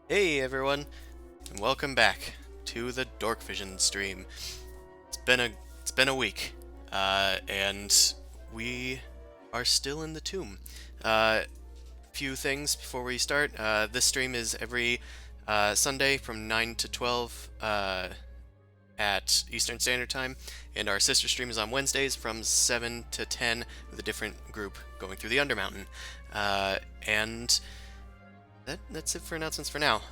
Hey everyone, and welcome back to the Dorkvision stream. It's been a week, and we are still in the tomb. Few things before we start. This stream is every Sunday from 9 to 12 at Eastern Standard Time, and our sister stream is on Wednesdays from 7 to 10 with a different group going through the Undermountain. And that's it for announcements for now.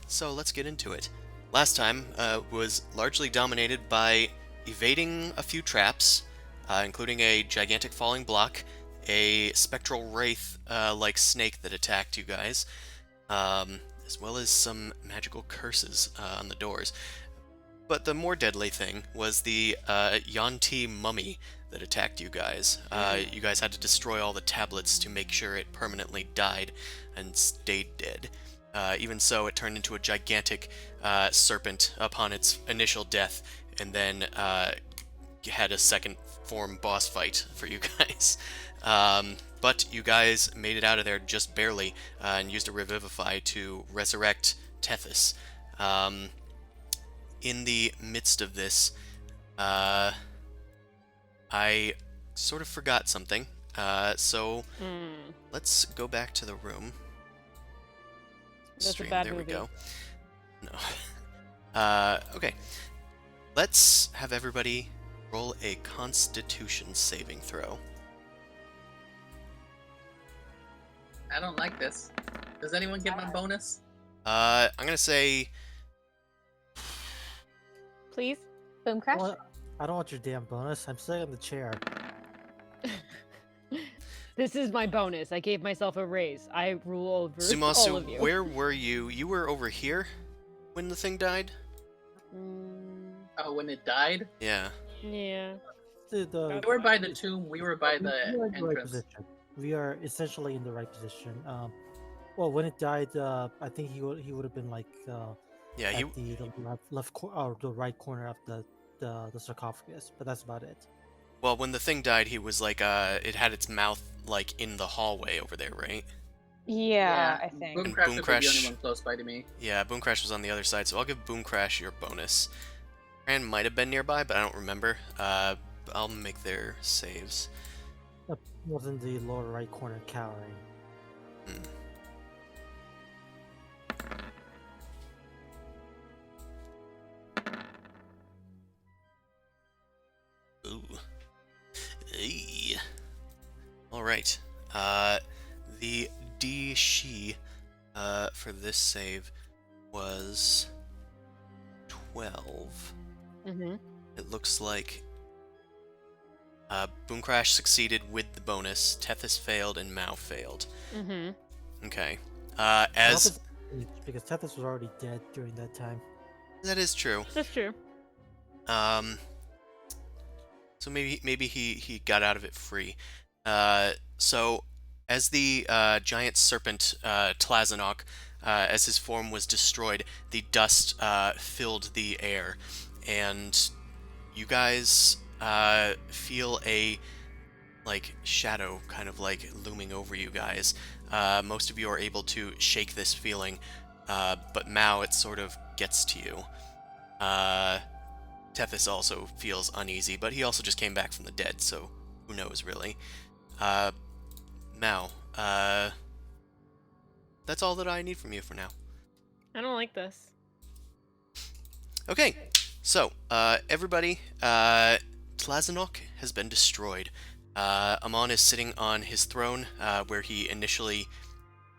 So let's get into it. Last time was largely dominated by evading a few traps, including a gigantic falling block, a spectral wraith like snake that attacked you guys, as well as some magical curses on the doors. But the more deadly thing was the Yanti mummy that attacked you guys. You guys had to destroy all the tablets to make sure it permanently died and stayed dead. Even so, it turned into a gigantic serpent upon its initial death, and then had a second form boss fight for you guys. But you guys made it out of there just barely, and used a Revivify to resurrect Tethys. In the midst of this, I sort of forgot something. So let's go back to the room. That's Stream, a bad there movie. we go. No. Okay. Let's have everybody roll a Constitution saving throw. I don't like this. Does anyone get my bonus? I'm gonna say Please? Boom crash? I don't want your damn bonus. I'm sitting on the chair. This is my bonus. I gave myself a raise. I rule over all Zumasu. of you. Where were you? You were over here when the thing died. Oh, when it died? Yeah. Yeah. We were by the tomb. We were by the we are in the right entrance. position. We are essentially in the right position. Well, when it died, I think he would have been like Yeah. at He. the left or the right corner of the sarcophagus, but that's about it. Well, when the thing died, he was like, it had its mouth like in the hallway over there, right? Yeah, I think. Boom And Crash Boom was Crash- the only one close by to me. Yeah, Boom Crash was on the other side, so I'll give Boom Crash your bonus. Fran might have been nearby, but I don't remember. I'll make their saves. It was in the lower right corner, cowering. Hmm. Ooh. Hey. All right. The DC for this save was 12. Mm-hmm. It looks like Boom Crash succeeded with the bonus, Tethys failed, and Mao failed. Mm-hmm. Okay. Because Tethys was already dead during that time. That is true. That's true. So maybe he got out of it free. So as the giant serpent Tlazanok, as his form was destroyed, the dust filled the air, and you guys feel a like shadow kind of like looming over you guys. Most of you are able to shake this feeling, but Mao, it sort of gets to you. Tethys also feels uneasy, but he also just came back from the dead, so who knows, really. Mao, that's all that I need from you for now. I don't like this. Okay, so, everybody, Tlazanok has been destroyed. Amon is sitting on his throne, where he initially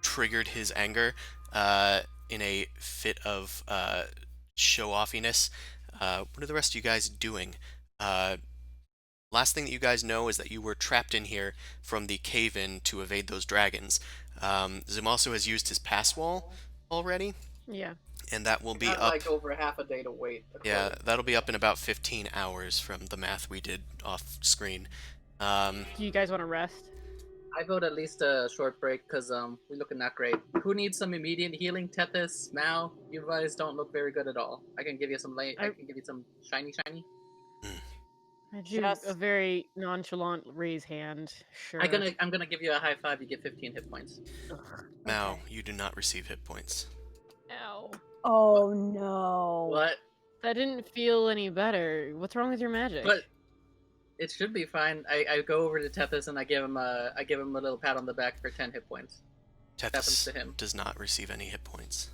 triggered his anger, in a fit of, show-offiness. What are the rest of you guys doing? Last thing that you guys know is that you were trapped in here from the cave-in to evade those dragons. Zoom also has used his pass wall already, Yeah. and that will be Got up. like over half a day to wait. Yeah, that'll be up in about 15 hours from the math we did off screen. Do you guys want to rest? I vote at least a short break because we're looking not great. Who needs some immediate healing? Tethys, Mao, you guys don't look very good at all. I can give you some light. I can give you some shiny. I do Just- a very nonchalant raise hand. Sure. I'm gonna give you a high five. You get 15 hit points. Ugh, Mao, okay. you do not receive hit points. Ow. Oh no. What? That didn't feel any better. What's wrong with your magic? But it should be fine. I go over to Tethys and I give him a little pat on the back for 10 hit points. Happens Tethys to him. does not receive any hit points.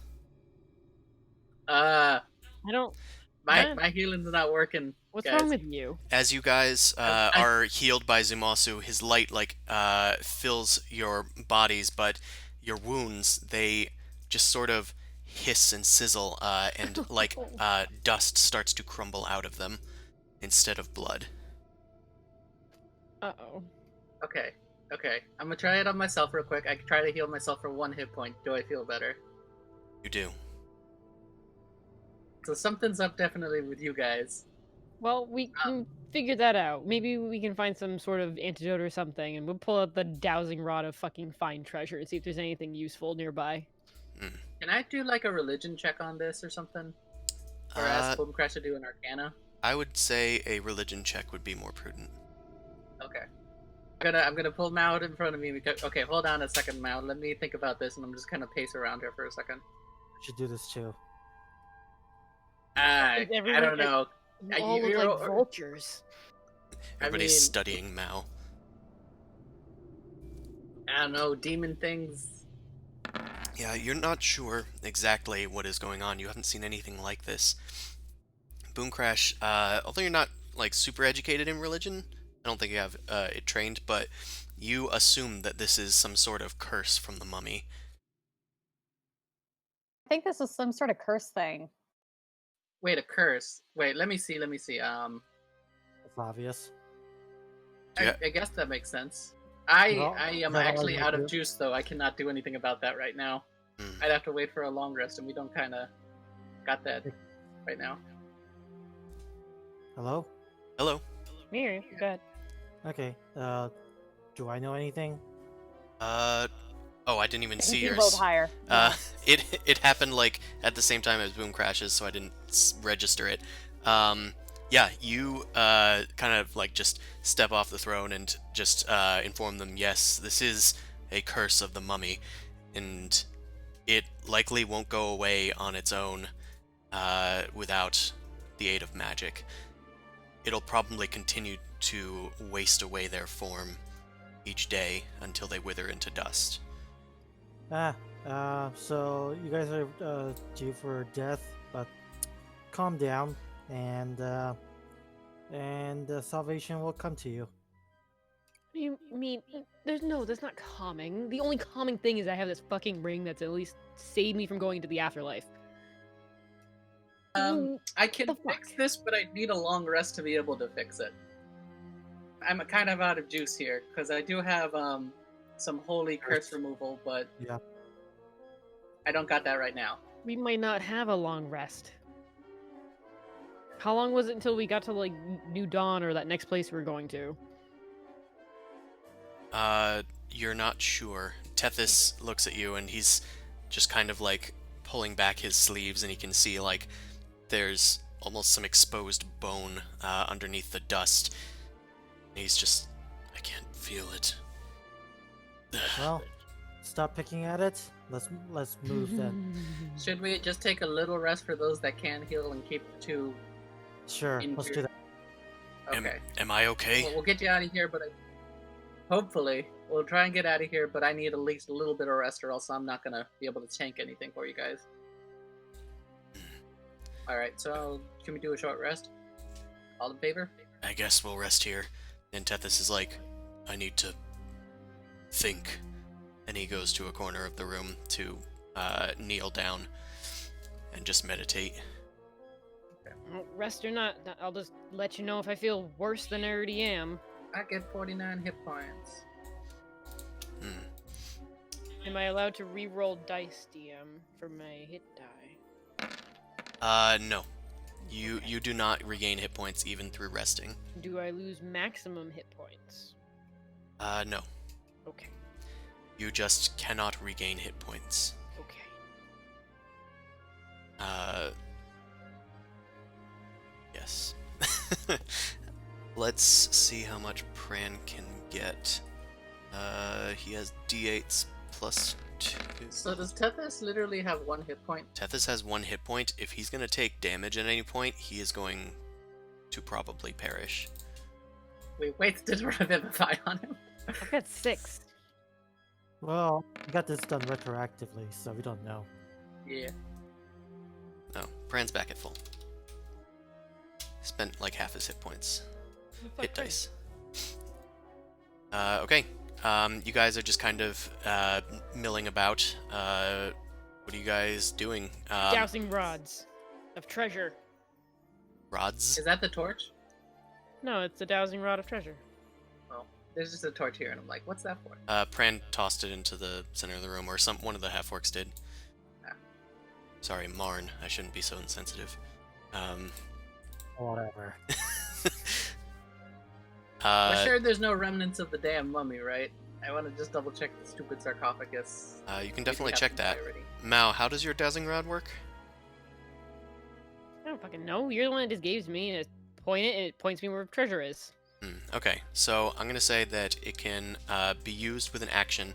I don't. My healing's not working. What's guys. wrong with you? As you guys I- are healed by Zumasu, his light fills your bodies, but your wounds, they just sort of hiss and sizzle, and dust starts to crumble out of them instead of blood. Uh-oh. Okay. I'm gonna try it on myself real quick. I can try to heal myself for 1 hit point. Do I feel better? You do. So something's up definitely with you guys. Well, we can figure that out. Maybe we can find some sort of antidote or something, and we'll pull out the dowsing rod of fucking find treasure and see if there's anything useful nearby. Can I do like a religion check on this or something? Or ask Boomcrash to do an arcana? I would say a religion check would be more prudent. Okay. I'm gonna pull Mao out in front of me because okay, hold on a second, Mao. Let me think about this and I'm just gonna pace around here for a second. I should do this too. I don't know. You all look like vultures. Everybody's mean- studying Mao. I don't know, demon things. Yeah, you're not sure exactly what is going on. You haven't seen anything like this. Boomcrash, although you're not like super educated in religion, I don't think you have it trained, but you assume that this is some sort of curse from the mummy. I think this is some sort of curse thing. Wait, a curse. Wait, let me see. It's obvious. Yeah. I guess that makes sense. Well, I am that actually already out of do. juice though. I cannot do anything about that right now. Hmm. I'd have to wait for a long rest, and we don't kind of got that right now. Hello? Hello. Mir, go ahead. Okay, do I know anything? Oh, I didn't even see You yours. rolled higher. It happened like at the same time as Boom Crashes, so I didn't register it. Yeah, you kind of like just step off the throne and just inform them, yes, this is a curse of the mummy, and it likely won't go away on its own without the aid of magic. It'll probably continue to waste away their form each day until they wither into dust. So you guys are due for death, but calm down, and salvation will come to you. You mean that's not calming. The only calming thing is I have this fucking ring that's at least saved me from going into the afterlife. I can the fix fuck? this, but I need a long rest to be able to fix it. I'm kind of out of juice here because I do have some holy curse removal, but Yeah. I don't got that right now. We might not have a long rest. How long was it until we got to like New Dawn or that next place we were going to? You're not sure. Tethys looks at you and he's just kind of like pulling back his sleeves, and he can see like there's almost some exposed bone underneath the dust. And he's just, I can't feel it. Well, stop picking at it. Let's move then. Should we just take a little rest for those that can heal and keep the two? Sure, let's do that. Okay. Am I okay? Well, we'll get you out of here, but hopefully we'll try and get out of here. But I need at least a little bit of rest, or else I'm not gonna be able to tank anything for you guys. All right. So can we do a short rest? All in favor? I guess we'll rest here. And Tethys is like, I need to think. And he goes to a corner of the room to kneel down and just meditate. Well, rest or not, I'll just let you know if I feel worse than I already am. I get 49 hit points. Am I allowed to re-roll dice, DM, for my hit die? No. You do not regain hit points even through resting. Do I lose maximum hit points? No. Okay. You just cannot regain hit points. Okay. Yes. Let's see how much Pran can get. He has d8s plus So does Tethys literally have 1 hit point? Tethys has 1 hit point. If he's going to take damage at any point, he is going to probably perish. We wasted a Revivify on him. I've got 6. Well, we got this done retroactively, so we don't know. Yeah. Oh, Pran's back at full. Spent like half his hit points. Hit dice. Okay. You guys are just kind of milling about. What are you guys doing? Dousing rods of treasure. Rods? Is that the torch? No, it's a dowsing rod of treasure. Oh, there's just a torch here, and I'm like, what's that for? Pran tossed it into the center of the room, or one of the half-orcs did. Ah. Sorry, Marn. I shouldn't be so insensitive. Whatever. We're sure there's no remnants of the damn mummy, right? I want to just double check the stupid sarcophagus. You can We definitely have check some that. clarity. Mao, how does your dowsing rod work? I don't fucking know. You're the one that just gives me and it points me where treasure is. Okay, so I'm going to say that it can be used with an action,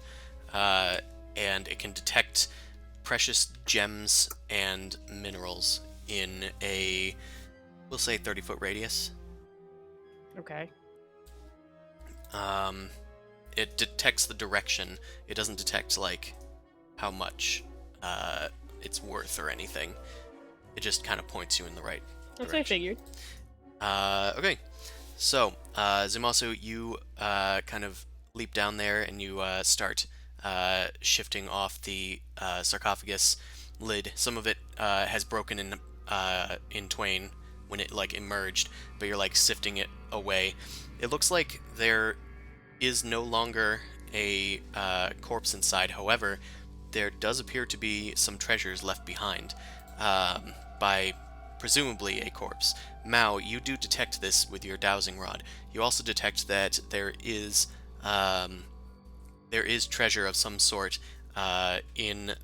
and it can detect precious gems and minerals in a, we'll say, 30-foot radius. Okay. It detects the direction. It doesn't detect, like, how much it's worth or anything. It just kind of points you in the right That's what I direction. figured. Okay, so Zumasu, you kind of leap down there and you start shifting off the sarcophagus lid. Some of it has broken in twain when it like emerged, but you're like sifting it away. It looks like there is no longer a corpse inside. However, there does appear to be some treasures left behind by presumably a corpse. Mao, you do detect this with your dowsing rod. You also detect that there is treasure of some sort in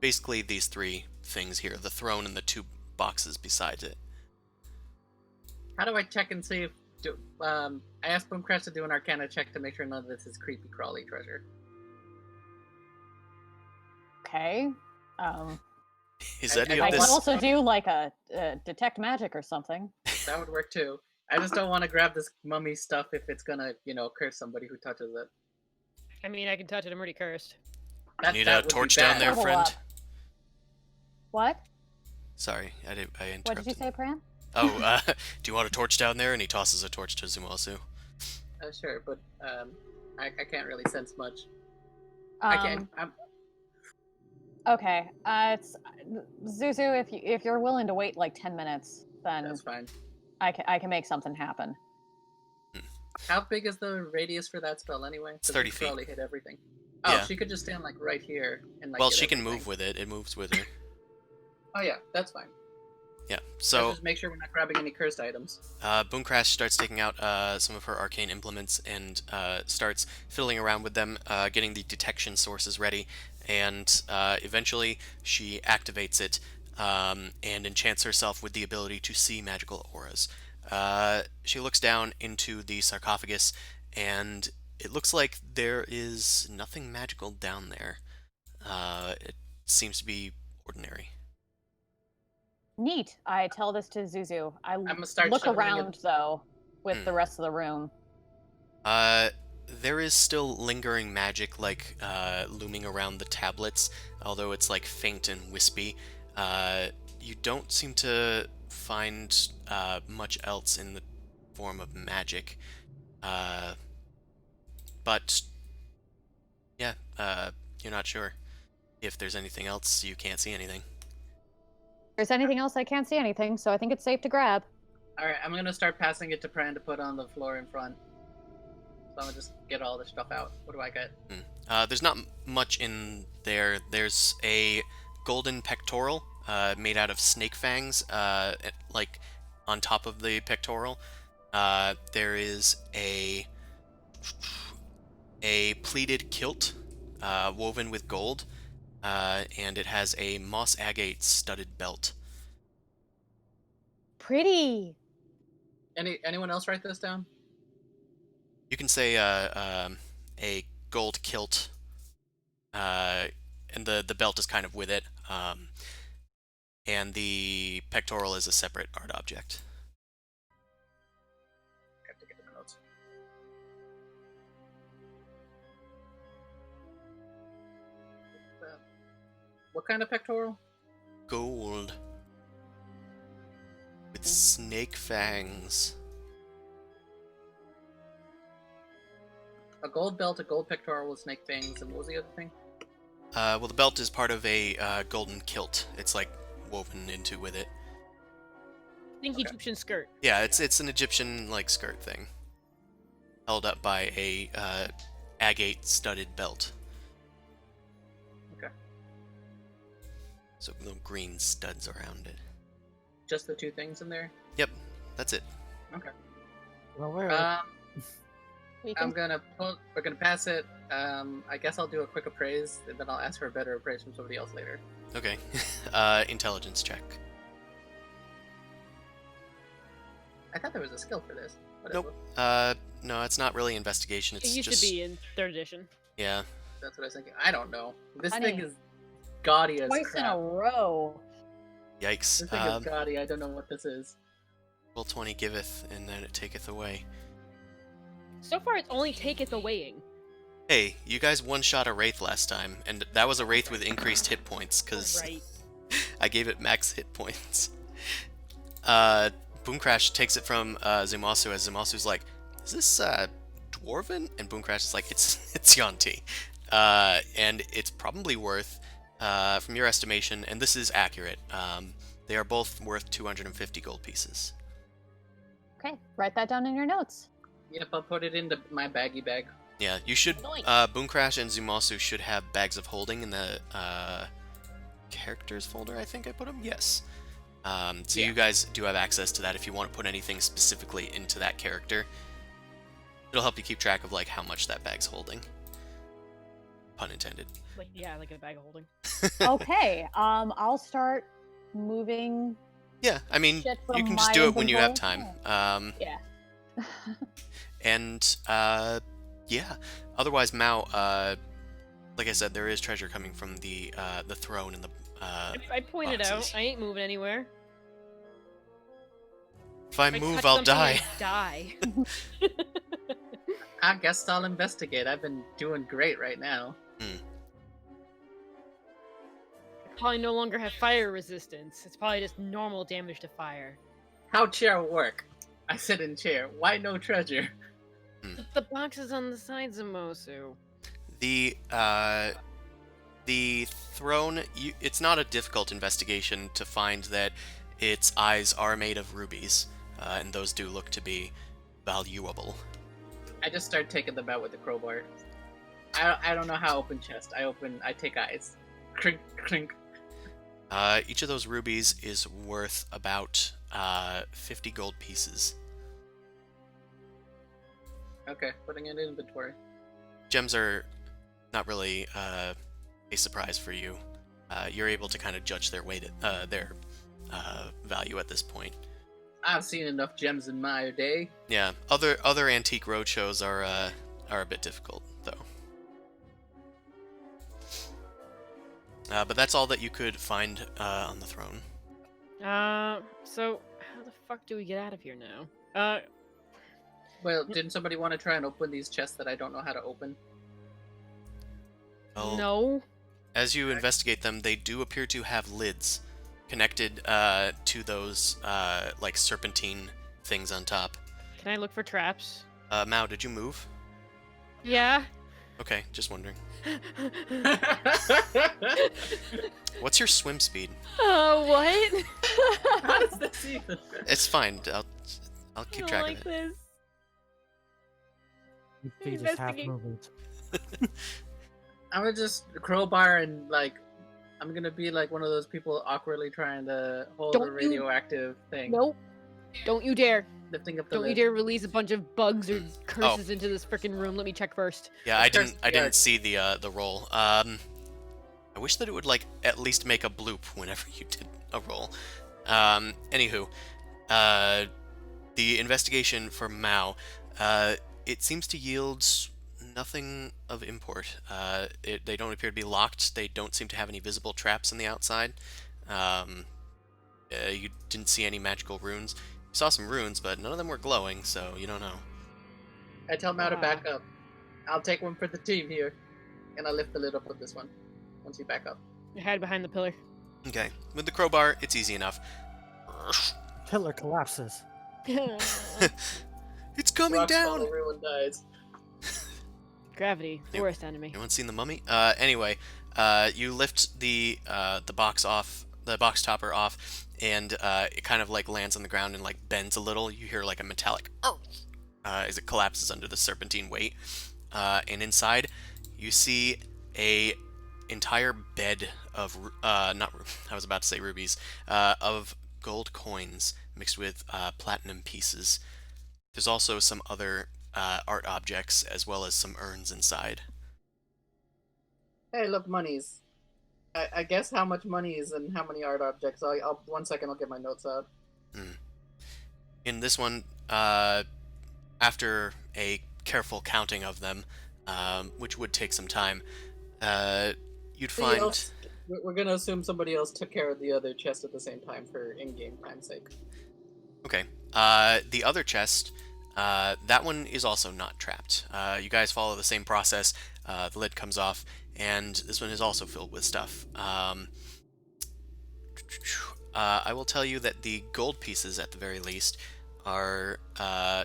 basically these 3 things here: the throne and the 2 boxes beside it. How do I check and see if... I asked Boomcrash to do an Arcana check to make sure none of this is creepy crawly treasure. Okay. Is any I of I this? could also do like a detect magic or something. That would work too. I just don't want to grab this mummy stuff if it's gonna, curse somebody who touches it. I mean, I can touch it. I'm already cursed. Need That a would be torch down bad. there, Level friend? up. What? Sorry, I interrupted. What did you say, Pran? Oh, do you want a torch down there? And he tosses a torch to Zumasu. Sure, but I can't really sense much. I can't. Okay. It's Zuzu. If you're willing to wait like 10 minutes, then That's fine. I can make something happen. How big is the radius for that spell anyway? It's 'Cause 30 we could feet. Probably hit everything. Oh, Yeah. she could just stand like right here and like. Well, hit she can everything. move with it. It moves with her. Oh yeah, that's fine. Yeah. Let's So just make sure we're not grabbing any cursed items. Boomcrash starts taking out some of her arcane implements and starts fiddling around with them, getting the detection sources ready, and eventually she activates it and enchants herself with the ability to see magical auras. She looks down into the sarcophagus, and it looks like there is nothing magical down there. It seems to be ordinary. Neat. I tell this to Zuzu. I gonna start look shoveling it. around though with the rest of the room. There is still lingering magic, like, looming around the tablets, although it's, like, faint and wispy. You don't seem to find, much else in the form of magic. But, yeah, you're not sure. If there's anything else, you can't see anything. If there's anything else, I can't see anything, so I think it's safe to grab. All right, I'm gonna start passing it to Pran to put on the floor in front. So I'm gonna just get all this stuff out. What do I get? There's not much in there. There's a golden pectoral made out of snake fangs, like on top of the pectoral. There is a pleated kilt woven with gold, and it has a moss agate studded belt. Pretty. Anyone else write this down? You can say a gold kilt and the belt is kind of with it. And the pectoral is a separate art object. I have to get to my notes. What kind of pectoral? Gold. With snake fangs. A gold belt, a gold pectoral with snake fangs, and what was the other thing? Well, the belt is part of a golden kilt. It's like woven into with it. I think Egyptian skirt. Yeah, it's an Egyptian like skirt thing, held up by a agate studded belt. Okay. So little green studs around it. Just the two things in there? Yep, that's it. Okay. Well, where? We I'm can- we're gonna pass it. I guess I'll do a quick appraise, and then I'll ask for a better appraise from somebody else later. Okay. Intelligence check. I thought there was a skill for this. Whatever. Nope. No, it's not really investigation. It's It used just to be in 3rd edition. yeah. That's what I was thinking. I don't know. This Honey. thing is gaudy as Twice in crap. a row. Yikes. This thing is gaudy. I don't know what this is. Roll 20 giveth, and then it taketh away. So far, it's only taketh a weighing. Hey, you guys one-shot a wraith last time, and that was a wraith with increased hit points because Right. I gave it max hit points. Boom Crash takes it from Zumasu as Zumasu's like, "Is this dwarven?" And Boom Crash is like, "It's Yanti," and it's probably worth, from your estimation, and this is accurate. They are both worth 250 gold pieces. Okay, write that down in your notes. Yep, I'll put it into my baggy bag. Yeah, you should. Nice. Boom Crash and Zumasu should have bags of holding in the characters folder. I think I put them. Yes. So Yeah. you guys do have access to that if you want to put anything specifically into that character. It'll help you keep track of like how much that bag's holding. Pun intended. Like, yeah, like a bag of holding. Okay, I'll start moving Yeah, I mean, shit you from can just my do it when you have time. inventory. Yeah. And yeah. Otherwise, Mao, like I said, there is treasure coming from the throne and the. I pointed out. boxes. I ain't moving anywhere. If I If I move, touch I'll something, die. I die. I guess I'll investigate. I've been doing great right now. Probably no longer have fire resistance. It's probably just normal damage to fire. How chair work? I sit in chair. Why no treasure? The box is on the sides of Mosu. The throne. It's not a difficult investigation to find that its eyes are made of rubies, and those do look to be valuable. I just start taking them out with the crowbar. I don't know how I open chest. I take eyes. Crink, crink. Each of those rubies is worth about 50 gold pieces. Okay, putting it in inventory. Gems are not really a surprise for you. You're able to kind of judge their weight, their value at this point. I've seen enough gems in my day. Yeah, other antique roadshows are a bit difficult though. But that's all that you could find on the throne. So how the fuck do we get out of here now? Well, didn't somebody want to try and open these chests that I don't know how to open? Well, No. as you investigate them, they do appear to have lids connected to those like serpentine things on top. Can I look for traps? Mao, did you move? Yeah. Okay, just wondering. What's your swim speed? What? How does this even? It's fine. I'll I keep don't track like of it. this. Your feet is half investigate. movement. I'm gonna just crowbar and like, I'm gonna be like one of those people awkwardly trying to hold Don't a you- radioactive thing, Nope. Don't you dare. lifting up the Don't you lid. dare release a bunch of bugs or Oh. curses into this freaking room. Let me check first. Yeah, I First, didn't yeah. see the roll. I wish that it would like at least make a bloop whenever you did a roll. Anywho, the investigation for Mao, it seems to yield nothing of import. They don't appear to be locked. They don't seem to have any visible traps on the outside. You didn't see any magical runes. You saw some runes, but none of them were glowing, so you don't know. I tell Mao to back up. I'll take one for the team here, and I lift the lid up with this one. Once you back up. You hide behind the pillar. Okay, with the crowbar, it's easy enough. Pillar collapses. It's coming Rocks down! fall, everyone dies. Gravity, the worst enemy. Anyone seen the mummy? Anyway, you lift the box off, the box topper off, and it kind of like lands on the ground and like bends a little. You hear like a metallic as it collapses under the serpentine weight. And inside, you see a entire bed of I was about to say rubies, of gold coins mixed with platinum pieces. There's also some other art objects as well as some urns inside. Hey, look, monies. I guess how much money is in how many art objects. I'll 1 second. I'll get my notes out. In this one, after a careful counting of them, which would take some time, you'd find... We're gonna assume somebody else took care of the other chest at the same time for in-game time's sake. Okay. The other chest, that one is also not trapped. You guys follow the same process. The lid comes off, and this one is also filled with stuff. I will tell you that the gold pieces, at the very least, are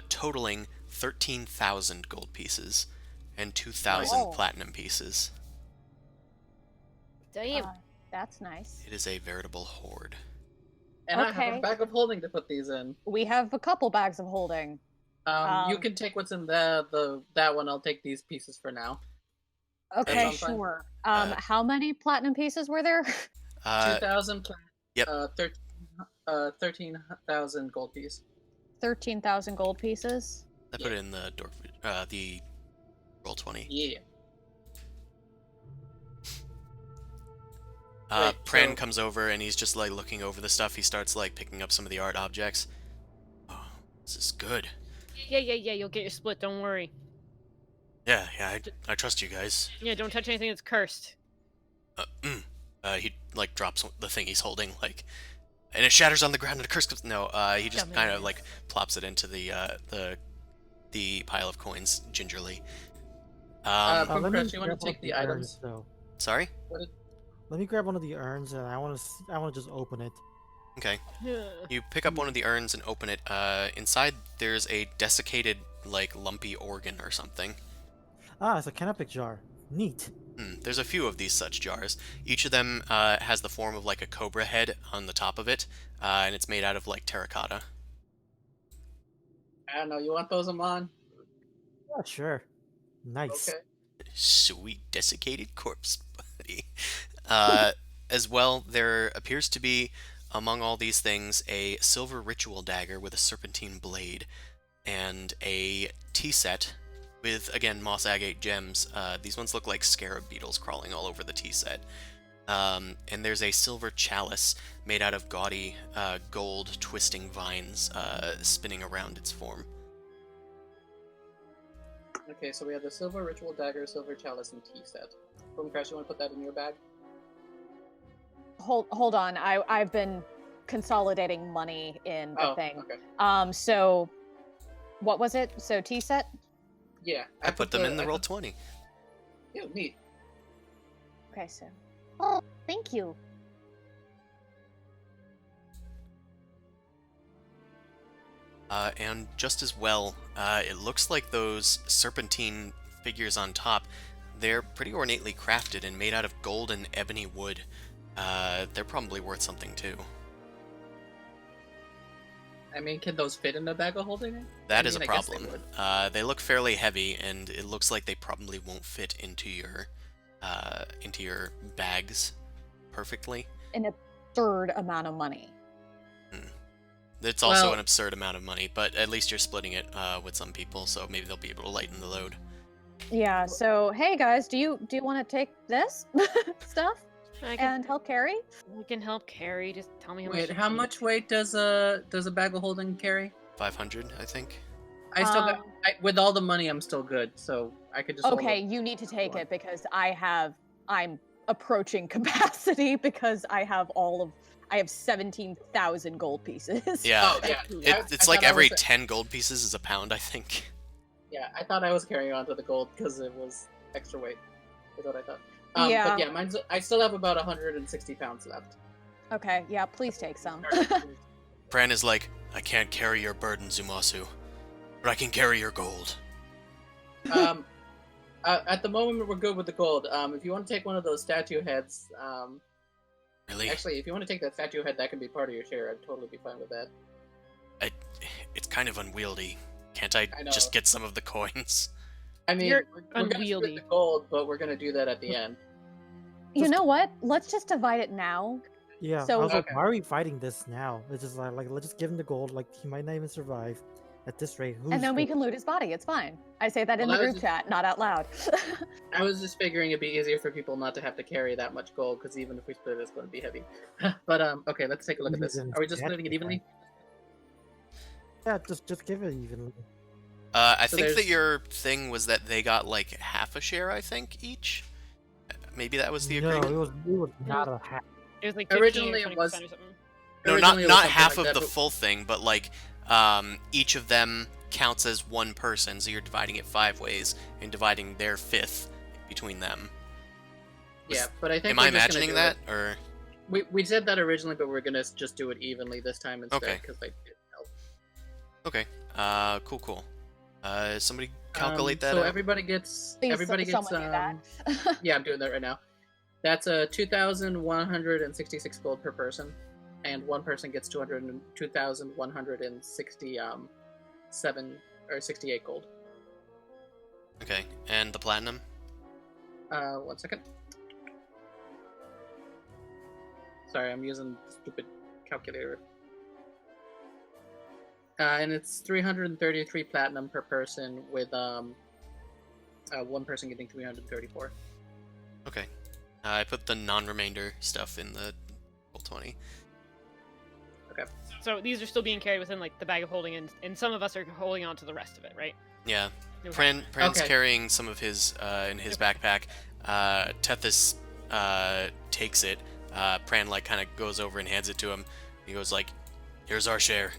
totaling 13,000 gold pieces and 2,000 Whoa. platinum pieces. Damn. That's nice. It is a veritable hoard. And I have Okay. a bag of holding to put these in. We have a couple bags of holding. You can take what's in that one. I'll take these pieces for now. Okay, sounds fine. sure. How many platinum pieces were there? 2,000. Yep. 13,000 gold piece. 13,000 gold pieces. I put it in the the roll 20. Yeah. Right, Pran so- comes over and he's just like looking over the stuff. He starts like picking up some of the art objects. Oh, this is good. Yeah, you'll get your split, don't worry. Yeah, I trust you guys. Yeah, don't touch anything that's cursed. He like drops the thing he's holding, like, and it shatters on the ground and a curse comes. No, he just kind of Dumbass. like plops it into the pile of coins gingerly. Quick let me question, you wanna grab one take of the urns, items? though. Sorry. Let me grab one of the urns, and I want to just open it. Okay. You pick up one of the urns and open it. Inside there's a desiccated, like, lumpy organ or something. Ah, it's a canopic jar. Neat. There's a few of these such jars. Each of them has the form of like a cobra head on the top of it, and it's made out of like terracotta. I don't know. You want those, Amon? Yeah, sure. Nice. Okay. Sweet desiccated corpse buddy. As well, there appears to be, among all these things, a silver ritual dagger with a serpentine blade, and a tea set with, again, moss agate gems. These ones look like scarab beetles crawling all over the tea set. And there's a silver chalice made out of gaudy gold twisting vines spinning around its form. Okay, so we have the silver ritual dagger, silver chalice, and tea set. Boom Crash, you want to put that in your bag? Hold on. I've been consolidating money in the thing. Okay. So what was it? So tea set? Yeah. I put them in the roll 20. Yeah, neat. Okay, so. Oh, thank you. And just as well, it looks like those serpentine figures on top, they're pretty ornately crafted and made out of gold and ebony wood. They're probably worth something too. I mean, can those fit in a bag of holding? That I is mean, a I guess they problem. would. They look fairly heavy, and it looks like they probably won't fit into your bags perfectly. An absurd amount of money. It's also Well- an absurd amount of money, but at least you're splitting it with some people, so maybe they'll be able to lighten the load. Yeah. So hey guys, do you want to take this stuff I can, and help carry? I can help carry. Just tell me how much. Wait, you how need. much weight does a bag of holding carry? 500, I think. I still got with all the money. I'm still good, so I could just. Okay, you need to take it because I'm approaching capacity because I have 17,000 gold pieces. Yeah, Oh, yeah. it's I like thought I every was- 10 gold pieces is a pound, I think. Yeah, I thought I was carrying on to the gold because it was extra weight. Is what I thought. Yeah. But yeah, I still have about 160 pounds left. Okay, yeah, please take some. Pran is like, I can't carry your burden, Zumasu, but I can carry your gold. At the moment, we're good with the gold. If you want to take one of those statue heads, Really? actually, if you want to take that statue head, that can be part of your share. I'd totally be fine with that. It's kind of unwieldy. Can't I know. just get some of the coins? I mean, You're we're gonna split unwieldy. the gold, but we're gonna do that at the end. You know what? Let's just divide it now. Yeah, So- I was like, Okay. why are we fighting this now? It's just like let's just give him the gold. Like he might not even survive at this rate. And then we can loot his body. It's fine. I say that in Well, the that was group chat, not out loud. I was just figuring it'd be easier for people not to have to carry that much gold, because even if we split it, it's going to be heavy. But okay, let's take a look at this. Even Are we just that splitting it evenly? Yeah, just give it evenly. I So think that there's- your thing was that they got like half a share, I think, each? Maybe that was the No, agreement? it was not a half. It was like Originally 15 it or 20% was- or something. No, Originally it was not something half like of that, the but- full thing, but like each of them counts as one person, so you're dividing it 5 ways and dividing their fifth between them. Yeah, but I think Am we're I just gonna imagining do that, it- or We said that originally, but we're gonna just do it evenly this time instead, Okay. because like it helped. okay? Cool. Somebody calculate that So out. everybody gets. Please, Everybody gets. someone do that. Yeah, I'm doing that right now. That's 2,166 gold per person, and one person gets 2,167 or 68 gold. Okay, and the platinum. 1 second. Sorry, I'm using stupid calculator. And it's 333 platinum per person, with one person getting 334. Okay, I put the non-remainder stuff in the full 20. So these are still being carried within like the bag of holding, and some of us are holding on to the rest of it, right? Yeah, Okay. Pran's Okay. carrying some of his in his backpack. Tethys takes it. Pran like kind of goes over and hands it to him. He goes like, "Here's our share,"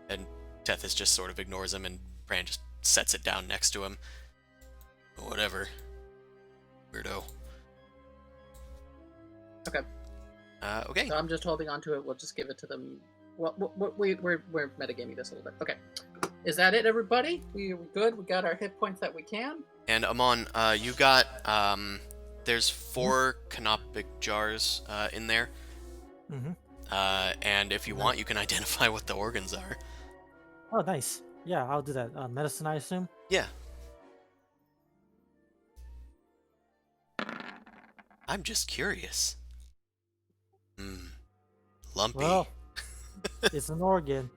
and Tethys just sort of ignores him, and Pran just sets it down next to him. Whatever, weirdo. Okay. Okay. So I'm just holding on to it. We'll just give it to them. Well, we're metagaming this a little bit. Okay. Is that it, everybody? We're good? We got our hit points that we can? And Amon, you got there's 4 canopic jars in there. Mm-hmm. And if you want, you can identify what the organs are. Oh, nice. Yeah, I'll do that. Medicine, I assume. Yeah. I'm just curious. Lumpy. Well, it's an organ.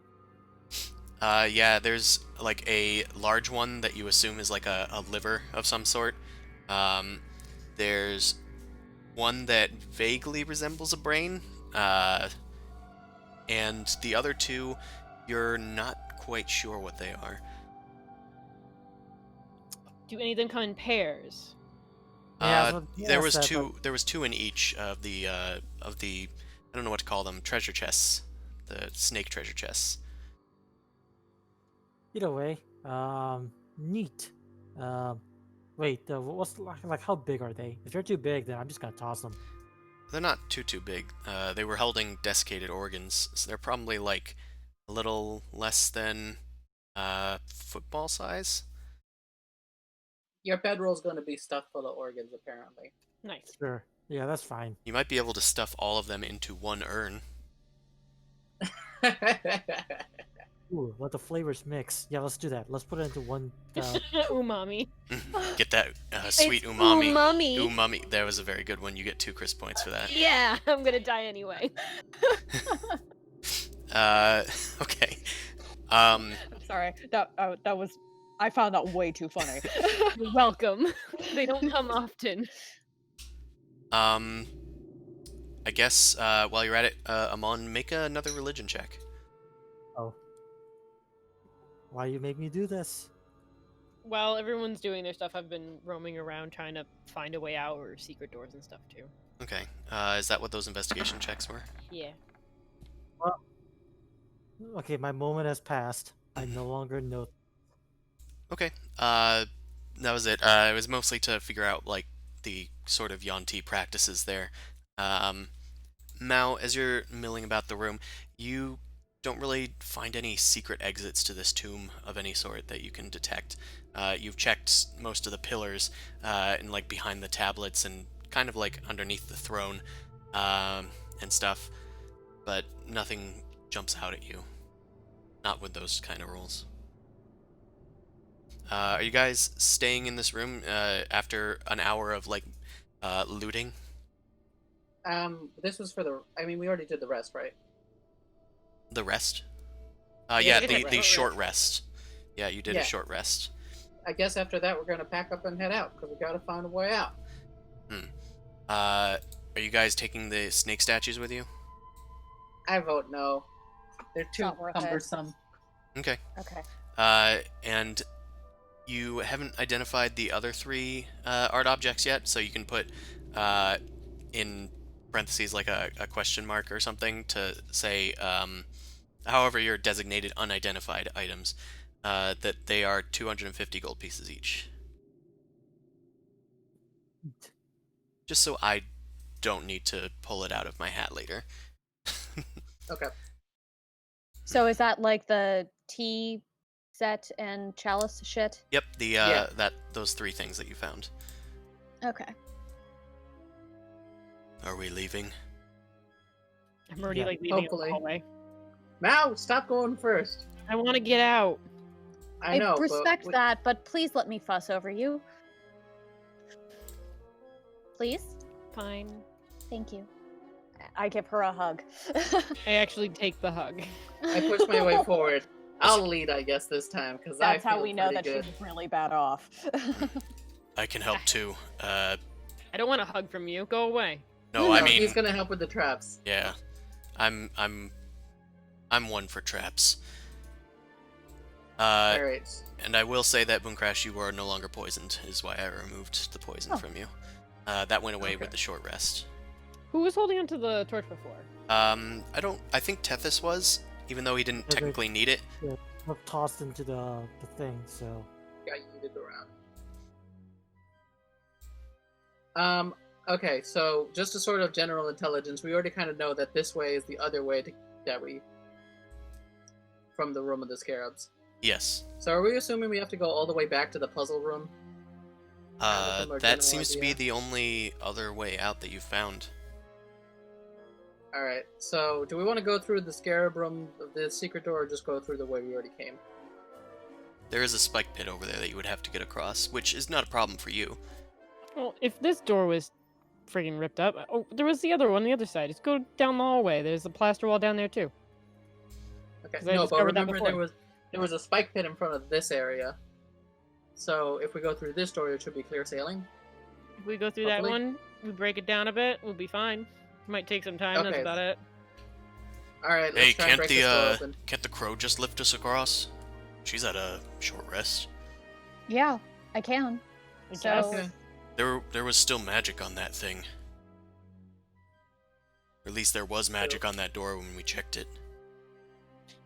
Yeah, there's like a large one that you assume is like a liver of some sort. There's one that vaguely resembles a brain. And the other 2, you're not quite sure what they are. Do any of them come in pairs? Yeah, so- There yeah, was so- 2. There was 2 in each of the I don't know what to call them, treasure chests, the snake treasure chests. Either way, neat. Wait, what's like how big are they? If they're too big, then I'm just gonna toss them. They're not too big. They were holding desiccated organs, so they're probably like a little less than football size. Your bedroll's going to be stuffed full of organs, apparently. Nice. Sure. Yeah, that's fine. You might be able to stuff all of them into one urn. Ooh, let the flavors mix. Yeah, let's do that. Let's put it into one. Umami. Get that sweet It's umami. umami. Umami. That was a very good one. You get 2 crisp points for that. Yeah, I'm gonna die anyway. Okay. Sorry, that was. I found that way too funny. You're welcome. They don't come often. I guess while you're at it, Amon, make another religion check. Oh. Why you make me do this? While everyone's doing their stuff, I've been roaming around trying to find a way out or secret doors and stuff too. Okay. Is that what those investigation checks were? Yeah. Okay, my moment has passed. I no longer know. Okay. That was it. It was mostly to figure out like the sort of Yuan-ti practices there. Um, Mao, as you're milling about the room, you don't really find any secret exits to this tomb of any sort that you can detect. You've checked most of the pillars and like behind the tablets and kind of like underneath the throne and stuff, but nothing jumps out at you. Not with those kind of rolls. Are you guys staying in this room after an hour of like looting? This was for the. I mean, we already did the rest, right? The rest? Yeah, Yeah, we did the a short rest. Yeah, you did a Yeah. short rest. I guess after that we're gonna pack up and head out because we gotta find a way out. Are you guys taking the snake statues with you? I vote no. They're too Not worth it. cumbersome. Okay. Okay. And you haven't identified the other three art objects yet, so you can put in parentheses like a question mark or something to say, however your designated unidentified items, that they are 250 gold pieces each. Just so I don't need to pull it out of my hat later. Okay. So is that like the tea set and chalice shit? Yep, Yeah. those three things that you found. Okay. Are we leaving? I'm already Yeah, like leaving hopefully. the hallway. Mao, stop going first. I want to get out. I know. respect but that, but please let me fuss over you. Please? Fine. Thank you. I give her a hug. I actually take the hug. I push my way forward. I'll lead, I guess, this time because That's how we know that good. she's really bad off. I can help too. I don't want a hug from you. Go away. No, I mean, he's gonna help with the traps. yeah, I'm one for traps. All right. And I will say that Boomcrash, you are no longer poisoned, is why I removed the poison Oh. from you. That went away Okay. with the short rest. Who was holding onto the torch before? I think Tethys was, even though he didn't they- technically need it. We're tossed into the thing, so Got yeeted around. Okay, so just a sort of general intelligence, we already kind of know that this way is the other way from the room of the scarabs. Yes. So are we assuming we have to go all the way back to the puzzle room? a more That general seems to be idea. the only other way out that you found. Alright, so do we want to go through the scarab room, the secret door, or just go through the way we already came? There is a spike pit over there that you would have to get across, which is not a problem for you. Well, if this door was friggin' ripped up, oh, there was the other one on the other side. Just go down the hallway. There's a plaster wall down there too. Okay, 'Cause I no, but discovered that remember before. there was a spike pit in front of this area. So if we go through this door, it should be clear sailing. If we go through Hopefully. that one, we break it down a bit, we'll be fine. Might take some time. That's Okay. about it. Alright, Hey, let's try and break this door open. can't the crow just lift us across? She's at a short rest. Yeah, I can. I So- guess. Okay. There was still magic on that thing. Or at least there was magic on that door when we checked it.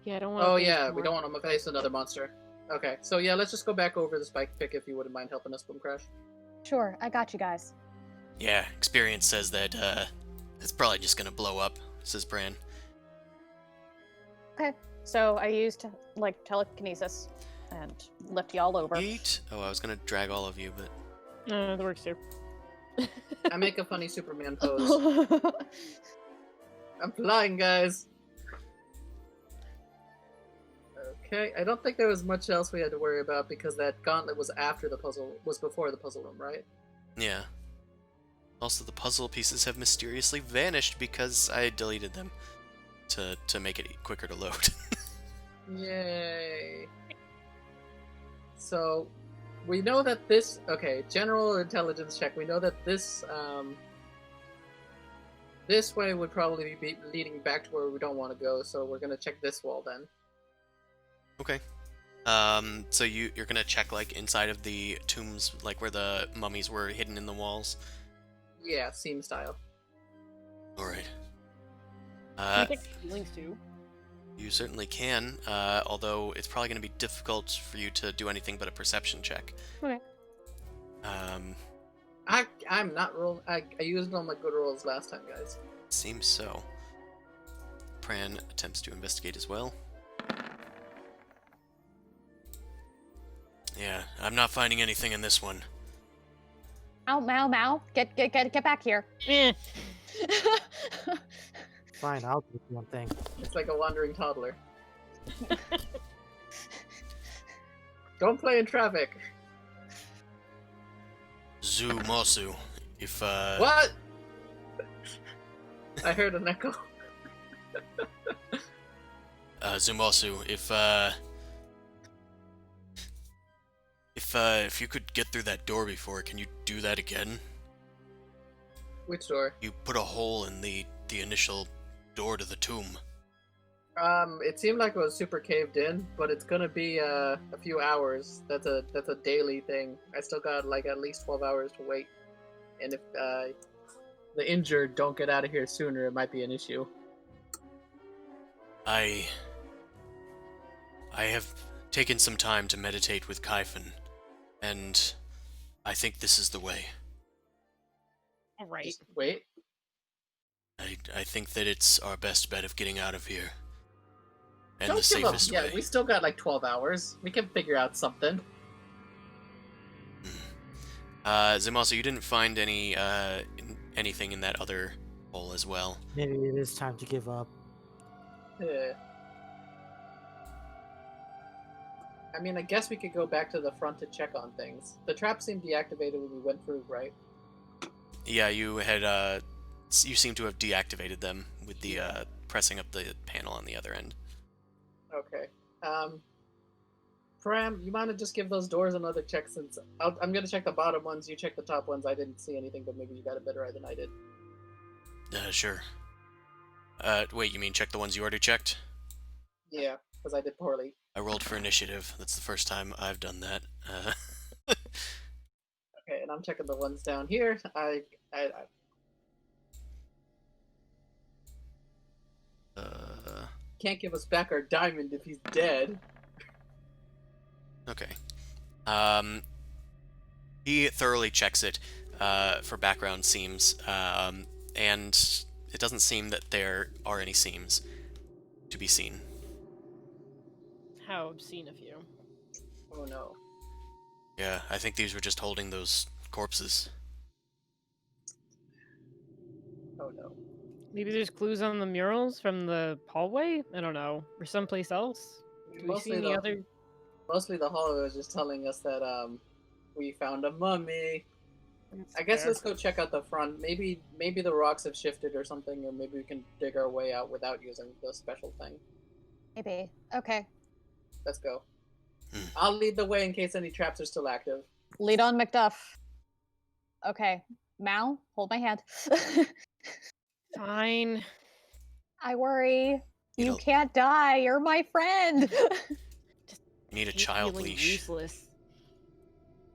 Yeah, I don't want. Oh yeah, we don't want to face another monster. Okay, so yeah, let's just go back over the spike pick if you wouldn't mind helping us, Boom Crash. Sure, I got you guys. Yeah, experience says that it's probably just gonna blow up, says Bran. Okay, so I used like telekinesis and lift y'all over. Yeet! Oh, I was gonna drag all of you, but That works too. I make a funny Superman pose. I'm flying, guys! Okay, I don't think there was much else we had to worry about because that gauntlet was before the puzzle room, right? yeah. Also, the puzzle pieces have mysteriously vanished because I deleted them to make it quicker to load. Yay. So, we know that this... Okay, general intelligence check. We know that this way would probably be leading back to where we don't want to go, so we're gonna check this wall then. Okay. So you're gonna check like inside of the tombs, like where the mummies were hidden in the walls. Yeah, seam style. All right. Can we take healings too? You certainly can, although it's probably going to be difficult for you to do anything but a perception check. Okay. I'm not rolling. I used all my good rolls last time, guys. Seems so. Pran attempts to investigate as well. Yeah, I'm not finding anything in this one. Ow, Mau, Mau, get back here. Eh. Fine, I'll do one thing. It's like a wandering toddler. Don't play in traffic. Zumosu, if What? I heard an echo. Zumosu, if you could get through that door before, can you do that again? Which door? You put a hole in the initial door to the tomb. It seemed like it was super caved in, but it's gonna be a few hours. That's a daily thing. I still got like at least 12 hours to wait, and if the injured don't get out of here sooner, it might be an issue. I have taken some time to meditate with Kaifin, and I think this is the way. All right. Just wait. I think that it's our best bet of getting out of here. And Don't the give up. safest Yeah, way. we still got like 12 hours. We can figure out something. Zimasu, you didn't find anything in that other hole as well. Maybe it is time to give up. I mean, I guess we could go back to the front to check on things. The trap seemed deactivated when we went through, right? Yeah, you had you seem to have deactivated them with the pressing up the panel on the other end. Okay. Pram, you mind to just give those doors another check since I'm gonna check the bottom ones, you check the top ones. I didn't see anything, but maybe you got a better eye than I did. Sure. Wait, you mean check the ones you already checked? Yeah, because I did poorly. I rolled for initiative. That's the first time I've done that. Okay, and I'm checking the ones down here. I can't give us back our diamond if he's dead. Okay. He thoroughly checks it for background seams, and it doesn't seem that there are any seams to be seen. How obscene of you. Oh no. Yeah, I think these were just holding those corpses. Oh no. Maybe there's clues on the murals from the hallway? I don't know. Or someplace else? Do we see any other... Mostly the hallway was just telling us that we found a mummy. That's I guess fair. let's go check out the front. Maybe the rocks have shifted or something, or maybe we can dig our way out without using the special thing. Maybe. Okay. Let's go. Hmm. I'll lead the way in case any traps are still active. Lead on, Macduff. Okay. Mal, hold my hand. Fine. I worry. You It'll- can't die. You're my friend. You need a Hate child feeling leash. Useless.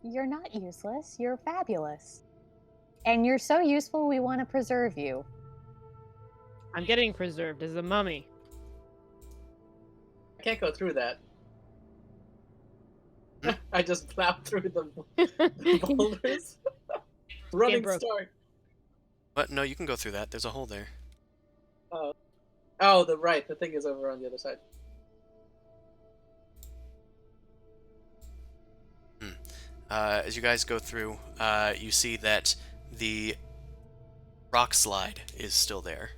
You're not useless. You're fabulous. And you're so useful, we want to preserve you. I'm getting preserved as a mummy. I can't go through that. Hmm? I just plowed through the boulders. Running broke. start. But no, you can go through that. There's a hole there. Oh, the thing is over on the other side. As you guys go through, you see that the rock slide is still there.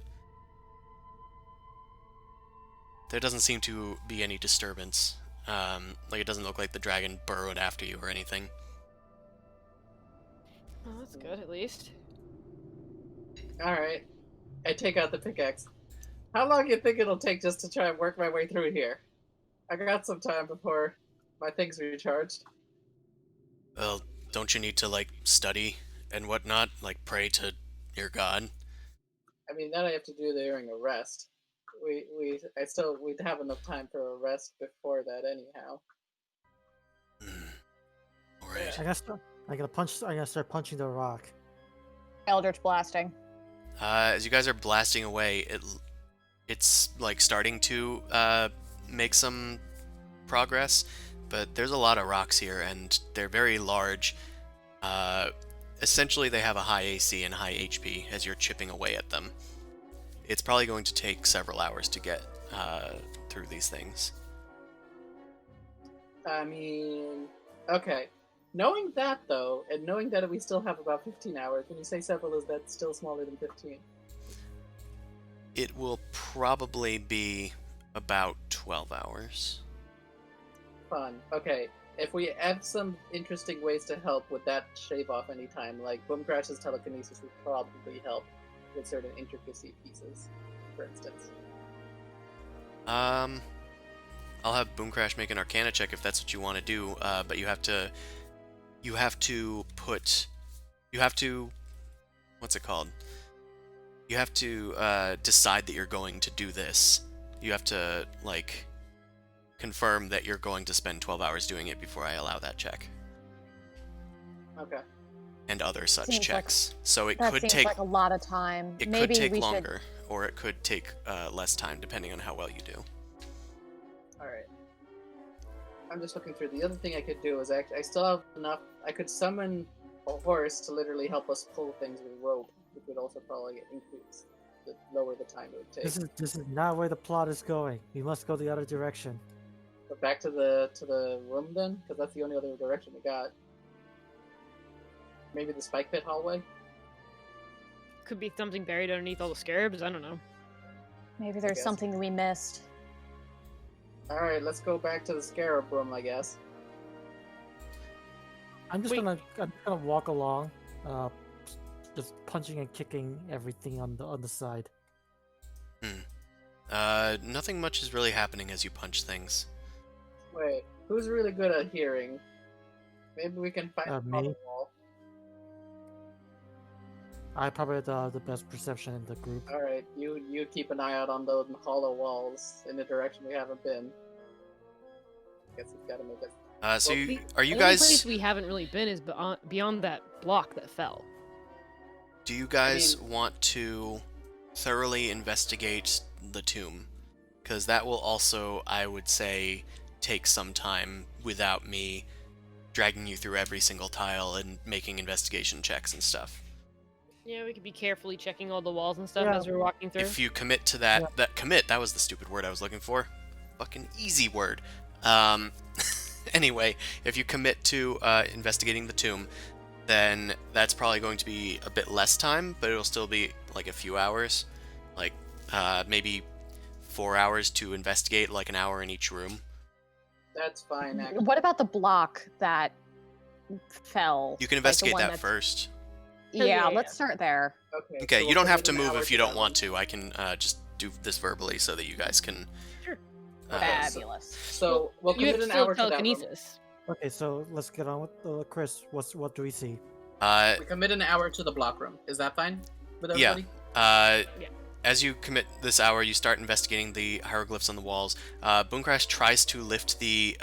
There doesn't seem to be any disturbance. Like it doesn't look like the dragon burrowed after you or anything. Well, that's good, at least. Alright. I take out the pickaxe. How long do you think it'll take just to try and work my way through here? I got some time before my thing's recharged. Well, don't you need to, like, study and whatnot? Like, pray to your god? I mean, that I have to do during a rest. We'd have enough time for a rest before that anyhow. All right. I'm gonna start punching the rock. Eldritch blasting. As you guys are blasting away, it's like starting to make some progress, but there's a lot of rocks here, and they're very large. Essentially, they have a high AC and high HP as you're chipping away at them. It's probably going to take several hours to get through these things. I mean, okay. Knowing that, though, and knowing that we still have about 15 hours, when you say several, is that still smaller than 15? It will probably be about 12 hours. Fun. Okay. If we have some interesting ways to help, would that shave off any time? Like, Boom Crash's telekinesis would probably help with certain intricacy pieces, for instance. I'll have Boom Crash make an Arcana check if that's what you want to do, but you have to what's it called? You have to decide that you're going to do this. You have to, like, confirm that you're going to spend 12 hours doing it before I allow that check. Okay. And other such Seems like- checks. So it That could seems take like a lot of time. it Maybe could take we longer, or it could take less time, depending on how well you do. Alright. I'm just looking through. The other thing I could do is I still have enough. I could summon a horse to literally help us pull things with rope, which would also probably lower the time it would take. This is not where the plot is going. We must go the other direction. But back to the room then, because that's the only other direction we got. Maybe the spike pit hallway. Could be something buried underneath all the scarabs. I don't know. Maybe there's guess. something we missed. Alright, let's go back to the scarab room, I guess. I'm just Wait. gonna walk along, just punching and kicking everything on the side. Nothing much is really happening as you punch things. Wait, who's really good at hearing? Maybe we can find the Me. wall. I probably have the best perception in the group. Alright, you keep an eye out on those hollow walls in the direction we haven't been. Guess we've got to make it. So Well, you, the are you The only place guys? we haven't really been is beyond that block that fell. Do you guys want to thoroughly investigate the tomb? Because that will also, I would say, take some time without me dragging you through every single tile and making investigation checks and stuff. Yeah, we could be carefully checking all the walls and stuff Yeah. as we're walking through. If you commit to that, Yeah. that was the stupid word I was looking for. Fucking easy word. Anyway, if you commit to investigating the tomb, then that's probably going to be a bit less time, but it'll still be like a few hours. Like, maybe 4 hours to investigate, like an hour in each room. That's fine, actually. What about the block that fell? You can Like the investigate one that that's- first. Yeah, Yeah, yeah, let's start there. Okay, Okay, so you we'll don't have commit to an move hour if you don't that want one. to. I can just do this verbally so that you guys can... Sure. Fabulous. So we'll You have commit an still hour to that room. telekinesis. Okay, so let's get on with Chris. What do we see? We commit an hour to the block room. Is that fine with Yeah. everybody? Yeah. As you commit this hour, you start investigating the hieroglyphs on the walls. Boomcrash tries to lift the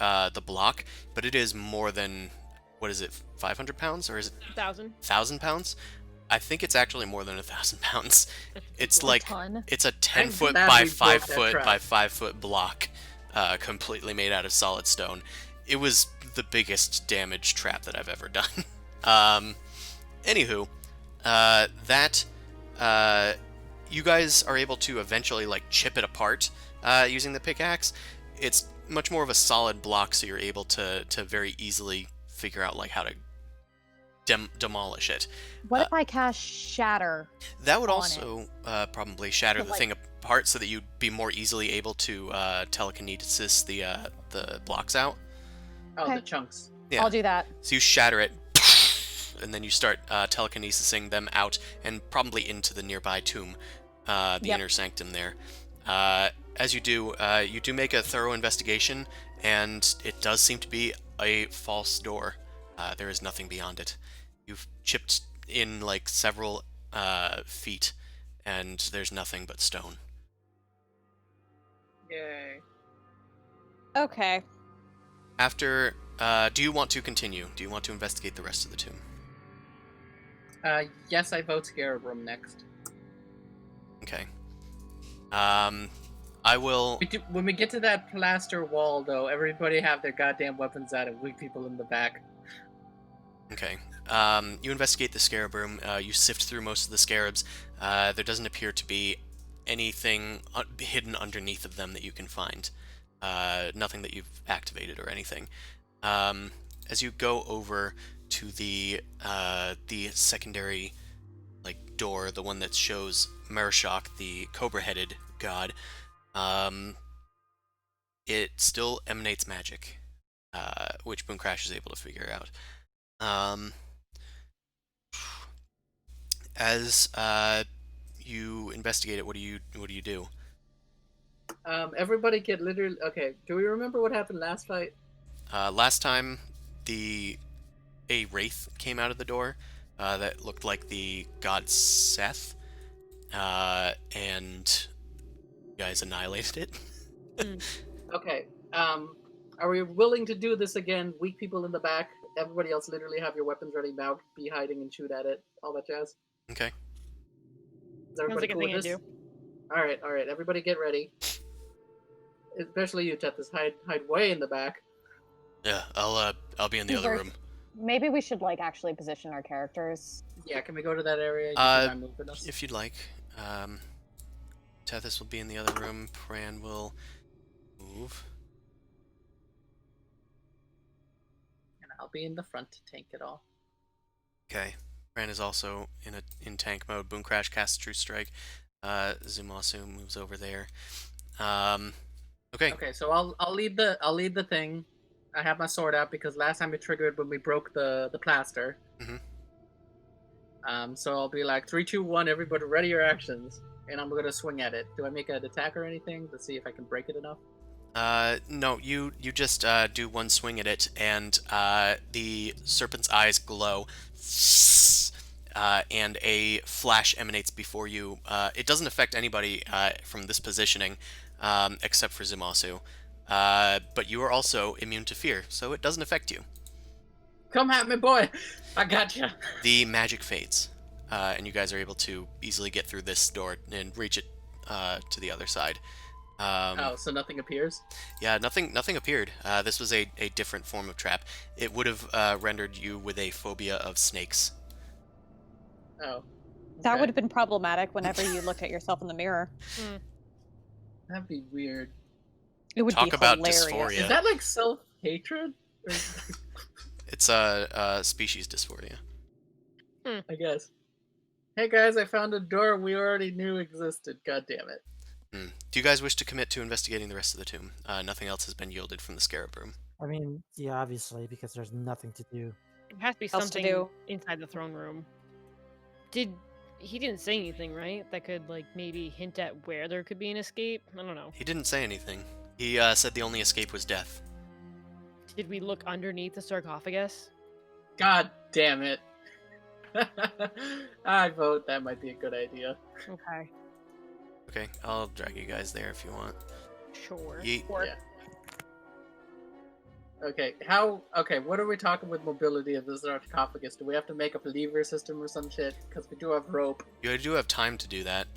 block, but it is more than, what is it, 500 pounds? Or is it 1,000. 1,000 pounds? I think it's actually more than 1,000 pounds. It's A like, ton. it's a 10-foot glad by we broke that 5-foot trap. by 5-foot block, completely made out of solid stone. It was the biggest damage trap that I've ever done. Anywho, you guys are able to eventually like chip it apart using the pickaxe. It's much more of a solid block, so you're able to very easily figure out like how to demolish it. What if I cast Shatter? That would on also probably shatter But, the like- thing apart, so that you'd be more easily able to telekinesis the blocks out. Oh, Okay. the chunks. Yeah. I'll do that. So you shatter it, and then you start telekinesising them out and probably into the nearby tomb, the Yep. inner sanctum there. As you do make a thorough investigation, and it does seem to be a false door. There is nothing beyond it. You've chipped in like several feet, and there's nothing but stone. Yay. Okay. After do you want to continue? Do you want to investigate the rest of the tomb? Yes, I vote Scarab Room next. Okay. I will... When we get to that plaster wall, though, everybody have their goddamn weapons out and weak people in the back. Okay. You investigate the scarab room. You sift through most of the scarabs. There doesn't appear to be anything hidden underneath of them that you can find. Nothing that you've activated or anything. As you go over to the secondary door, the one that shows Mershok, the cobra-headed god, it still emanates magic, which Boomcrash is able to figure out. As you investigate it, what do you do? Everybody get literally... Okay, do we remember what happened last fight? Last time, a wraith came out of the door that looked like the god Seth, and you guys annihilated it. Okay, are we willing to do this again? Weak people in the back, everybody else literally have your weapons ready now, be hiding and shoot at it, all that jazz. Okay. Is everybody Sounds like a cool thing with to this? do. Alright, everybody get ready. Especially you, Tethys, hide way in the back. Yeah, I'll be in the other room. Maybe we should actually position our characters. Yeah, can we go to that area? You think I'm moving us? If you'd like. Tethys will be in the other room. Pran will move. And I'll be in the front to tank it all. Okay. Pran is also in tank mode. Boomcrash casts True Strike. Zumasu moves over there. Okay. Okay, so I'll lead the thing. I have my sword out because last time it triggered when we broke the plaster. So I'll be like 3, 2, 1. Everybody, ready your actions, and I'm gonna swing at it. Do I make an attack or anything to see if I can break it enough? No. You just do one swing at it, and the serpent's eyes glow, and a flash emanates before you. It doesn't affect anybody from this positioning, except for Zumasu. But you are also immune to fear, so it doesn't affect you. Come at me, boy! I gotcha! The magic fades, and you guys are able to easily get through this door and reach it to the other side. Oh, so nothing appears? Yeah, nothing appeared. This was a different form of trap. It would have rendered you with a phobia of snakes. Oh. That okay. would have been problematic whenever you looked at yourself in the mirror. That'd be weird. It would Talk be about hilarious. dysphoria. Is that like self-hatred? It's a species dysphoria. I guess. Hey guys, I found a door we already knew existed. God damn it. Do you guys wish to commit to investigating the rest of the tomb? Nothing else has been yielded from the scarab room. I mean, yeah, obviously, because there's nothing to do. It has to be Else to something do. inside the throne room. He didn't say anything, right? That could maybe hint at where there could be an escape? I don't know. He didn't say anything. He said the only escape was death. Did we look underneath the sarcophagus? God damn it. I vote that might be a good idea. Okay. Okay, I'll drag you guys there if you want. Sure. Yeet. Yeah. Okay, what are we talking with mobility of the sarcophagus? Do we have to make up a lever system or some shit? Because we do have rope. You do have time to do that.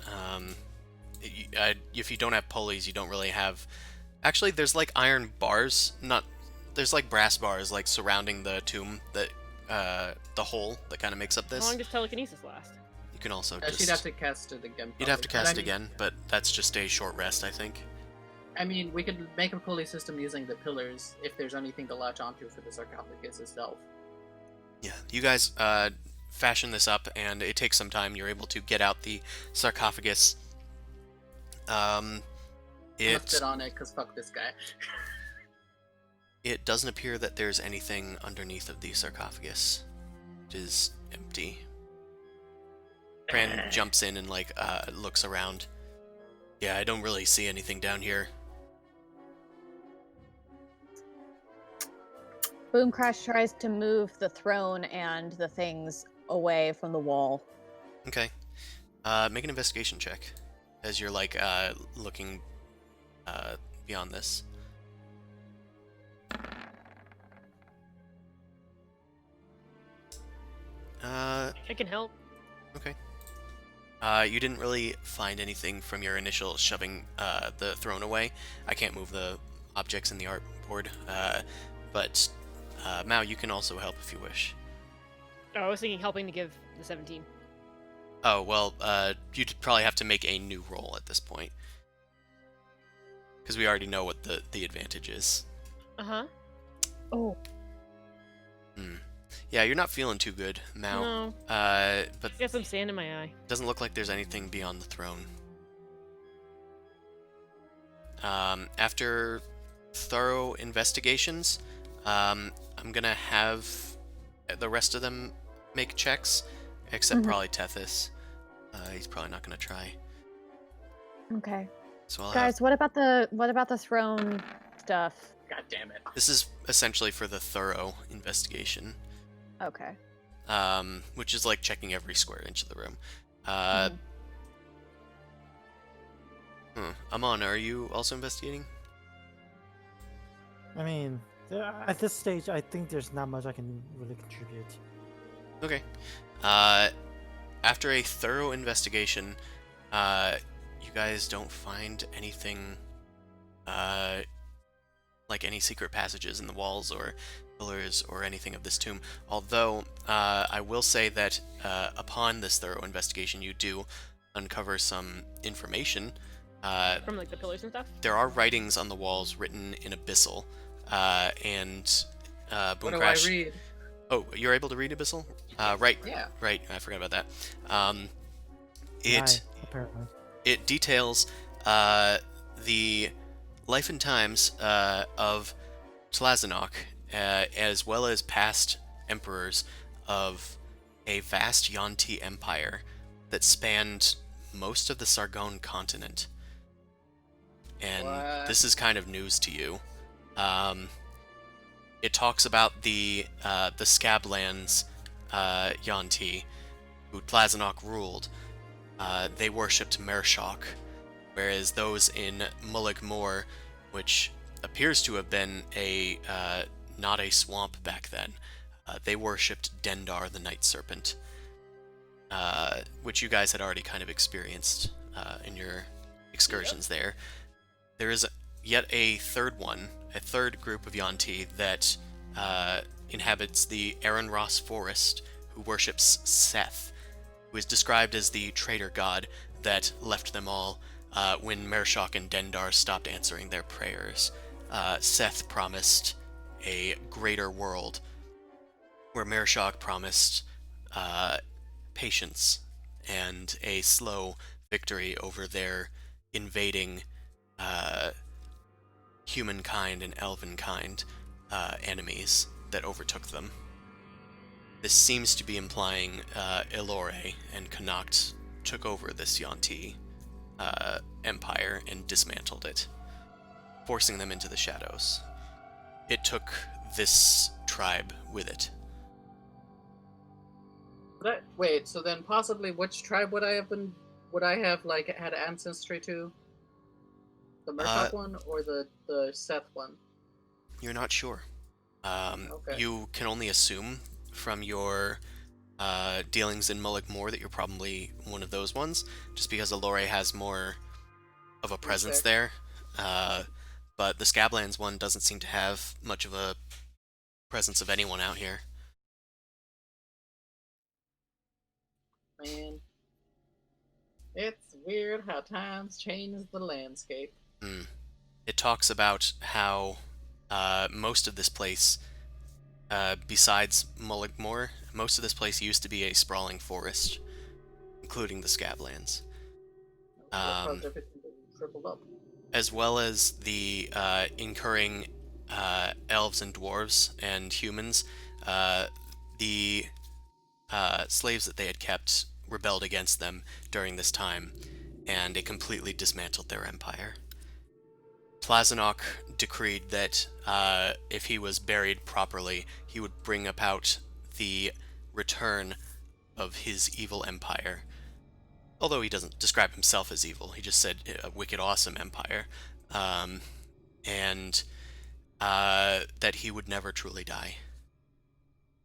If you don't have pulleys, you don't really have... Actually, there's iron bars, there's brass bars surrounding the tomb that the hole that kind of makes up How this. long does telekinesis last? You can also She'd have to cast it again. You'd have to probably. cast But I mean- again, but that's just a short rest, I think. I mean, we could make a pulley system using the pillars if there's anything to latch onto for the sarcophagus itself. Yeah, you guys fashion this up, and it takes some time. You're able to get out the sarcophagus. Let's sit on it, because fuck this guy. It doesn't appear that there's anything underneath of the sarcophagus. It is empty. Pran jumps in and looks around. Yeah, I don't really see anything down here. Boomcrash tries to move the throne and the things away from the wall. Okay. Make an investigation check as you're looking beyond this. I can help. Okay. You didn't really find anything from your initial shoving the throne away. I can't move the objects in the artboard, but Mao, you can also help if you wish. Oh, I was thinking helping to give the 17. Oh, well, you'd probably have to make a new roll at this point. Because we already know what the advantage is. Uh-huh. Oh, Yeah, you're not feeling too good, Mao. No. But I got some sand in my eye. doesn't look like there's anything beyond the throne. After thorough investigations, I'm gonna have the rest of them make checks, except probably Tethys. He's probably not gonna try. okay. So I'll Guys, what about the throne stuff? God damn it. This is essentially for the thorough investigation, Okay. which is like checking every square inch of the room. Amon, are you also investigating? I mean, at this stage, I think there's not much I can really contribute. Okay. After a thorough investigation, you guys don't find anything, like any secret passages in the walls or pillars or anything of this tomb. Although, I will say that upon this thorough investigation, you do uncover some information. From like the pillars and stuff? There are writings on the walls written in Abyssal, and What do I Boomcrash. read? Oh, you're able to read Abyssal? Right. Yeah. Right. I forgot about that. Apparently. It details the life and times of Tlazanok, as well as past emperors of a vast Yuan-Ti empire that spanned most of the Sargon continent. And What? this is kind of news to you. It talks about the Scablands Yuan-Ti, who Tlazanok ruled. They worshipped Mershok, whereas those in Mullig Mor, which appears to have been a not a swamp back then, they worshipped Dendar the Night Serpent, which you guys had already kind of experienced in your excursions there. There is yet a third group of Yuan-Ti that inhabits the Aaron Ross Forest, who worships Seth, who is described as the traitor god that left them all when Mershok and Dendar stopped answering their prayers. Seth promised a greater world, where Mershok promised patience and a slow victory over their invading humankind and elvenkind enemies that overtook them. This seems to be implying Elore and Connacht took over this Yuan-Ti empire and dismantled it, forcing them into the shadows. It took this tribe with it. Wait, so then possibly which tribe would I have like had ancestry to? The Mershok one or the Seth one? You're not sure. Okay. You can only assume from your dealings in Mullig Mor that you're probably one of those ones, just because Elore has more of a presence there. But the Scablands one doesn't seem to have much of a presence of anyone out here. Man, it's weird how times change the landscape. It talks about how most of this place, besides Mullig Mor, most of this place used to be a sprawling forest, including the Scablands. Caused everything to triple up. As well as the incurring elves and dwarves and humans. The slaves that they had kept rebelled against them during this time, and it completely dismantled their empire. Tlazanok decreed that if he was buried properly, he would bring about the return of his evil empire. Although he doesn't describe himself as evil, he just said a wicked, awesome empire, and that he would never truly die,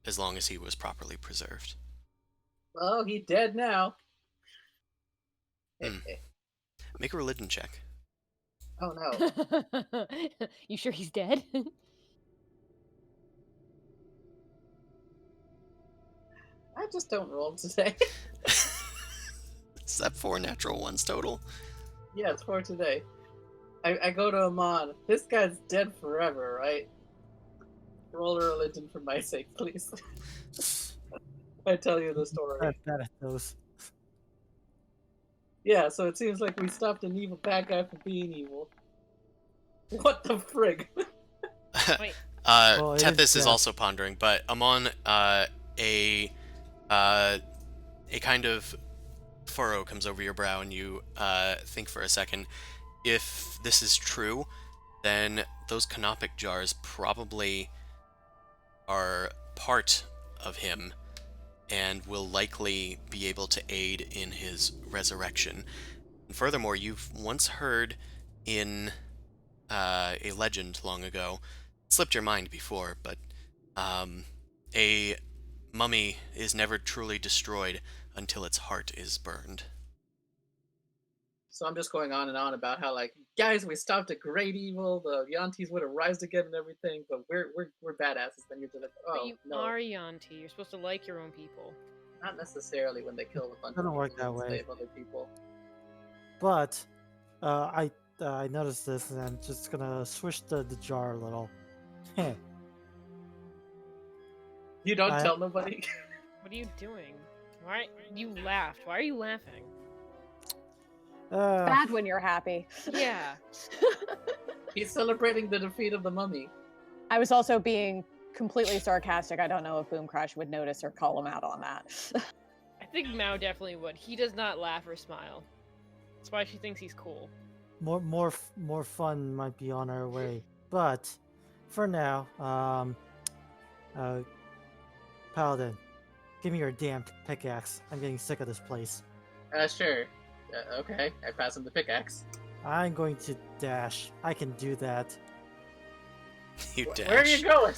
as long as he was properly preserved. Oh, he dead now. Hmm. Make a religion check. Oh no. You sure he's dead? I just don't roll today. Is that 4 natural ones total? Yeah, it's for today. I go to Amon. This guy's dead forever, right? Roll a religion for my sake, please. I tell you the story. I'm bad at those. Yeah, so it seems like we stopped an evil bad guy from being evil. What the frig? Wait. Well, it is Tethys is death. also pondering, but Amon, a kind of furrow comes over your brow, and you think for a second. If this is true, then those canopic jars probably are part of him and will likely be able to aid in his resurrection. And furthermore, you've once heard in a legend long ago, it slipped your mind before, but a mummy is never truly destroyed until its heart is burned. So I'm just going on and on about how, like, guys, we stopped a great evil. The Yantis would have rised again and everything, but we're badasses. Then you're just like, But oh you no, are Yanti. You're supposed to like your own people. not necessarily when they kill a bunch Doesn't of work people that and way. save other people. But I noticed this, and I'm just gonna switch the jar a little. You don't I- tell nobody. What are you doing? Why you laughed? Why are you laughing? Bad when you're happy. Yeah. He's celebrating the defeat of the mummy. I was also being completely sarcastic. I don't know if Boom Crash would notice or call him out on that. I think Mao definitely would. He does not laugh or smile. That's why she thinks he's cool. more fun might be on our way, but for now, Paladin, give me your damn pickaxe. I'm getting sick of this place. Sure. Okay, I pass him the pickaxe. I'm going to dash. I can do that. You dash. Where are you going?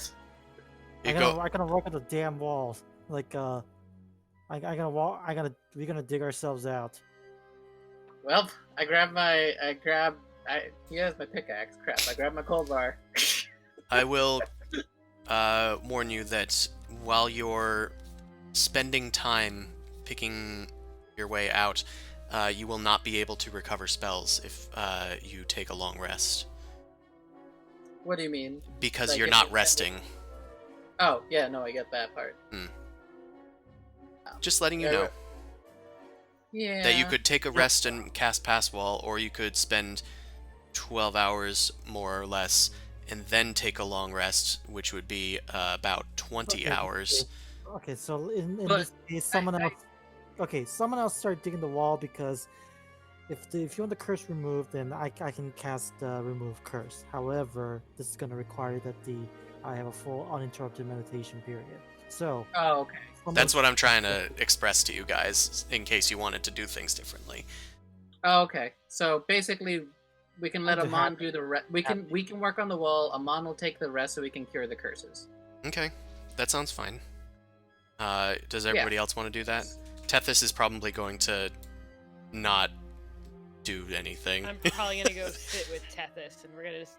You I'm gonna walk on the damn walls. Like we're gonna dig ourselves out. Well, he has my pickaxe. Crap, I grab my cold bar. I will warn you that while you're spending time picking your way out, you will not be able to recover spells if you take a long rest. What do you mean? Because Like you're if not it's- resting. Oh, yeah, no, I get that part. Just letting you Yeah, know Yeah. that you could take a rest and cast Pass Wall, or you could spend 12 hours more or less and then take a long rest, which would be about 20 Okay, hours. Okay, so in But this case, someone else. Okay, someone else start digging the wall because if you want the curse removed, then I can cast remove curse. However, this is going to require that I have a full uninterrupted meditation period. So Oh, okay. That's what I'm trying to express to you guys, in case you wanted to do things differently. Oh, okay. So basically, we can let I'm Amon happy. do the rest. We can work on the wall. Amon will take the rest, so we can cure the curses. Okay, that sounds fine. Does everybody else want to do that? Tethys is probably going to not do anything. I'm probably gonna go sit with Tethys, and we're gonna just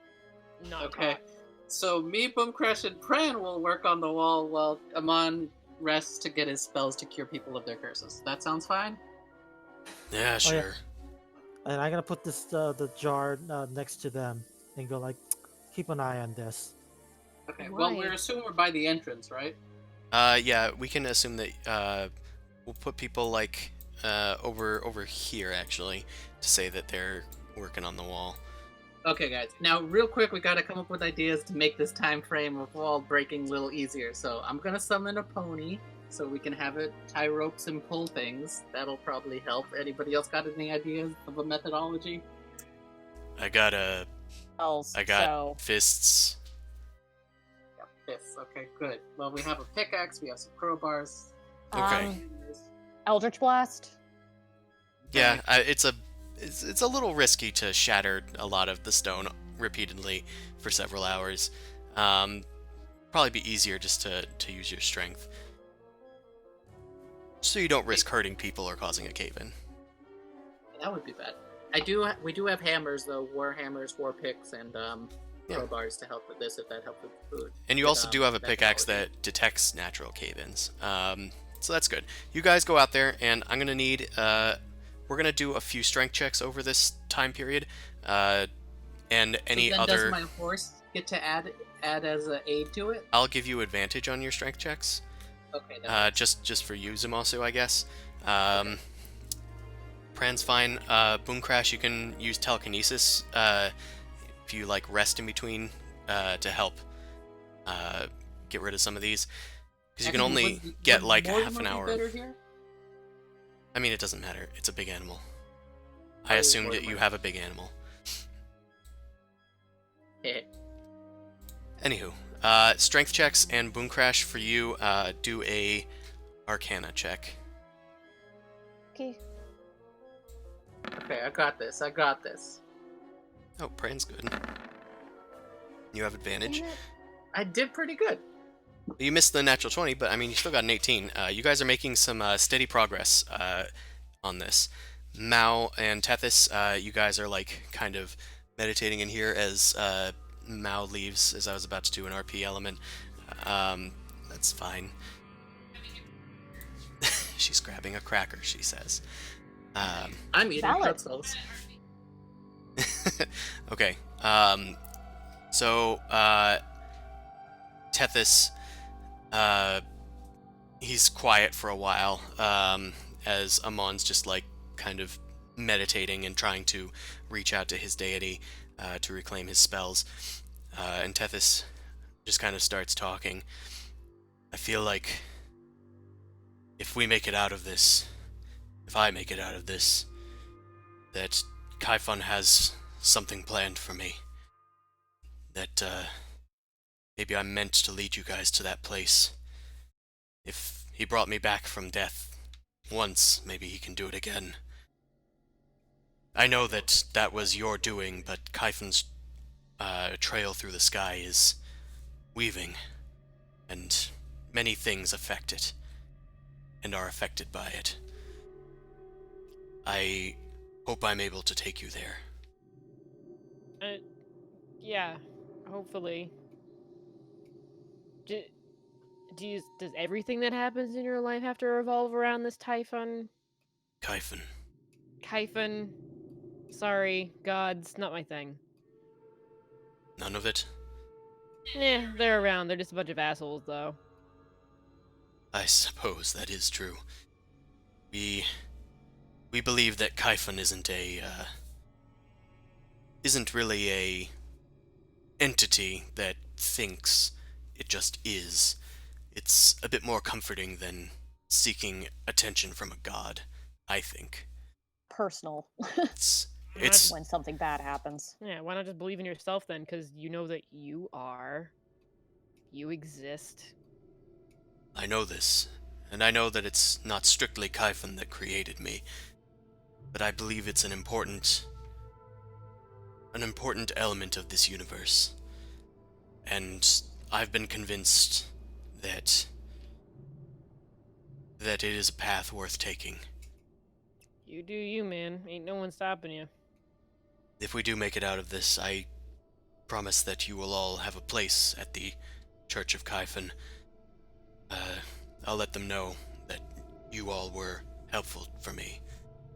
not Okay. talk. So me, Boomcrash, and Pran will work on the wall while Amon rests to get his spells to cure people of their curses. That sounds fine. Yeah, sure. and I'm gonna put this the jar next to them and go like, keep an eye on this. Okay. Well, Why? we're assuming we're by the entrance, right? Yeah, we can assume that we'll put people like over here actually to say that they're working on the wall. Okay, guys. Now, real quick, we gotta come up with ideas to make this time frame of wall breaking a little easier. So I'm gonna summon a pony so we can have it tie ropes and pull things. That'll probably help. Anybody else got any ideas of a methodology? I got So fists. Yep, this. Okay, good. Well, we have a pickaxe. We have some crowbars. Okay. Eldritch Blast. Yeah, it's a little risky to shatter a lot of the stone repeatedly for several hours. Probably be easier just to use your strength. So you don't risk hurting people or causing a cave-in. That would be bad. We do have hammers though, war hammers, war picks, and crowbars to help with this if that helps with food. And you also do have a pickaxe that detects natural cave-ins. So that's good. You guys go out there, and I'm gonna need. We're gonna do a few strength checks over this time period, and any so then other. Does my horse get to add as an aid to it? I'll give you advantage on your strength checks. Okay. Just for you, Zumasu, I guess. Pran's fine. Boom Crash, you can use telekinesis if you like rest in between to help get rid of some of these, because you can only get like half an hour. I mean, it doesn't matter. It's a big animal. I assumed that you have a big animal. Anywho, strength checks and Boom Crash for you. Do a Arcana check. Okay. Okay, I got this. Oh, Pran's good. You have advantage. I did pretty good. You missed the natural 20, but I mean, you still got an 18. You guys are making some steady progress on this. Mao and Tethys, you guys are like kind of meditating in here as Mao leaves, as I was about to do an RP element. That's fine. She's grabbing a cracker, she says. I'm eating Valid. pretzels. Okay. So Tethys, he's quiet for a while, as Amon's just like kind of meditating and trying to reach out to his deity to reclaim his spells. And Tethys just kind of starts talking. I feel like if we make it out of this, if I make it out of this, that Kaifun has something planned for me. That maybe I'm meant to lead you guys to that place. If he brought me back from death once, maybe he can do it again. I know that that was your doing, but Kaifun's trail through the sky is weaving, and many things affect it, and are affected by it. I hope I'm able to take you there. Yeah, hopefully. Does everything that happens in your life have to revolve around this Typhon? Kaifun. Kyphon? Sorry, gods, not my thing. None of it? They're around. They're just a bunch of assholes, though. I suppose that is true. We believe that Kaifun isn't really a entity that thinks, it just is. It's a bit more comforting than seeking attention from a god, I think. Personal. It's when something bad happens. Yeah, why not just believe in yourself then? Because you know that you exist. I know this, and I know that it's not strictly Kaifun that created me, but I believe it's an important element of this universe. And I've been convinced that it is a path worth taking. You do you, man. Ain't no one stopping you. If we do make it out of this, I promise that you will all have a place at the Church of Kaifun. I'll let them know that you all were helpful for me,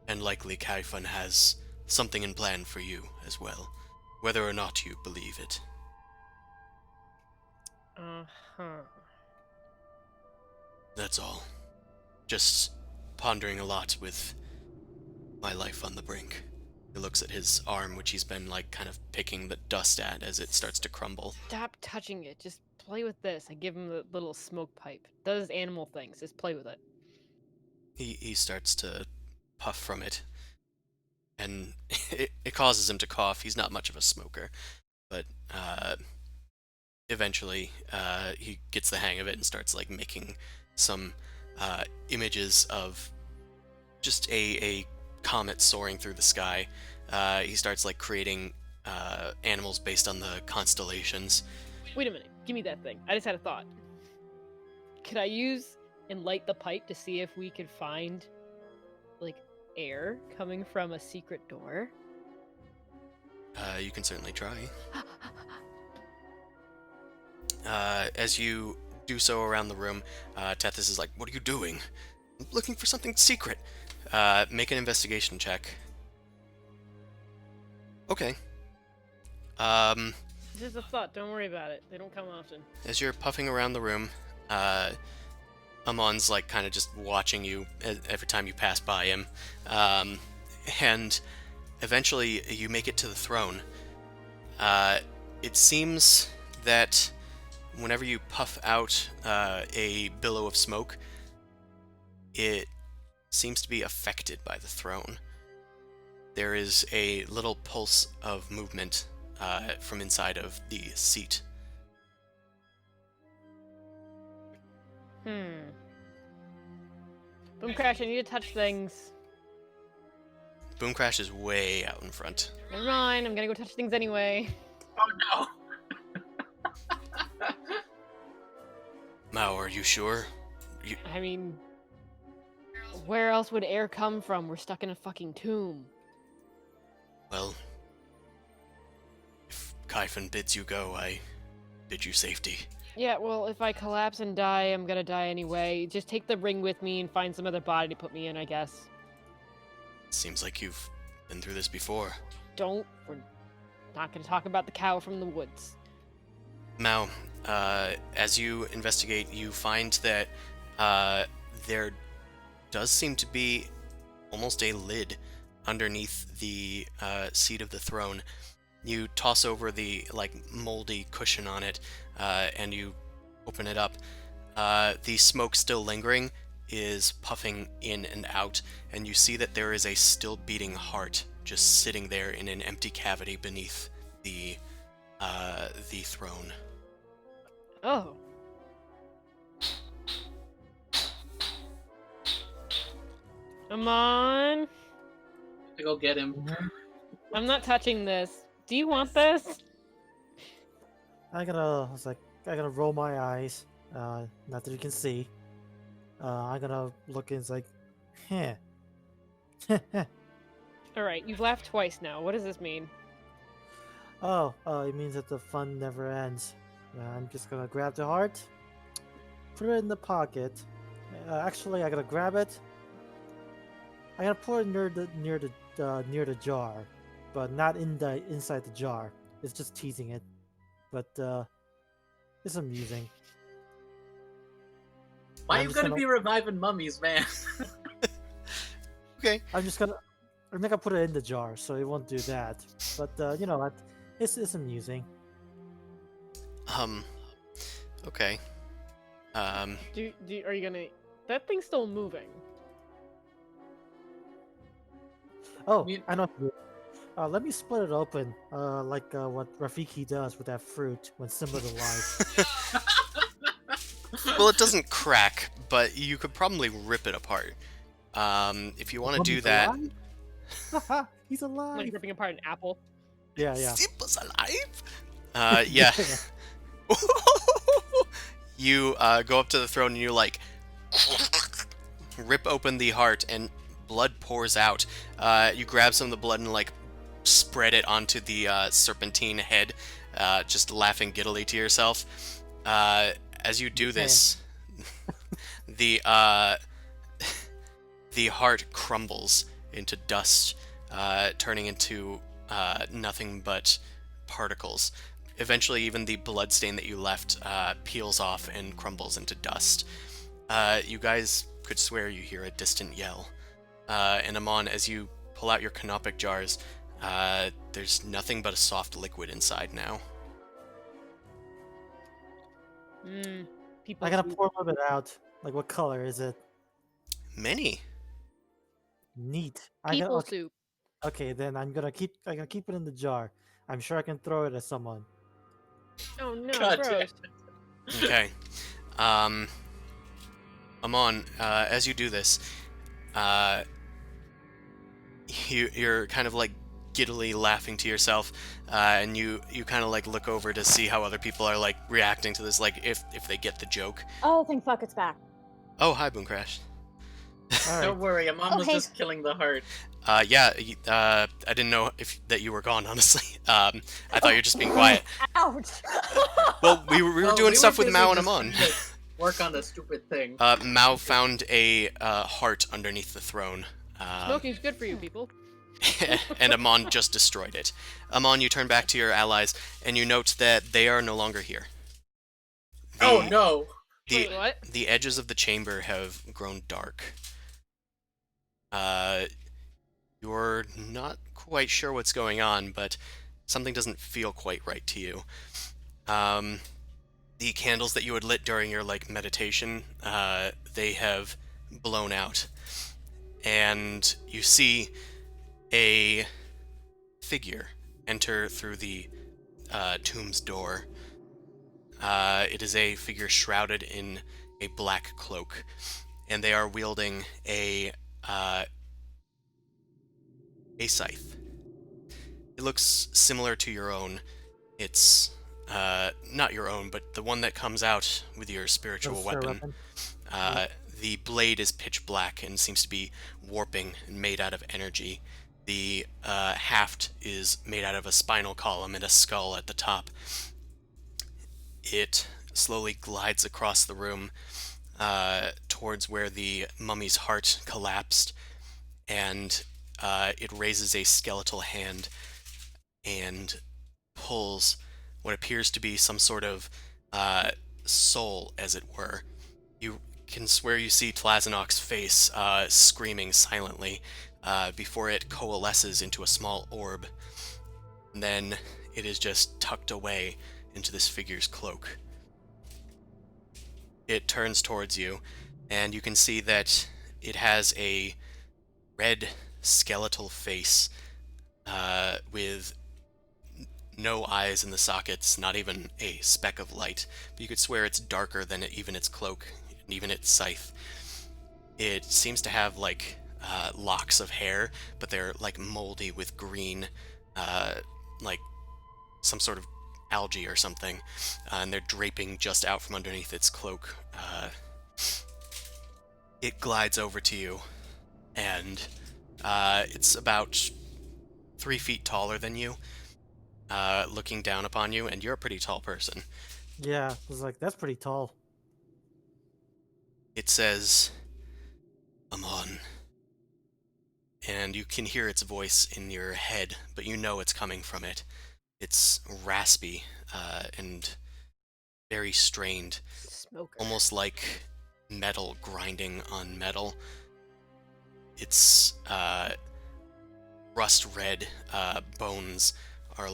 and likely Kaifun has something in plan for you as well, whether or not you believe it. Uh-huh. That's all. Just pondering a lot with my life on the brink. He looks at his arm, which he's been, like, kind of picking the dust at as it starts to crumble. Stop touching it. Just play with this. I give him the little smoke pipe. Does animal things. Just play with it. He starts to puff from it, and it causes him to cough. He's not much of a smoker, but eventually he gets the hang of it and starts, like, making some images of just a comet soaring through the sky. He starts, like, creating animals based on the constellations. Wait a minute. Give me that thing. I just had a thought. Could I use and light the pipe to see if we could find, like, air coming from a secret door? You can certainly try. As you do so around the room, Tethys is like, "What are you doing? I'm looking for something secret." Make an investigation check. Okay. It's just a thought. Don't worry about it. They don't come often. As you're puffing around the room, Amon's like kind of just watching you every time you pass by him, and eventually you make it to the throne. It seems that whenever you puff out a billow of smoke, it seems to be affected by the throne. There is a little pulse of movement from inside of the seat. Boom Crash, I need to touch things. Boom Crash is way out in front. Never mind, I'm gonna go touch things anyway. Oh no! Mao, are you sure? I mean, where else would air come from? We're stuck in a fucking tomb. Well, if Kaifun bids you go, I bid you safety. Yeah, well, if I collapse and die, I'm gonna die anyway. Just take the ring with me and find some other body to put me in, I guess. Seems like you've been through this before. We're not gonna talk about the cow from the woods. Mao, as you investigate, you find that there does seem to be almost a lid underneath the seat of the throne. You toss over the moldy cushion on it, and you open it up. The smoke still lingering is puffing in and out, and you see that there is a still beating heart just sitting there in an empty cavity beneath the throne. Oh. Come on. To go get him. I'm not touching this. Do you want this? I gotta roll my eyes. Not that you can see. I'm gonna look and it's like, heh. Alright, you've laughed twice now. What does this mean? It means that the fun never ends. I'm just gonna grab the heart, put it in the pocket. Actually, I gotta grab it. I gotta put it near the jar, but not inside the jar. It's just teasing it, but it's amusing. Why are I'm you just gonna gonna- be reviving mummies, man? Okay. I'm gonna put it in the jar, so it won't do that. But you know what? It's amusing. Okay. Are you gonna... That thing's still moving. Oh, You- I know. What to do. Let me split it open, like what Rafiki does with that fruit when Simba's alive. Well, it doesn't crack, but you could probably rip it apart. If you want to do that. Haha, he's alive. Like ripping apart an apple. Yeah. Simba's alive? Yeah. You go up to the throne and you rip open the heart and blood pours out. You grab some of the blood and spread it onto the serpentine head, just laughing giddily to yourself. As you do this, the heart crumbles into dust, turning into nothing but particles. Eventually, even the bloodstain that you left peels off and crumbles into dust. You guys could swear you hear a distant yell. And Amon, as you pull out your canopic jars, there's nothing but a soft liquid inside now. People I gotta poop. pour a little bit out. Like, what color is it? Many. Neat. People Okay, soup. okay, then I'm gonna keep it in the jar. I'm sure I can throw it at someone. Oh no, God gross. Okay. Amon, as you do this, you're kind of giddily laughing to yourself, and you kind of look over to see how other people are reacting to this, if they get the joke. Oh, thank fuck it's back. Oh, hi, Boom Crash. All right. Don't worry, I'm Oh, almost hey. just killing the heart. Yeah, I didn't know that you were gone, honestly. I thought you were just being quiet. Ouch! Well, we were Oh, doing we stuff were with busy Mao and just Amon. trying to work on the stupid thing. Mao found a heart underneath the throne. Smoking's good for you, people. And Amon just destroyed it. Amon, you turn back to your allies, and you note that they are no longer here. Oh no! Wait, what? The edges of the chamber have grown dark. You're not quite sure what's going on, but something doesn't feel quite right to you. The candles that you had lit during your meditation, they have blown out, and you see a figure enter through the tomb's door. It is a figure shrouded in a black cloak, and they are wielding a scythe. It looks similar to your own. It's not your own, but the one that comes out with your spiritual weapon. The blade is pitch black and seems to be warping and made out of energy. The haft is made out of a spinal column and a skull at the top. It slowly glides across the room towards where the mummy's heart collapsed, and it raises a skeletal hand and pulls what appears to be some sort of soul, as it were. You can swear you see Tlazanok's face screaming silently before it coalesces into a small orb. And then it is just tucked away into this figure's cloak. It turns towards you, and you can see that it has a red skeletal face with no eyes in the sockets, not even a speck of light, but you could swear it's darker than even its cloak, and even its scythe. It seems to have locks of hair, but they're moldy with green, like some sort of algae or something, and they're draping just out from underneath its cloak. It glides over to you, and it's about 3 feet taller than you, looking down upon you, and you're a pretty tall person. Yeah, I was like, that's pretty tall. It says, Amon. And you can hear its voice in your head, but you know it's coming from it. It's raspy and very strained, Smoker. almost like metal grinding on metal. Its rust red bones are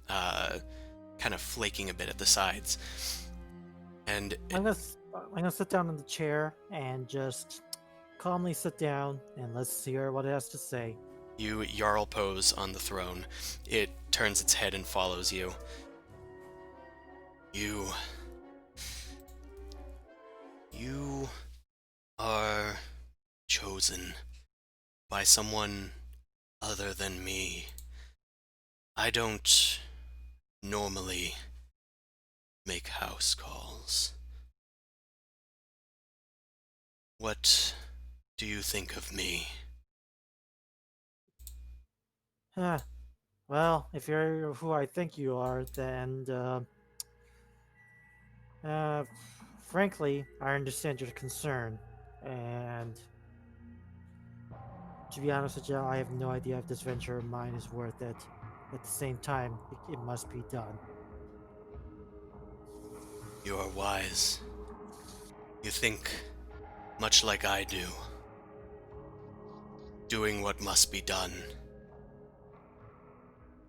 kind of flaking a bit at the sides. And I'm gonna sit down in the chair and just calmly sit down and let's hear what it has to say. you Jarl pose on the throne. It turns its head and follows you. You are chosen by someone other than me. I don't normally make house calls. What do you think of me? Well, if you're who I think you are, then uh, frankly, I understand your concern, and to be honest with you, I have no idea if this venture of mine is worth it. At the same time, it must be done. You are wise. You think much like I do. Doing what must be done.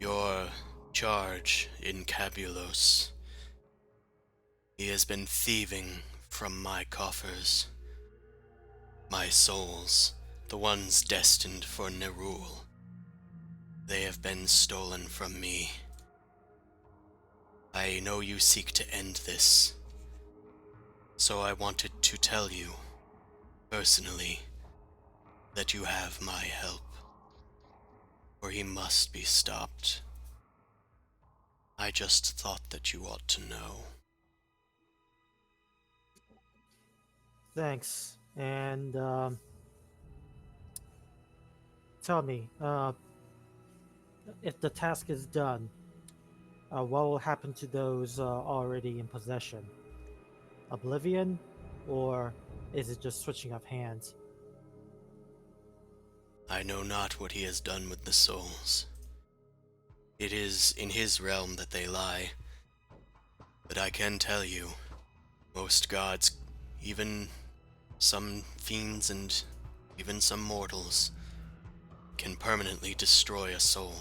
Your charge in Cabulos. He has been thieving from my coffers. My souls, the ones destined for Nerul. They have been stolen from me. I know you seek to end this, so I wanted to tell you, personally, that you have my help, for he must be stopped. I just thought that you ought to know. Thanks. And tell me, if the task is done, what will happen to those already in possession? Oblivion, or is it just switching of hands? I know not what he has done with the souls. It is in his realm that they lie. But I can tell you, most gods, even some fiends and even some mortals, can permanently destroy a soul.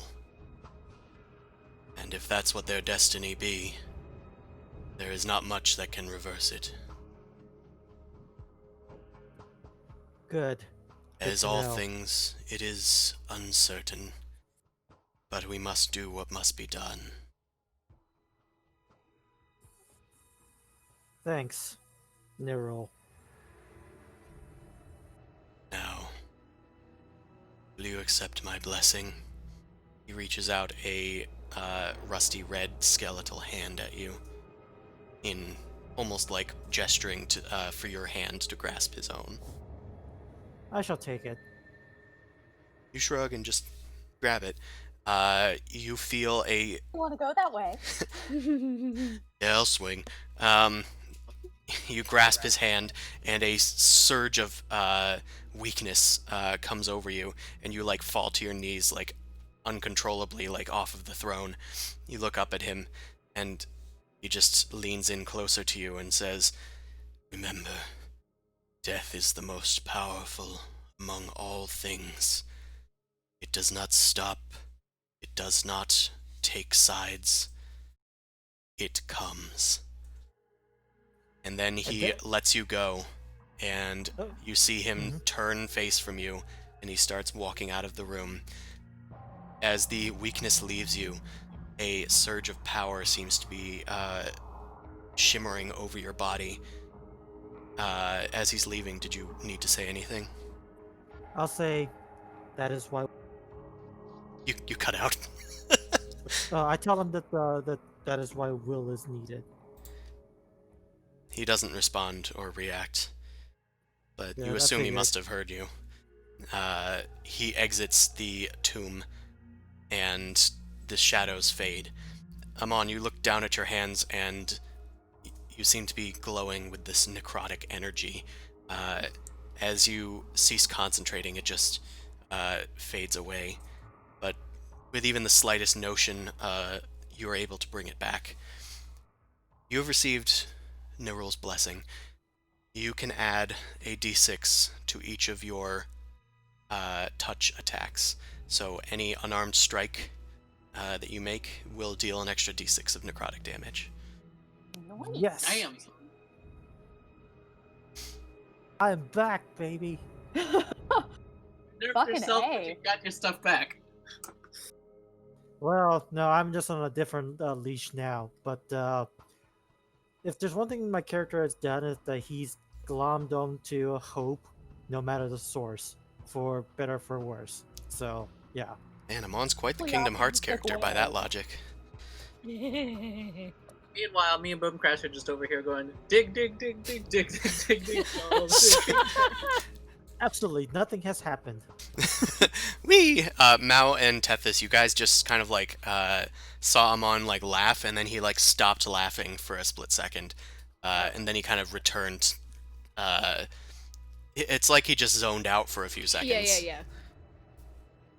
And if that's what their destiny be, there is not much that can reverse it. Good. As to all know. things, it is uncertain, but we must do what must be done. Thanks, Nero. Now, will you accept my blessing? He reaches out a rusty red skeletal hand at you, in almost like gesturing to for your hand to grasp his own. I shall take it. You shrug and just grab it. You feel a You want to go that way? yeah, I'll swing. You grasp his hand, and a surge of weakness comes over you, and you like fall to your knees, like uncontrollably, like off of the throne. You look up at him, and he just leans in closer to you and says, "Remember, death is the most powerful among all things. It does not stop. It does not take sides. It comes." And then he bet- lets you go, and Oh. you see him Mhm. turn face from you, and he starts walking out of the room. As the weakness leaves you, a surge of power seems to be shimmering over your body. As he's leaving, did you need to say anything? I'll say that is why. You cut out. I tell him that is why will is needed. He doesn't respond or react, but Yeah, you I assume he figured. must have heard you. He exits the tomb, and the shadows fade. Amon, you look down at your hands, and you seem to be glowing with this necrotic energy. As you cease concentrating, it just fades away. But with even the slightest notion, you are able to bring it back. You have received Nirul's blessing. You can add a d6 to each of your touch attacks. So any unarmed strike that you make will deal an extra d6 of necrotic damage. Nice. Yes, Damn. I'm back, baby. Nerf Fucking yourself, but A. you got your stuff back. Well, no, I'm just on a different leash now. But if there's one thing my character has done is that he's glommed onto hope, no matter the source, for better or for worse. So yeah. Man, Amon's quite the We Kingdom all Hearts took character by that away. logic. Meanwhile, me and Boom Crash are just over here going, dig, dig, dig, dig, dig, dig, dig, dig, dig, dig. Absolutely, nothing has happened. Mao and Tethys, you guys just kind of like saw Amon like laugh, and then he like stopped laughing for a split second, and then he kind of returned. It's like he just zoned out for a few seconds. Yeah.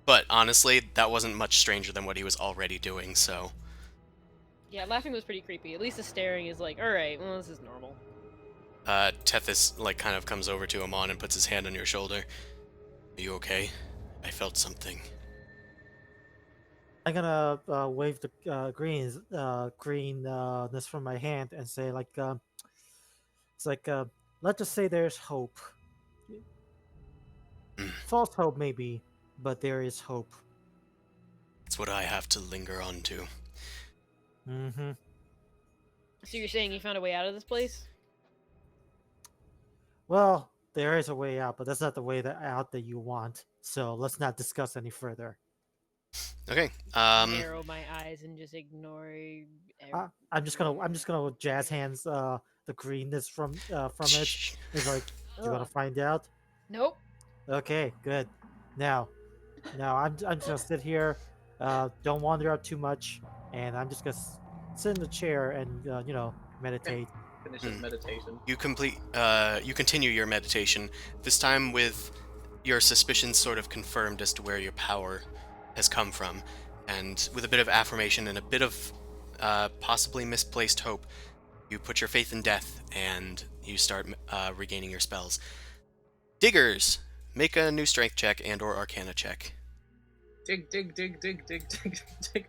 But honestly, that wasn't much stranger than what he was already doing. So Yeah, laughing was pretty creepy. At least the staring is like, alright, well, this is normal. Tethys like kind of comes over to Amon and puts his hand on your shoulder. Are you okay? I felt something. I'm gonna wave the greenness from my hand and say it's like let's just say there's hope. False hope maybe, but there is hope. It's what I have to linger on to. Mm-hmm. So you're saying you found a way out of this place? Well, there is a way out, but that's not the way out that you want. So let's not discuss any further. Okay. Narrow my eyes and just ignore. I'm just gonna jazz hands the greenness from it. It's like You want Ugh. to find out? Nope. Okay, good. Now, I'm just gonna sit here. Don't wander out too much, and I'm just gonna sit in the chair and meditate. Finish his meditation. You continue your meditation, this time with your suspicions sort of confirmed as to where your power has come from, and with a bit of affirmation and a bit of possibly misplaced hope, you put your faith in death and you start regaining your spells. Diggers, make a new strength check and/or arcana check. Dig, dig, dig, dig, dig, dig, dig.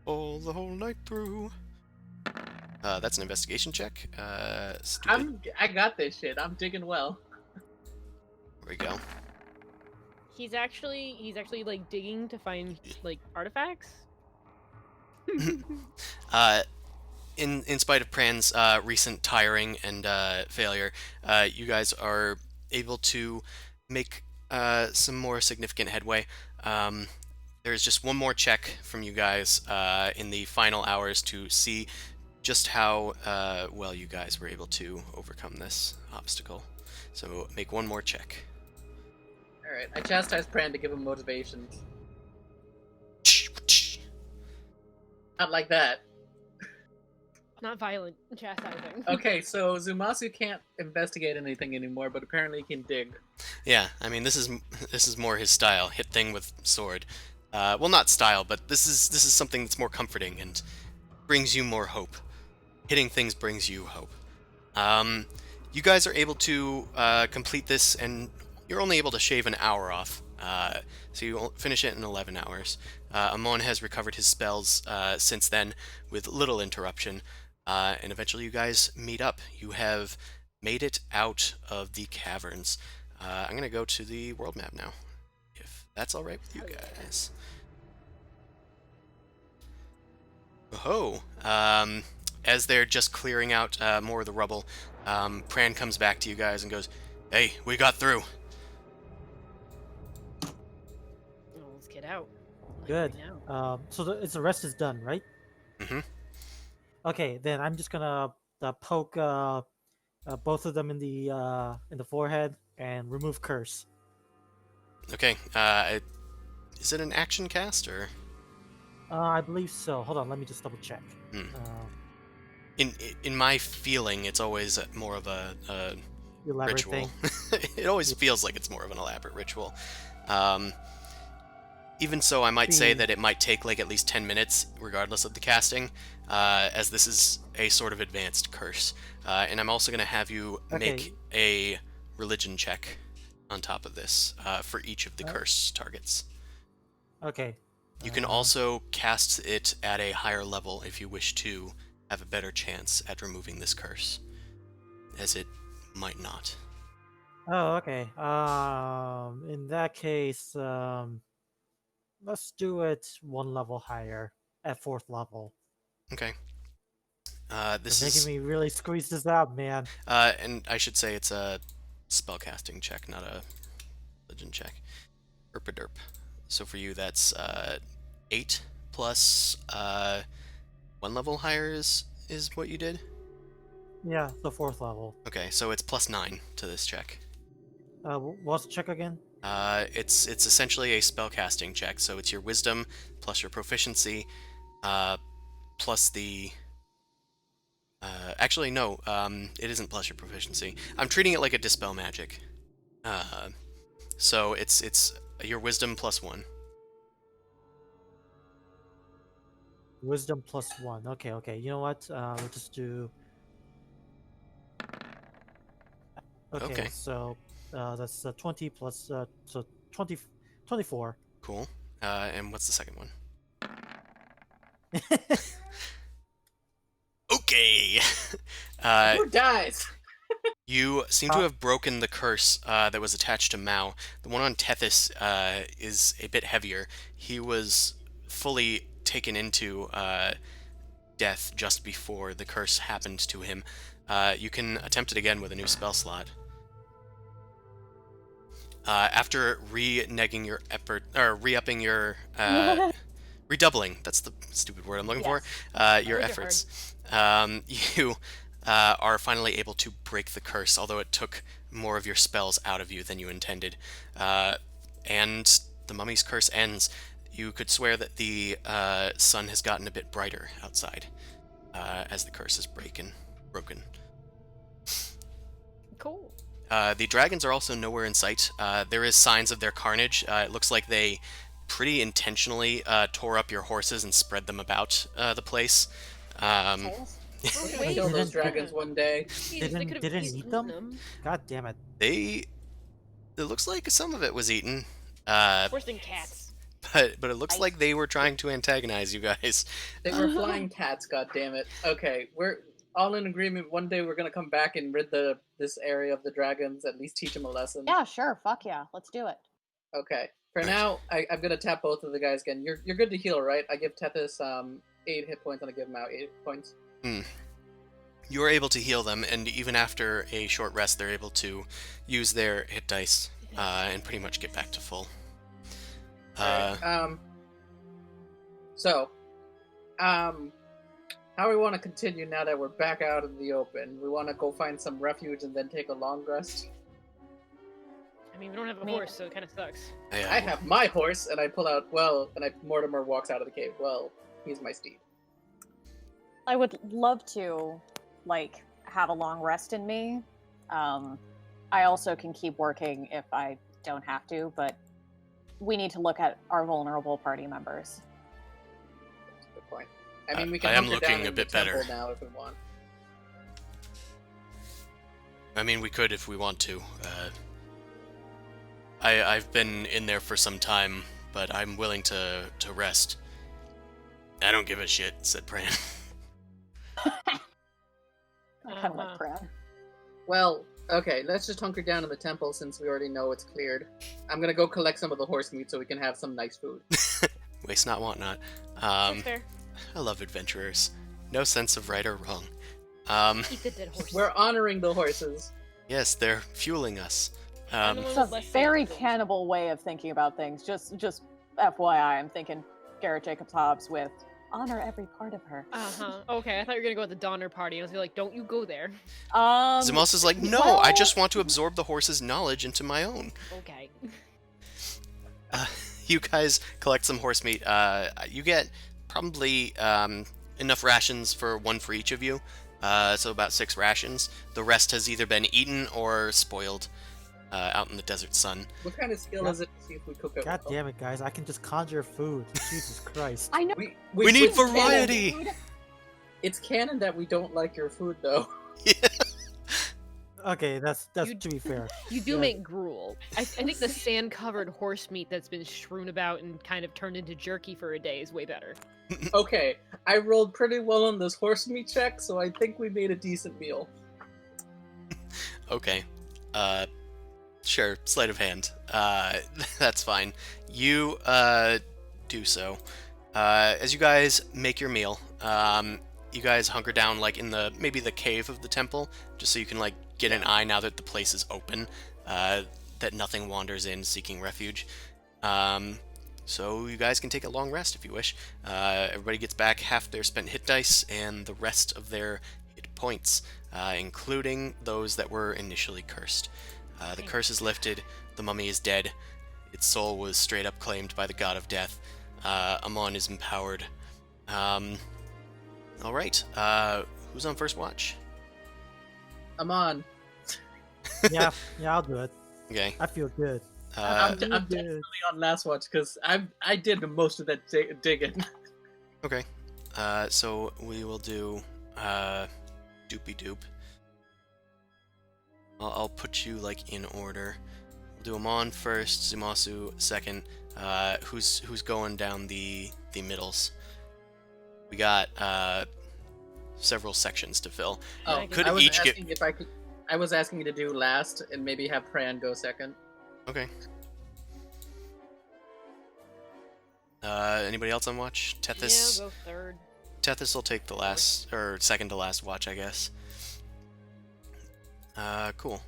All the whole night through. That's an investigation check. Stupid. I got this shit. I'm digging well. There we go. He's actually like digging to find like artifacts. In spite of Pran's recent tiring and failure, you guys are able to make some more significant headway. There's just one more check from you guys in the final hours to see just how well you guys were able to overcome this obstacle. So make one more check. Alright, I chastise Pran to give him motivation. Not like that. Not violent chastising. Okay, so Zumasu can't investigate anything anymore, but apparently he can dig. Yeah, I mean this is more his style. Hit thing with sword. Well, not style, but this is something that's more comforting and brings you more hope. Hitting things brings you hope. You guys are able to complete this, and you're only able to shave an hour off. So you finish it in 11 hours. Amon has recovered his spells since then with little interruption, and eventually you guys meet up. You have made it out of the caverns. I'm going to go to the world map now, if that's all right with you guys. Oh, as they're just clearing out more of the rubble, Pran comes back to you guys and goes, "Hey, we got through." Well, let's get out. Like Good. right now. So the rest is done, right? Mm-hmm. Okay, then I'm just gonna poke both of them in the forehead and remove curse. Okay. Is it an action cast or? I believe so. Hold on, let me just double check. Hmm. In my feeling, it's always more of a Elaborate ritual. thing. It always feels like it's more of an elaborate ritual. Even so, I might say that it might take like at least 10 minutes, regardless of the casting, as this is a sort of advanced curse. And I'm also going to have you make a religion check on top of this for each of the curse targets. Okay. You can also cast it at a higher level if you wish to have a better chance at removing this curse, as it might not. Oh, okay. In that case, let's do it one level higher at 4th level. Okay. This is making me really squeeze this out, man. And I should say it's a spellcasting check, not a religion check. Derp. So for you, that's 8 plus 1 level higher is what you did? Yeah, the 4th level. Okay, so it's plus 9 to this check. What's the check again? It's essentially a spellcasting check, so it's your wisdom plus your proficiency, plus the... actually, no, it isn't plus your proficiency. I'm treating it like a dispel magic. So it's your wisdom plus 1. Wisdom plus 1. Okay. You know what? We'll just do... Okay. So that's 20 plus... so 24. Cool. And what's the second one? Okay! Who dies? You seem to have broken the curse that was attached to Mao. The one on Tethys is a bit heavier. He was fully taken into death just before the curse happened to him. You can attempt it again with a new spell slot. After re-negging your effort, or re-upping your... redoubling, that's the stupid word I'm looking for, your efforts. You are finally able to break the curse, although it took more of your spells out of you than you intended. And the mummy's curse ends. You could swear that the sun has gotten a bit brighter outside as the curse is broken. Cool. The dragons are also nowhere in sight. There is signs of their carnage. It looks like they pretty intentionally tore up your horses and spread them about the place. Tails? We're gonna Wait. kill those Didn't- dragons one day. Jeez, they could've Didn't eaten eat them? God damn it. It looks like some of it was eaten. Worse than cats. But it looks like they were trying to antagonize you guys. They were flying cats. God damn it. Okay, we're all in agreement. One day we're gonna come back and rid this area of the dragons. At least teach them a lesson. Yeah, sure. Fuck yeah. Let's do it. Okay. For Nice. now, I'm gonna tap both of the guys again. You're good to heal, right? I give Tethys 8 hit points and I give him out 8 hit points. You are able to heal them, and even after a short rest, they're able to use their hit dice and pretty much get back to full. Alright, how we want to continue now that we're back out in the open? We want to go find some refuge and then take a long rest. I mean, we don't have a Me- horse, so it kind of sucks. I have my horse, and I pull out. Mortimer walks out of the cave. Well, he's my steed. I would love to, like, have a long rest in me. I also can keep working if I don't have to, but we need to look at our vulnerable party members. That's a good point. I mean, we can I am hunker down looking a in bit the temple better. now if we want. I mean, we could if we want to. I've been in there for some time, but I'm willing to rest. I don't give a shit, said Pran. I kind of like Uh-huh. Brad. Well, okay, let's just hunker down in the temple since we already know it's cleared. I'm gonna go collect some of the horse meat so we can have some nice food. Waste not, want not. That's fair. I love adventurers. No sense of right or wrong. Eat the dead horse. We're honoring the horses. Yes, they're fueling us. I'm the It's one a with less very sand. cannibal way of thinking about things. Just FYI, I'm thinking Garrett Jacobs Hobbs with honor every part of her. Uh-huh. Okay, I thought you were gonna go at the Donner party. I was like, don't you go there. Zemos is like, no, I well- just want to absorb the horse's knowledge into my own. Okay. You guys collect some horse meat. You get probably enough rations for one for each of you. So about 6 rations. The rest has either been eaten or spoiled out in the desert sun. What kind of skill is it to see if we cook it? God damn it, guys. I can just conjure food. Jesus Christ. I know. We need switched variety! canon. It's canon that we don't like your food, though. Okay, that's You- to be fair. You do Yeah. make gruel. I think the sand-covered horse meat that's been strewn about and kind of turned into jerky for a day is way better. Okay, I rolled pretty well on this horse meat check, so I think we made a decent meal. Okay. Sure, sleight of hand. That's fine. You, do so. As you guys make your meal, you guys hunker down, like, in maybe the cave of the temple, just so you can, like, get an eye now that the place is open, that nothing wanders in seeking refuge. So you guys can take a long rest if you wish. Everybody gets back half their spent hit dice and the rest of their hit points, including those that were initially cursed. The curse is lifted, the mummy is dead, its soul was straight up claimed by the god of death. Amon is empowered. Alright, who's on first watch? I'm on. Yeah, I'll do it. Okay. I feel good. I'm Good. definitely on last watch because I did most of that digging. Okay. So we will do doopy doop. I'll put you like in order. We'll do Amon first, Zumasu second. Who's going down the middles? We got several sections to fill. Yeah, I Oh, can- Could I was each get asking if I could. I was asking you to do last and maybe have Pran go second. okay. Anybody else on watch? Tethys. Yeah, go third. Tethys will take the last or second to last watch, I guess. Cool.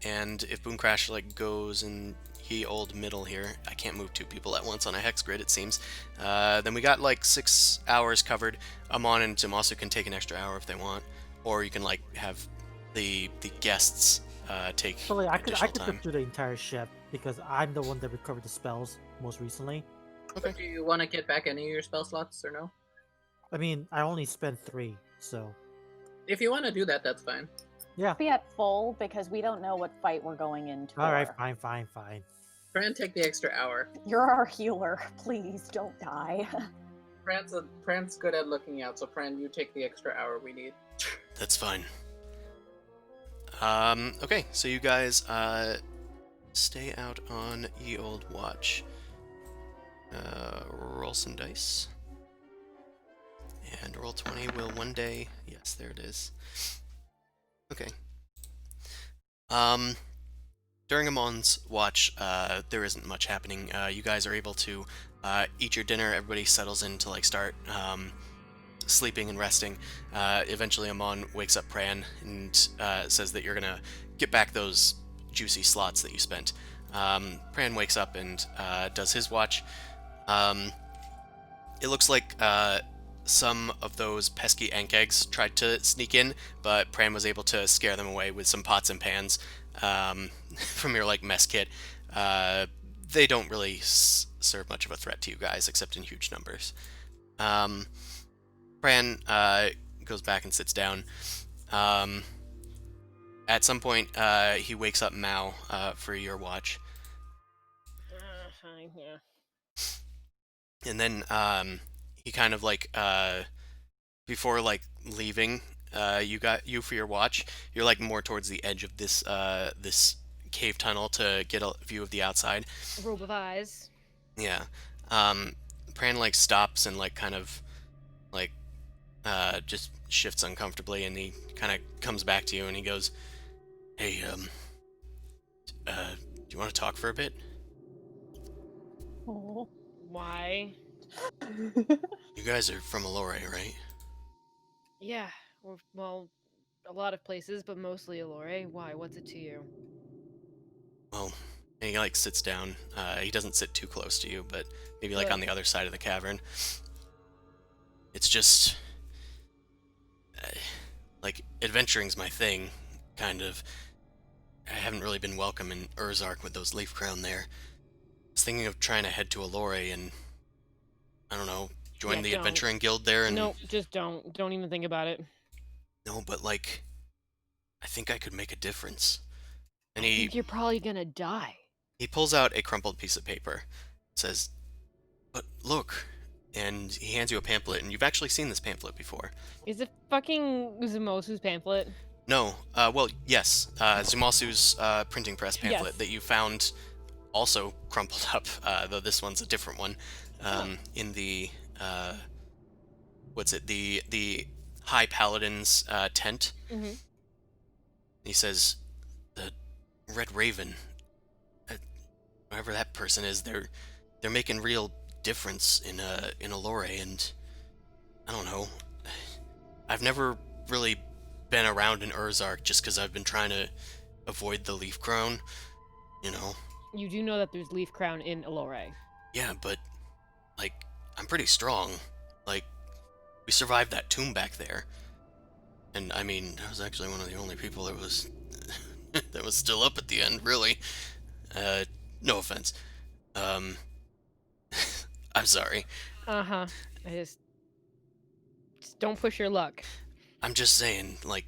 And if Boom Crash like goes in he old middle here, I can't move 2 people at once on a hex grid, it seems. Then we got like 6 hours covered. Amon and Tim also can take an extra hour if they want, or you can like have the guests take Actually, I could additional go time. through the entire ship because I'm the one that recovered the spells most recently. Okay. Do you want to get back any of your spell slots or no? I mean, I only spent 3, so If you want to do that, that's fine. yeah. Be at full because we don't know what fight we're going into. All right, fine. Try and take the extra hour. You're our healer. Please don't die. Pran's good at looking out, so Pran, you take the extra hour we need. That's fine. Okay, so you guys stay out on ye old watch. Roll some dice. And roll 20 will one day. Yes, there it is. Okay. During Amon's watch, there isn't much happening. You guys are able to eat your dinner. Everybody settles in to like start sleeping and resting. Eventually, Amon wakes up Pran and says that you're gonna get back those juicy slots that you spent. Pran wakes up and does his watch. It looks like some of those pesky Ankegs tried to sneak in, but Pran was able to scare them away with some pots and pans from your like mess kit. They don't really serve much of a threat to you guys, except in huge numbers. Pran goes back and sits down. At some point, he wakes up Mao for your watch. Fine, yeah. And then he kind of like before like leaving you for your watch, you're like more towards the edge of this this cave tunnel to get a view of the outside. Robe of eyes. Yeah. Pran like stops and like kind of like just shifts uncomfortably, and he kind of comes back to you and he goes, "Hey, do you want to talk for a bit?" Oh. Why? You guys are from Allure, right? Yeah, well, a lot of places, but mostly Allure. Why? What's it to you? Well, and he like sits down. He doesn't sit too close to you, but maybe like on the other side of the cavern. It's just like adventuring's my thing, kind of. I haven't really been welcome in Urzark with those leaf crown there. I was thinking of trying to head to Allure and I don't know, join Yeah, the don't. adventuring guild there and No, just don't. Don't even think about it. no, but like I think I could make a difference. And I think you're probably gonna die. he pulls out a crumpled piece of paper, says, "But look," and he hands you a pamphlet, and you've actually seen this pamphlet before. Is it fucking Uzumosu's pamphlet? No, well, yes, Zumasu's printing press pamphlet Yes. that you found also crumpled up, though this one's a different one, in the, what's it, the High Paladin's tent. Mm-hmm. He says, the Red Raven, whoever that person is, they're making real difference in Allure, and I don't know. I've never really been around in Urzark just because I've been trying to avoid the leaf crown, you know. You do know that there's leaf crown in Allure. Yeah, but like I'm pretty strong. Like we survived that tomb back there, and I mean I was actually one of the only people that was that was still up at the end. Really, no offense. I'm sorry. Uh-huh. I just don't push your luck. I'm just saying, like,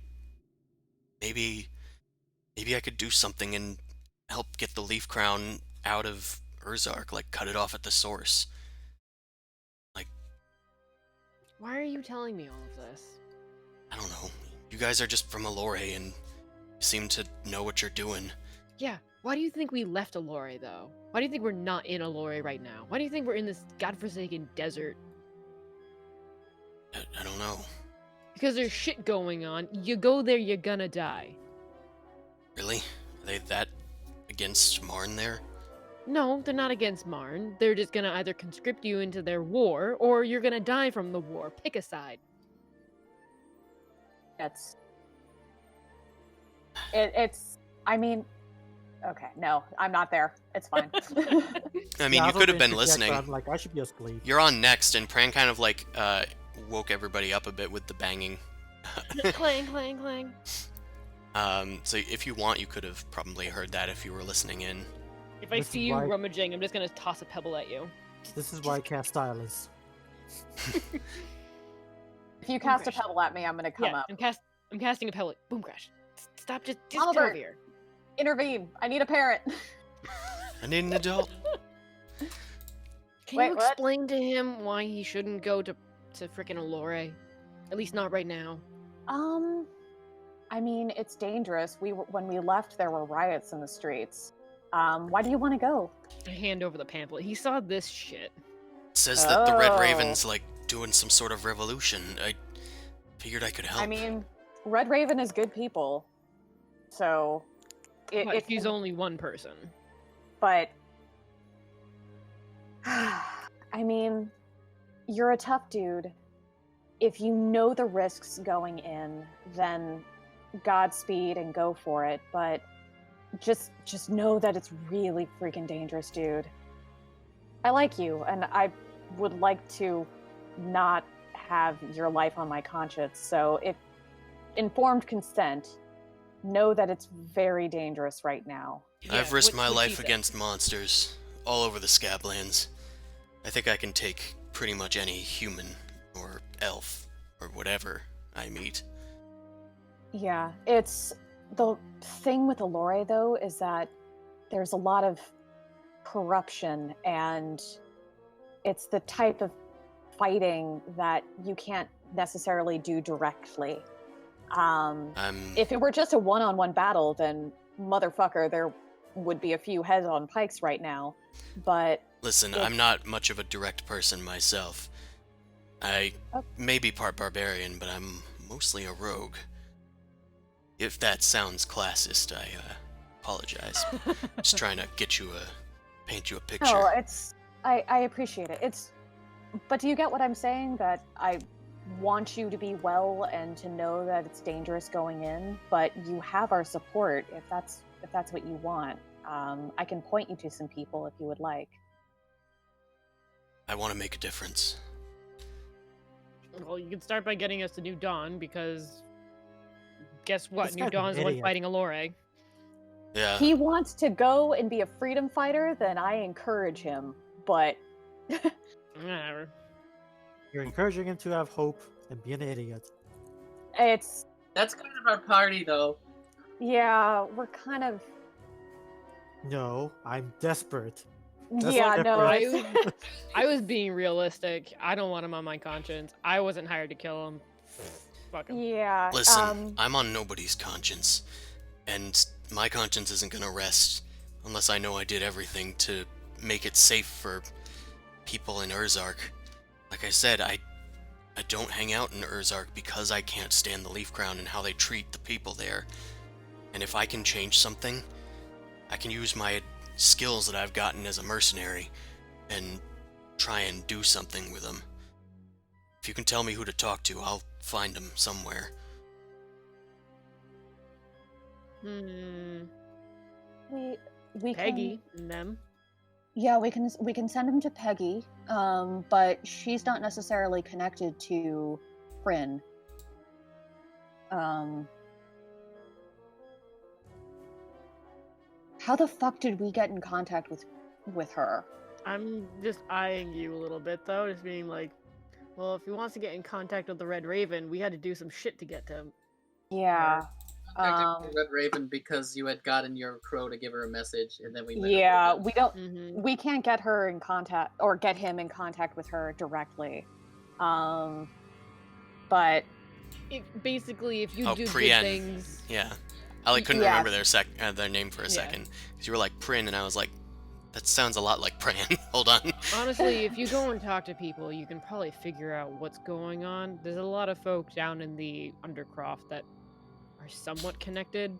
maybe I could do something and help get the leaf crown out of Urzark, like cut it off at the source. Why are you telling me all of this? I don't know. You guys are just from Allure and seem to know what you're doing. Yeah. Why do you think we left Allure, though? Why do you think we're not in Allure right now? Why do you think we're in this godforsaken desert? I don't know. Because there's shit going on. You go there, you're gonna die. Really? Are they that against Marn there? No, they're not against Marn. They're just gonna either conscript you into their war, or you're gonna die from the war. Pick a side. It's. I mean, okay, no, I'm not there. It's fine. I mean, Yeah, I you was could have hoping been to check, listening. but I'm like, I should be asleep. You're on next, and Pran kind of like woke everybody up a bit with the banging. Clang, clang, clang. So if you want, you could have probably heard that if you were listening in. If I This is see you why- rummaging, I'm just gonna toss a pebble at you. This is why I cast silence. If you cast a crash. pebble at me, I'm gonna come Yeah, up. I'm casting a pebble. Boom crash. Stop, just Mama get over bird. here. Intervene! I need a parent. I need an adult. Can Wait, you what? explain to him why he shouldn't go to frickin' Allure? At least not right now. I mean, it's dangerous. When we left, there were riots in the streets. Why do you want to go? I hand over the pamphlet. He saw this shit. It says that the Red Oh. Raven's like doing some sort of revolution. I figured I could help. I mean, Red Raven is good people, so But if he's only one person. But I mean, you're a tough dude. If you know the risks going in, then Godspeed and go for it. But just know that it's really freaking dangerous, dude. I like you, and I would like to not have your life on my conscience. So if informed consent, know that it's very dangerous right now. I've risked my what she life said. against monsters all over the Scablands. I think I can take pretty much any human or elf or whatever I meet. Yeah, it's the thing with Allure though is that there's a lot of corruption, and it's the type of fighting that you can't necessarily do directly. If it were just a one-on-one battle, then motherfucker, there would be a few heads on pikes right now. But Listen, I'm not much of a direct person myself. I may be part barbarian, but I'm mostly a rogue. If that sounds classist, I apologize. Just trying to paint you a picture. no, it's I appreciate it. But do you get what I'm saying? That I want you to be well and to know that it's dangerous going in, but you have our support if that's what you want. I can point you to some people if you would like. I want to make a difference. Well, you can start by getting us to New Dawn, because guess what? This New guy's an Dawn's the one idiot. fighting Allure. Yeah. He wants to go and be a freedom fighter, then I encourage him. But Whatever. You're encouraging him to have hope and be an idiot. it's That's kind of our party, though. yeah, we're kind of No, I'm desperate. That's yeah, like no, a it's, I was being realistic. I don't want him on my conscience. I wasn't hired to kill him. Fuck him. yeah. Listen, I'm on nobody's conscience, and my conscience isn't gonna rest unless I know I did everything to make it safe for people in Urzark. Like I said, I don't hang out in Urzark because I can't stand the Leaf Crown and how they treat the people there. And if I can change something, I can use my skills that I've gotten as a mercenary and try and do something with them. If you can tell me who to talk to, I'll find them somewhere. Hmm. we Peggy and them. Yeah, we can send him to Peggy, but she's not necessarily connected to Prin. How the fuck did we get in contact with her? I'm just eyeing you a little bit, though, just being like, well, if he wants to get in contact with the Red Raven, we had to do some shit to get to him. Yeah. Contacted Red Raven because you had gotten your crow to give her a message, and then we met up Yeah, with we don't. Mm-hmm. We can't get her in contact or get him in contact with her directly. But Basically, if you Oh, do good Priyan. things, Yeah. I couldn't Yes. remember their name for a second. Because you were like Prin, and I was like, that sounds a lot like Pran. Hold on. honestly, if you go and talk to people, you can probably figure out what's going on. There's a lot of folk down in the Undercroft that are somewhat connected.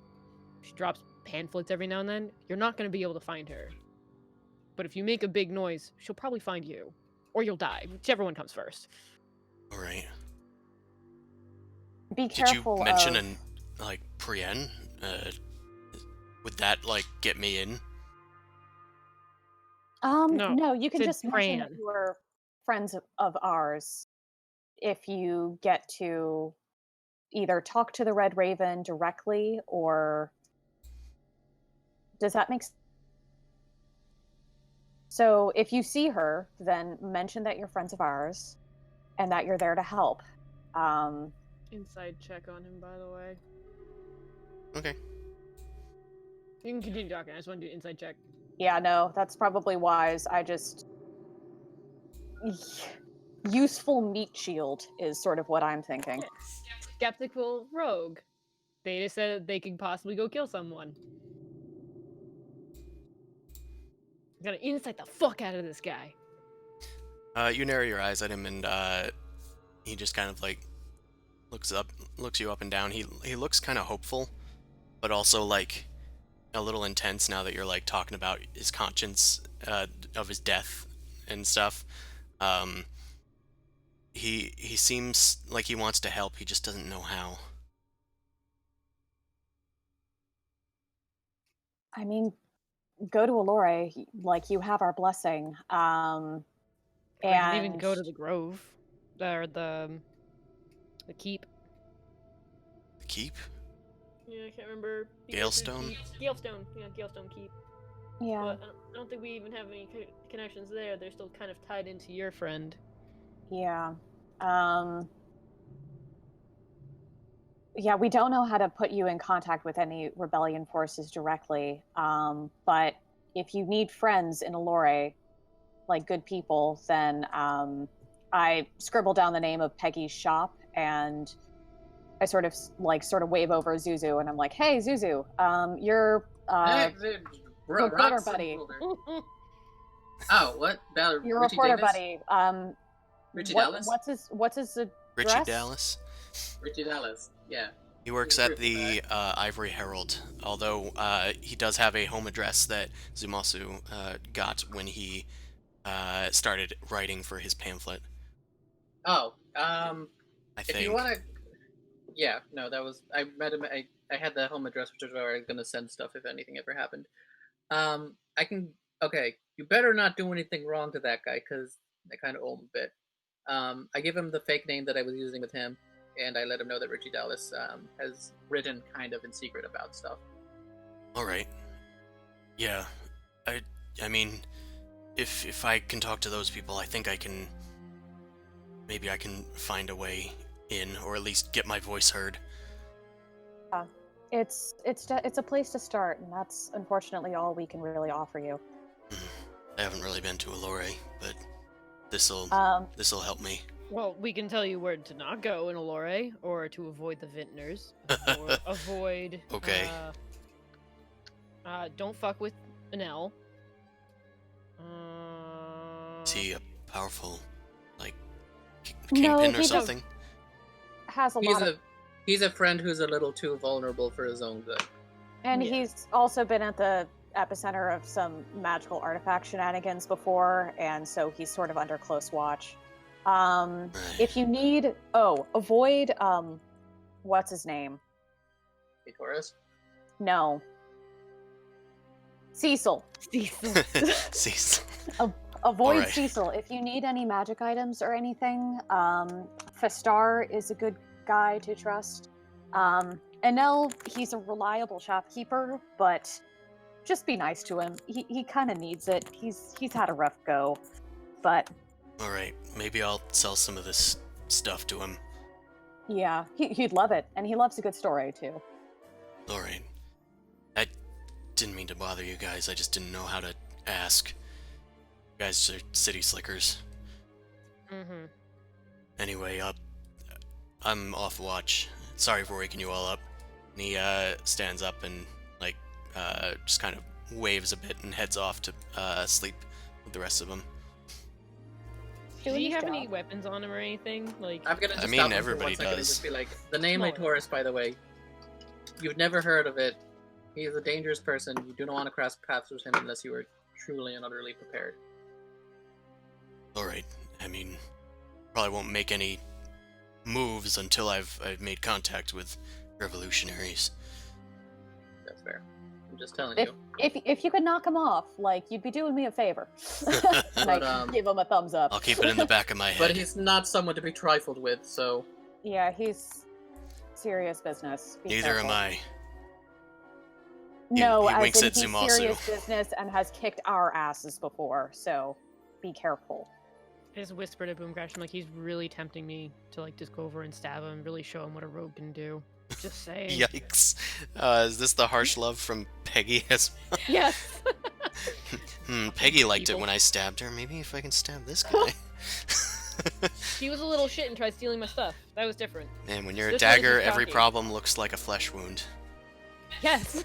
She drops pamphlets every now and then. You're not going to be able to find her. But if you make a big noise, she'll probably find you. Or you'll die, whichever one comes first. Alright. be Did careful. you mention of... Priyan? Would that, get me in? No, No, you can said just mention that Fran. you are friends of ours if you get to either talk to the Red Raven directly, or does that make sense? So if you see her, then mention that you're friends of ours and that you're there to help. Inside check on him, by the way. Okay. You can continue talking. I just want to do inside check. Yeah, no, that's probably wise. I just useful meat shield is sort of what I'm thinking. Skeptical rogue. They just said they could possibly go kill someone. Gotta insight the fuck out of this guy. You narrow your eyes at him, and he just kind of like looks you up and down. He looks kind of hopeful, but also like a little intense now that you're like talking about his conscience of his death and stuff. He seems like he wants to help. He just doesn't know how. I mean, go to Allure, like you have our blessing. We And can even go to the Grove. Or the keep. The keep? Yeah, I can't remember. Galestone? Galestone. Yeah, Galestone Keep. yeah, But I don't think we even have any connections there. They're still kind of tied into your friend. yeah. Yeah, we don't know how to put you in contact with any rebellion forces directly. But if you need friends in Allure, like good people, then I scribble down the name of Peggy's shop, and I sort of wave over Zuzu, and I'm like, "Hey, Zuzu, you're reporter buddy. Oh, what? Your Richie reporter Davis? buddy. Richie What, Dallas? what's his address? Richie Dallas? Richie Dallas, yeah. He works at the Ivory Herald, although he does have a home address that Zumasu got when he started writing for his pamphlet. Oh, I if think. you want to... Yeah, no, that was... I met him... I had the home address, which is where I was going to send stuff if anything ever happened. I can... Okay, you better not do anything wrong to that guy, because I kind of owe him a bit. I give him the fake name that I was using with him, and I let him know that Richie Dallas has written kind of in secret about stuff. All right. Yeah, I mean, if I can talk to those people, I think I can. Maybe I can find a way in, or at least get my voice heard. It's a place to start, and that's unfortunately all we can really offer you. I haven't really been to Allure, but this'll help me. Well, we can tell you where to not go in Allure, or to avoid the vintners, or avoid. Okay. Don't fuck with Anel. Is he a powerful, like, No, kingpin or he something? Has a lot of, He's a friend who's a little too vulnerable for his own good. and Yeah. he's also been at the epicenter of some magical artifact shenanigans before, and so he's sort of under close watch. If you need, avoid what's his name? Hey, Taurus? No, Cecil. Cecil. Cecil. Avoid Alright. Cecil. If you need any magic items or anything, Festar is a good guy to trust. Enel, he's a reliable shopkeeper, but just be nice to him. He kind of needs it. He's had a rough go, but All right, maybe I'll sell some of this stuff to him. yeah, he'd love it, and he loves a good story too. All right. I didn't mean to bother you guys. I just didn't know how to ask. You guys are city slickers. Mm-hmm. Anyway, I'm off watch. Sorry for waking you all up. And he stands up and like just kind of waves a bit and heads off to sleep with the rest of them. Do Doing you his have job. any weapons on him or anything? Like, I'm gonna just I mean, stop him for everybody 1 second and does. just be like, the name Small. Taurus, by the way, you've never heard of it. He is a dangerous person. You do not want to cross paths with him unless you are truly and utterly prepared. All right. I mean, probably won't make any moves until I've made contact with revolutionaries. That's fair. I'm just telling If you. if you could knock him off, like you'd be doing me a favor. And But, I give him a thumbs up. I'll keep it in the back of my head. But he's not someone to be trifled with, so... Yeah, he's serious business. Be Neither am careful. I. No, he as winks in at he's Zumasu. serious business and has kicked our asses before, so be careful. I just whispered to Boomcrash, I'm like, he's really tempting me to like just go over and stab him, really show him what a rogue can do. Just saying. Yikes. Is this the harsh love from Peggy as well? Yes. Peggy liked it People. when I stabbed her. Maybe if I can stab this guy. She was a little shit and tried stealing my stuff. That was different. Man, when you're a This one is dagger, just every cocky. problem looks like a flesh wound. Yes.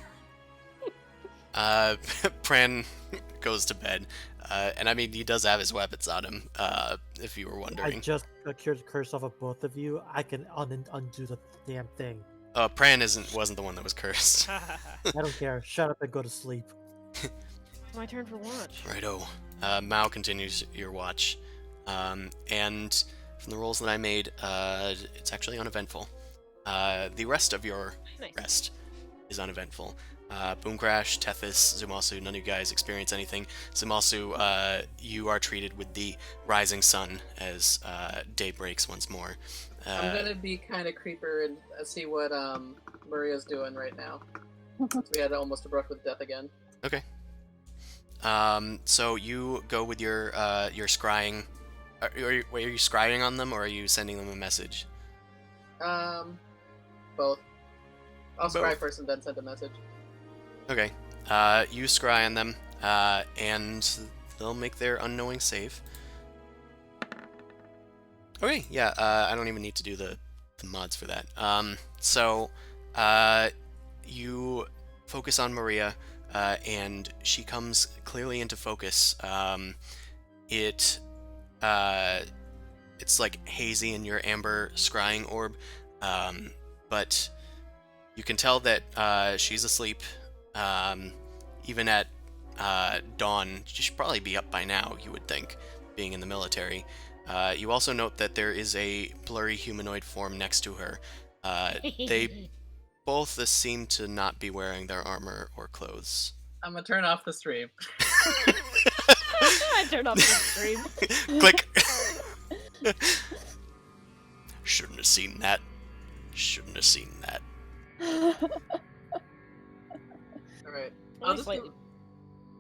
Pran goes to bed. And I mean, he does have his weapons on him, if you were I wondering. just cured the curse off of both of you. I can undo the damn thing. Pran wasn't the one that was cursed. I don't care. Shut up and go to sleep. My turn for watch. Righto. Mao continues your watch. And from the rolls that I made, it's actually uneventful. The rest of your Nice. rest is uneventful. Boomcrash, Tethys, Zumasu, none of you guys experience anything. Zumasu, you are treated with the rising sun as day breaks once more. I'm gonna be kind of creeper and see what Maria's doing right now. We had almost a brush with death again. Okay. So you go with your scrying. Are you scrying on them, or are you sending them a message? Both. I'll scry Both. first and then send a message. Okay. You scry on them, and they'll make their unknowing save. Okay, yeah, I don't even need to do the mods for that. So, you focus on Maria, and she comes clearly into focus. It's like hazy in your amber scrying orb, but you can tell that she's asleep. Even at dawn, she should probably be up by now, you would think, being in the military. You also note that there is a blurry humanoid form next to her. They both seem to not be wearing their armor or clothes. I'm gonna turn off the stream. I turned off the stream. Click! Shouldn't have seen that. Shouldn't have seen that. Alright. Only slightly.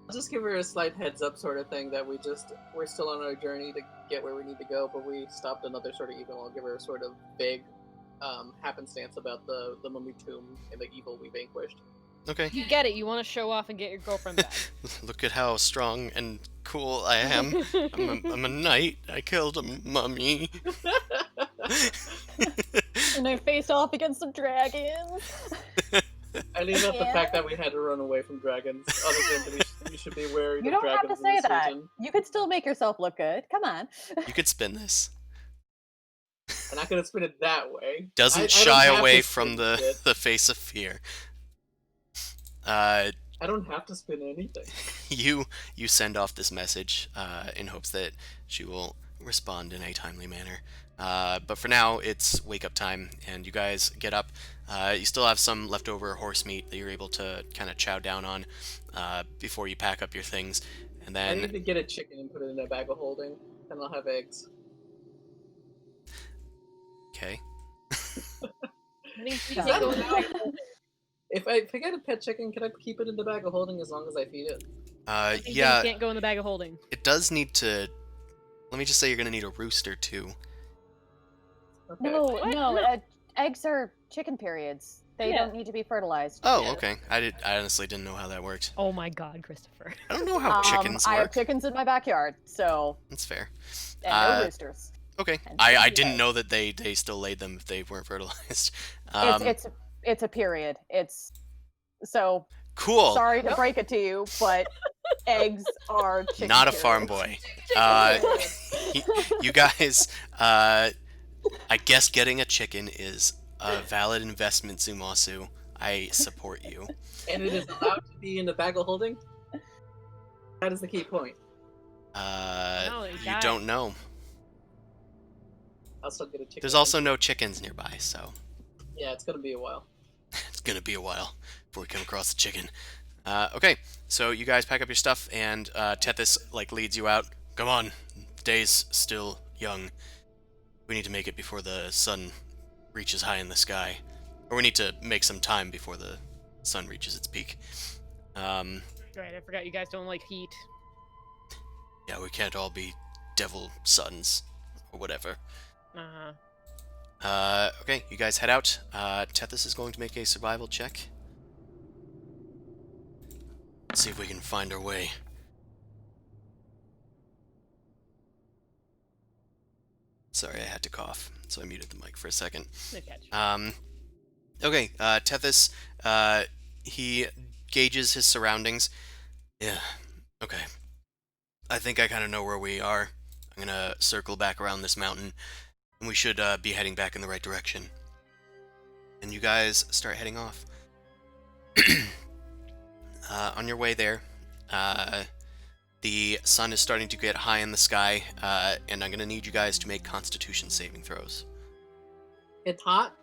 I'll just give her a slight heads up sort of thing that we're still on our journey to get where we need to go, but we stopped another sort of evil. I'll give her a sort of vague happenstance about the mummy tomb and the evil we vanquished. Okay. You get it. You want to show off and get your girlfriend back. Look at how strong and cool I am. I'm a knight. I killed a mummy. And I faced off against some dragons. I leave out the Yeah. fact that we had to run away from dragons, other than we should be wary You of don't dragons have to in say this that. region. You could still make yourself look good. Come on. You could spin this. I'm not gonna spin it that way. Doesn't I don't shy have away to from spin the shit. the face of fear. I don't have to spin anything. You send off this message in hopes that she will respond in a timely manner. But for now, it's wake up time, and you guys get up. You still have some leftover horse meat that you're able to kind of chow down on before you pack up your things, and I need then to get a chicken and put it in a bag of holding, and I'll have eggs. okay. I think Is you that can't go okay? in the bag of holding. If I get a pet chicken, can I keep it in the bag of holding as long as I feed it? I think Yeah, you can't go in the bag of holding. it does need to. Let me just say you're gonna need a rooster too. Okay. No, What? no. No. Eggs are chicken periods. They Yeah. don't need to be fertilized. Oh, Yeah. okay. I honestly didn't know how that worked. Oh my god, Christopher. I don't know how chickens I have work. chickens in my backyard, so That's fair. and Uh, no roosters. Okay. And I chickens didn't eggs. know that they still laid them if they weren't fertilized. It's a period. It's so Cool. sorry to break it to you, but eggs are chicken Not a farm periods. boy. You guys, I guess getting a chicken is a valid investment, Zumasu. I support you. And it is allowed to be in the bag of holding? That is the key point. No, they You died. don't know. I'll still get a chicken. There's also no chickens nearby, so Yeah, it's gonna be a while. it's gonna be a while before we come across the chicken. Okay, so you guys pack up your stuff, and Tethys leads you out. Come on, the day's still young. We need to make it before the sun reaches high in the sky. or we need to make some time before the sun reaches its peak. Right, I forgot you guys don't like heat. Yeah, we can't all be devil suns or whatever. Okay, you guys head out. Tethys is going to make a survival check. Let's see if we can find our way. Sorry, I had to cough, so I muted the mic for a second. No catch. Okay, Tethys, he gauges his surroundings. Yeah, okay. I think I kind of know where we are. I'm gonna circle back around this mountain, and we should be heading back in the right direction. And you guys start heading off. On your way there, the sun is starting to get high in the sky, and I'm gonna need you guys to make Constitution saving throws. It's hot.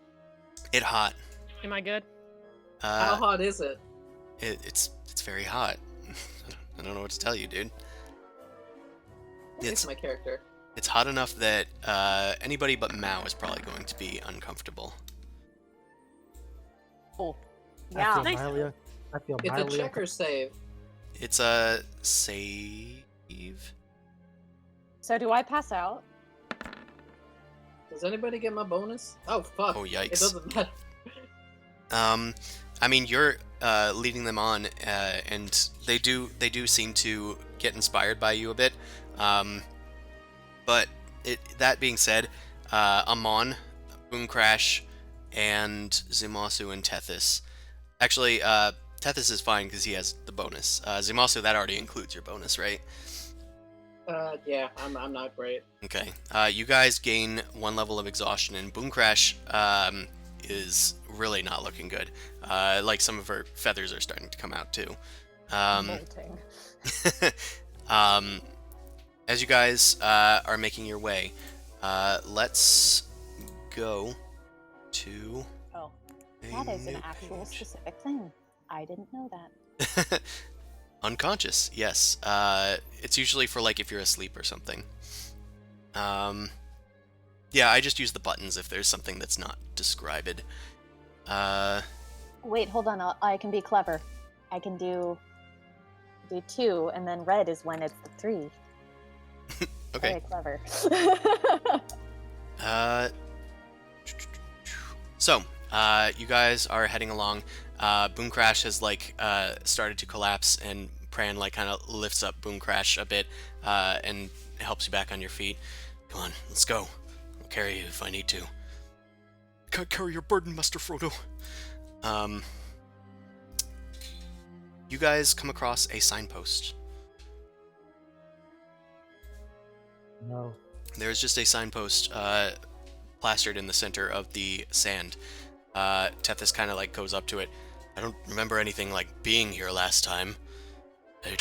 It's hot. Am I good? How hot is it? It's very hot. I don't know what to tell you, dude. It's my character. It's hot enough that anybody but Mao is probably going to be uncomfortable. Oh, I yeah. feel Nice. It's a mildly check or save. It's a save. So do I pass out? Does anybody get my bonus? Oh fuck! Oh, yikes. It doesn't matter. I mean, you're leading them on, and they do seem to get inspired by you a bit. But that being said, Amon, Boomcrash, and Zumasu and Tethys. Actually, Tethys is fine because he has the bonus. Zumasu, that already includes your bonus, right? Yeah, I'm not great. Okay. You guys gain 1 level of exhaustion, and Boomcrash is really not looking good. Like some of her feathers are starting to come out too. Molting. As you guys are making your way, let's go to. Oh, a that is an new actual page. specific thing. I didn't know that. Unconscious, yes. It's usually for like if you're asleep or something. Yeah, I just use the buttons if there's something that's not described. Wait, hold on. I can be clever. I can do 2, and then red is when it's the 3. Okay. Very clever. So, you guys are heading along. Boomcrash has like started to collapse, and Pran like kind of lifts up Boomcrash a bit and helps you back on your feet. Come on, let's go. I'll carry you if I need to. Can't carry your burden, Master Frodo. You guys come across a signpost. No. There's just a signpost plastered in the center of the sand. Tethys kind of like goes up to it. I don't remember anything like being here last time. I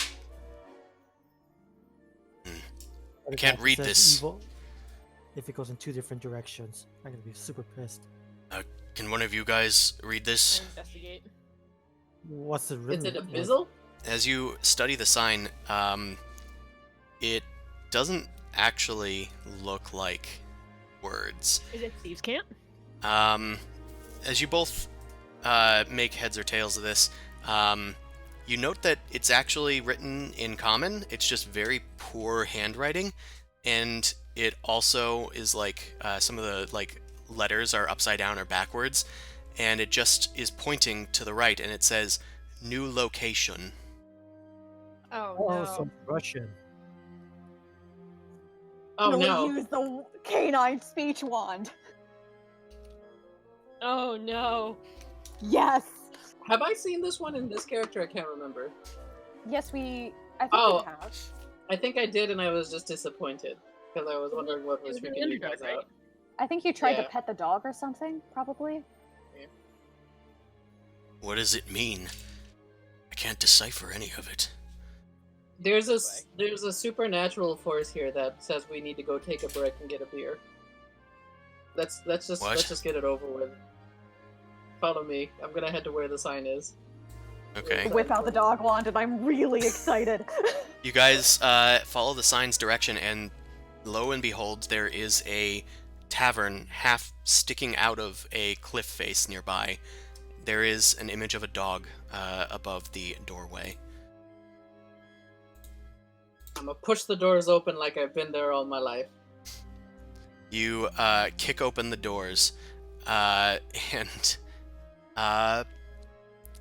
can't read this. Evil. If it goes in 2 different directions, I'm gonna be super pissed. Can one of you guys read this? Investigate. What's the Is written? it a bizzle? As you study the sign, it doesn't actually look like words. Is it Thieves' Camp? As you both make heads or tails of this, you note that it's actually written in common. It's just very poor handwriting, and it also is like some of the like letters are upside down or backwards, and it just is pointing to the right, and it says "new location." Oh, Oh, no. some Russian. Oh Really no! use the canine speech wand. Oh no. Yes. Have I seen this one in this character? I can't remember. Yes, I think Oh. we have. I think I did, and I was just disappointed because I was wondering what was It was in freaking you the guys underdog, out. I think you tried to Yeah. pet the dog or something, probably. What does it mean? I can't decipher any of it. There's a supernatural force here that says we need to go take a break and get a beer. Let's just What? let's just get it over with. Follow me. I'm gonna head to where the sign is. Okay. Whip out the dog wand, and I'm really excited. You guys follow the sign's direction, and lo and behold, there is a tavern, half sticking out of a cliff face nearby, there is an image of a dog above the doorway. I'm gonna push the doors open like I've been there all my life. You kick open the doors, and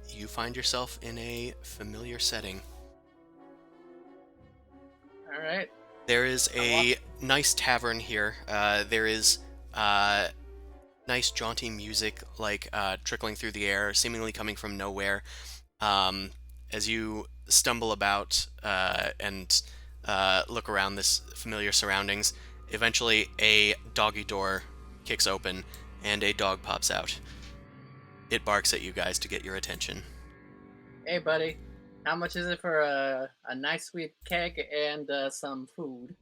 you find yourself in a familiar setting. All right. There is a nice tavern here. There is nice jaunty music, like trickling through the air, seemingly coming from nowhere. As you stumble about and look around this familiar surroundings, eventually a doggy door kicks open and a dog pops out. It barks at you guys to get your attention. Hey, buddy. How much is it for a nice sweet keg and some food?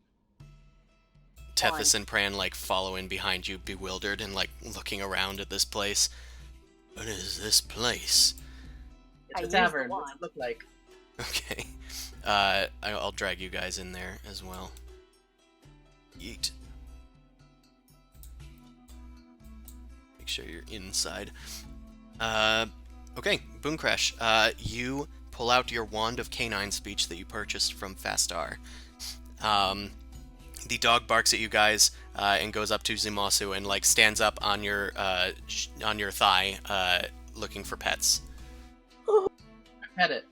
Tethys and Pran follow in behind you, bewildered and looking around at this place. What is this place? It's a tavern. What's it look like? Okay. I'll drag you guys in there as well. Yeet. Make sure you're inside. Okay, Boom Crash. You pull out your Wand of Canine Speech that you purchased from Fastar. The dog barks at you guys and goes up to Zumasu and stands up on your thigh, looking for pets. I pet it.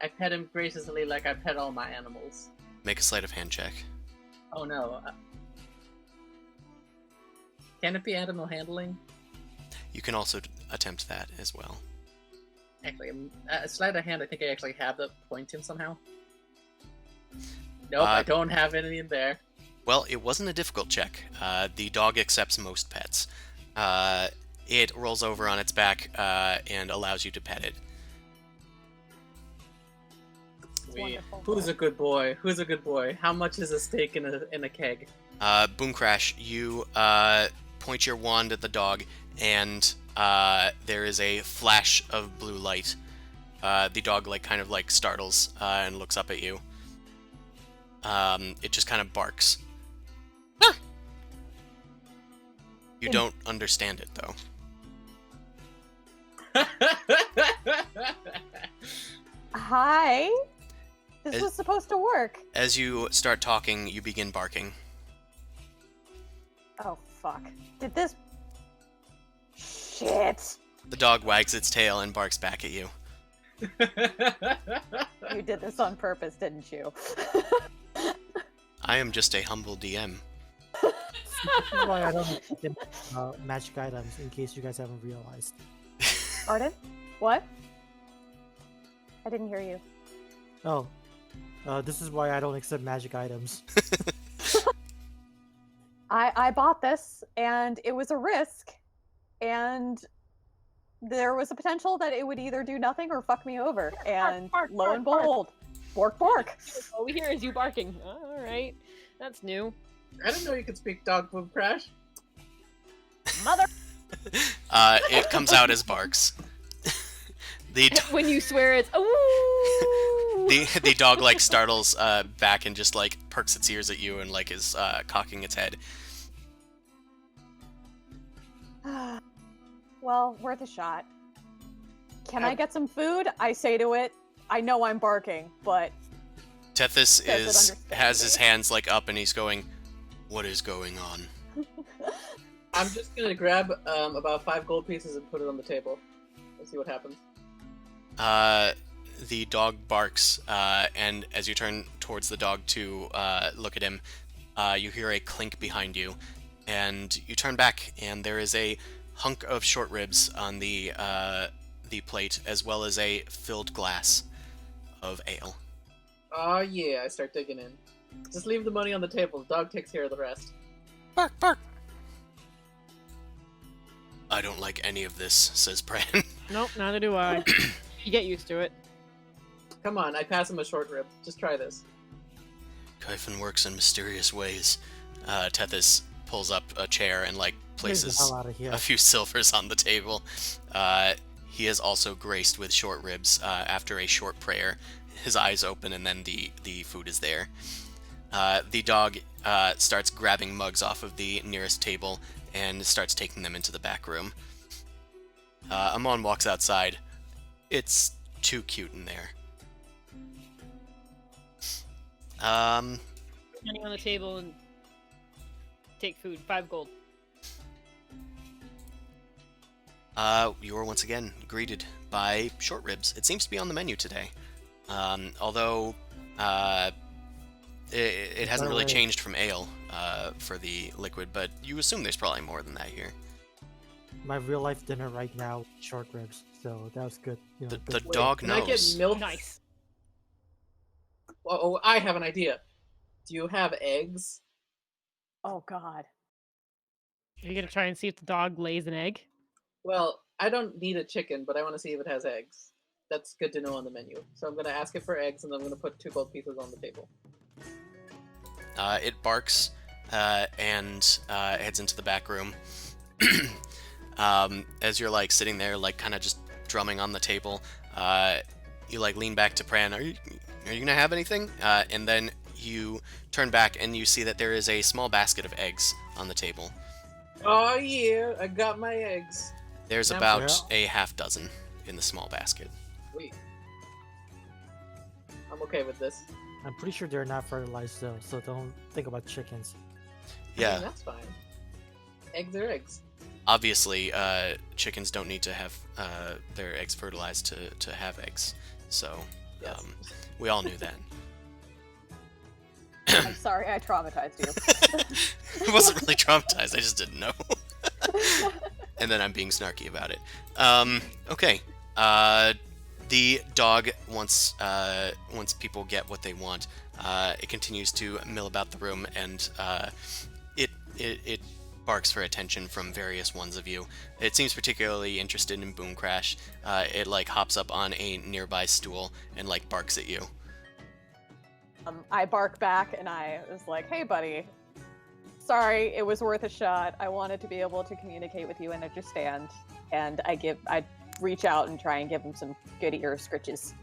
I pet him graciously like I pet all my animals. Make a sleight of hand check. Oh no. Can it be animal handling? You can also attempt that as well. Actually, sleight of hand, I think I actually have to point him somehow. Nope, I don't have any in there. Well, it wasn't a difficult check. The dog accepts most pets. It rolls over on its back and allows you to pet it. Who's a good boy? Who's a good boy? How much is a steak in a keg? Boom Crash, you point your wand at the dog, and there is a flash of blue light. The dog kind of startles and looks up at you. It just kind of barks. You don't understand it, though. Hi. This was supposed to work. As you start talking, you begin barking. Oh, fuck. Did this... Shit. The dog wags its tail and barks back at you. You did this on purpose, didn't you? I am just a humble DM. This is why I don't accept magic items, in case you guys haven't realized. Pardon? What? I didn't hear you. Oh. This is why I don't accept magic items. I bought this, and it was a risk, and there was a potential that it would either do nothing or fuck me over. And bark, lo and bark, behold, bork. All we hear is you barking. All right, that's new. I didn't know you could speak dog, Boom Crash. Mother. It comes out as barks. When you swear, it's ooh. The dog startles back and just perks its ears at you and is cocking its head. Well, worth a shot. Can I get some food? I say to it. I know I'm barking, but Tethys has his hands up and he's going, "What is going on?" I'm just gonna grab about 5 gold pieces and put it on the table. Let's see what happens. The dog barks, and as you turn towards the dog to look at him, you hear a clink behind you, and you turn back, and there is a hunk of short ribs on the plate, as well as a filled glass of ale. Oh yeah, I start digging in. Just leave the money on the table. The dog takes care of the rest. Bark, bark! I don't like any of this, says Pran. Nope, neither do I. You get used to it. Come on, I pass him a short rib. Just try this. Kyphon works in mysterious ways. Tethys pulls up a chair and places Get the hell out of here. a few silvers on the table. He is also graced with short ribs after a short prayer. His eyes open and then the food is there. The dog starts grabbing mugs off of the nearest table and starts taking them into the back room. Amon walks outside. It's too cute in there. Money on the table and take food. 5 gold. You are once again greeted by short ribs. It seems to be on the menu today. Although it hasn't really changed from ale for the liquid, but you assume there's probably more than that here. My real life dinner right now, short ribs. So that was good. You know, The good. dog Can I get knows. milk? Nice. Oh, I have an idea. Do you have eggs? Oh God. Are you gonna try and see if the dog lays an egg? Well, I don't need a chicken, but I want to see if it has eggs. That's good to know on the menu. So I'm going to ask it for eggs, and I'm going to put 2 gold pieces on the table. It barks and heads into the back room. As you're like sitting there, like kind of just drumming on the table, you like lean back to Pran. Are you gonna have anything? And then you turn back and you see that there is a small basket of eggs on the table. Oh yeah, I got my eggs. There's Yeah. about a half dozen in the small basket. Sweet. I'm okay with this. I'm pretty sure they're not fertilized though, so don't think about chickens. I Yeah, mean, that's fine. Eggs are eggs. obviously, chickens don't need to have their eggs fertilized to have eggs. So Yes. we all knew that. I'm sorry I traumatized you. I wasn't really traumatized. I just didn't know. And then I'm being snarky about it. Okay. The dog, once people get what they want, it continues to mill about the room, and it barks for attention from various ones of you. It seems particularly interested in Boom Crash. It like hops up on a nearby stool and like barks at you. I bark back and I was like, "Hey, buddy. Sorry, it was worth a shot. I wanted to be able to communicate with you and understand." And I reach out and try and give him some good ear scritches.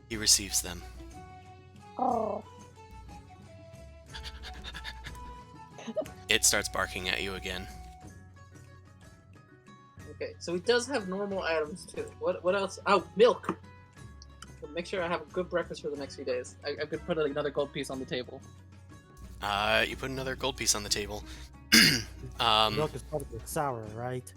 He receives them. Oh. It starts barking at you again. Okay, so he does have normal items too. What else? Oh, milk! So make sure I have a good breakfast for the next few days. I could put another gold piece on the table. You put another gold piece on the table. Milk is probably sour, right?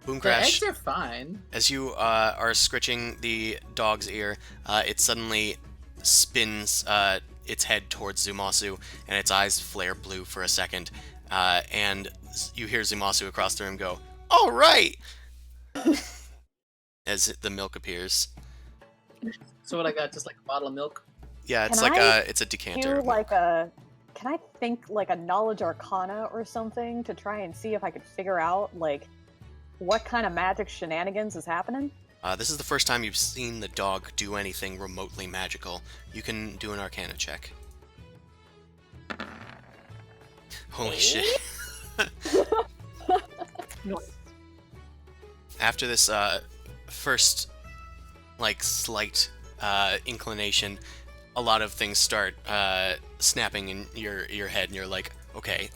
Boom The Crash. eggs are fine. As you are scritching the dog's ear, it suddenly spins its head towards Zumasu, and its eyes flare blue for a second. And you hear Zumasu across the room go, "All right!" as the milk appears. So what I got, just like a bottle of milk? Yeah, it's Can like I it's a decanter. Do like a. Can I think like a knowledge arcana or something to try and see if I could figure out like what kind of magic shenanigans is happening? This is the first time you've seen the dog do anything remotely magical. You can do an Arcana check. Holy shit. Nice. After this first, like, slight inclination, a lot of things start snapping in your head, and you're like, okay,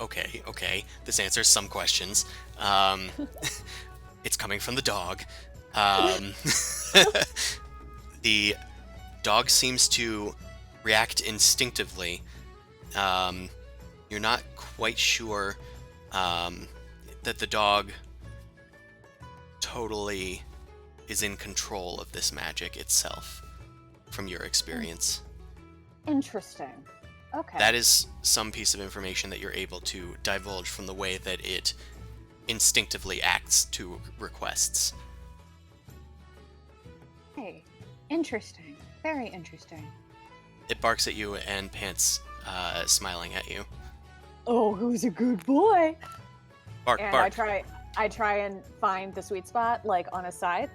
this answers some questions. It's coming from the dog. The dog seems to react instinctively. You're not quite sure that the dog totally is in control of this magic itself, from your experience. Interesting. Okay. That is some piece of information that you're able to divulge from the way that it instinctively acts to requests. Hey, interesting. Very interesting. It barks at you and pants, smiling at you. Oh, who's a good boy? Bark, And bark. I try and find the sweet spot, like on a side.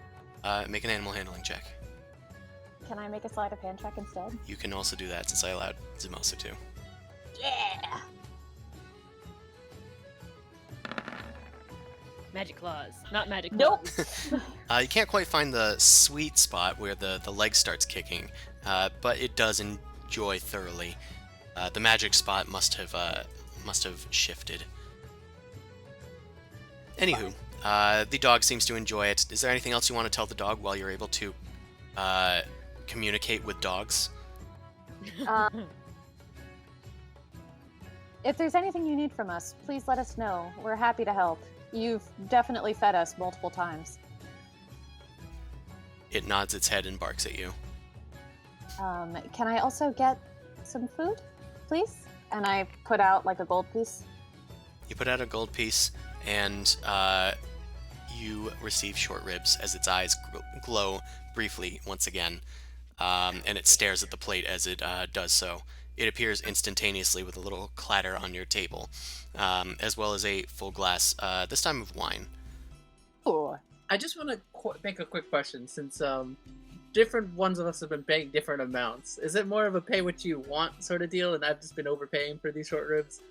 Make an animal handling check. Can I make a sleight of hand check instead? You can also do that since I allowed Zumosa to. Yeah. Magic claws, not magic Nope. claws. You can't quite find the sweet spot where the leg starts kicking, but it does enjoy thoroughly. The magic spot must have shifted. Anywho, the dog seems to enjoy it. Is there anything else you want to tell the dog while you're able to communicate with dogs? If there's anything you need from us, please let us know. We're happy to help. You've definitely fed us multiple times. It nods its head and barks at you. Can I also get some food, please? And I put out like a gold piece. You put out a gold piece, and you receive short ribs as its eyes glow briefly once again, and it stares at the plate as it does so. It appears instantaneously with a little clatter on your table, as well as a full glass, this time of wine. Ooh. I just want to make a quick question, since different ones of us have been paying different amounts. Is it more of a pay what you want sort of deal, and I've just been overpaying for these short ribs?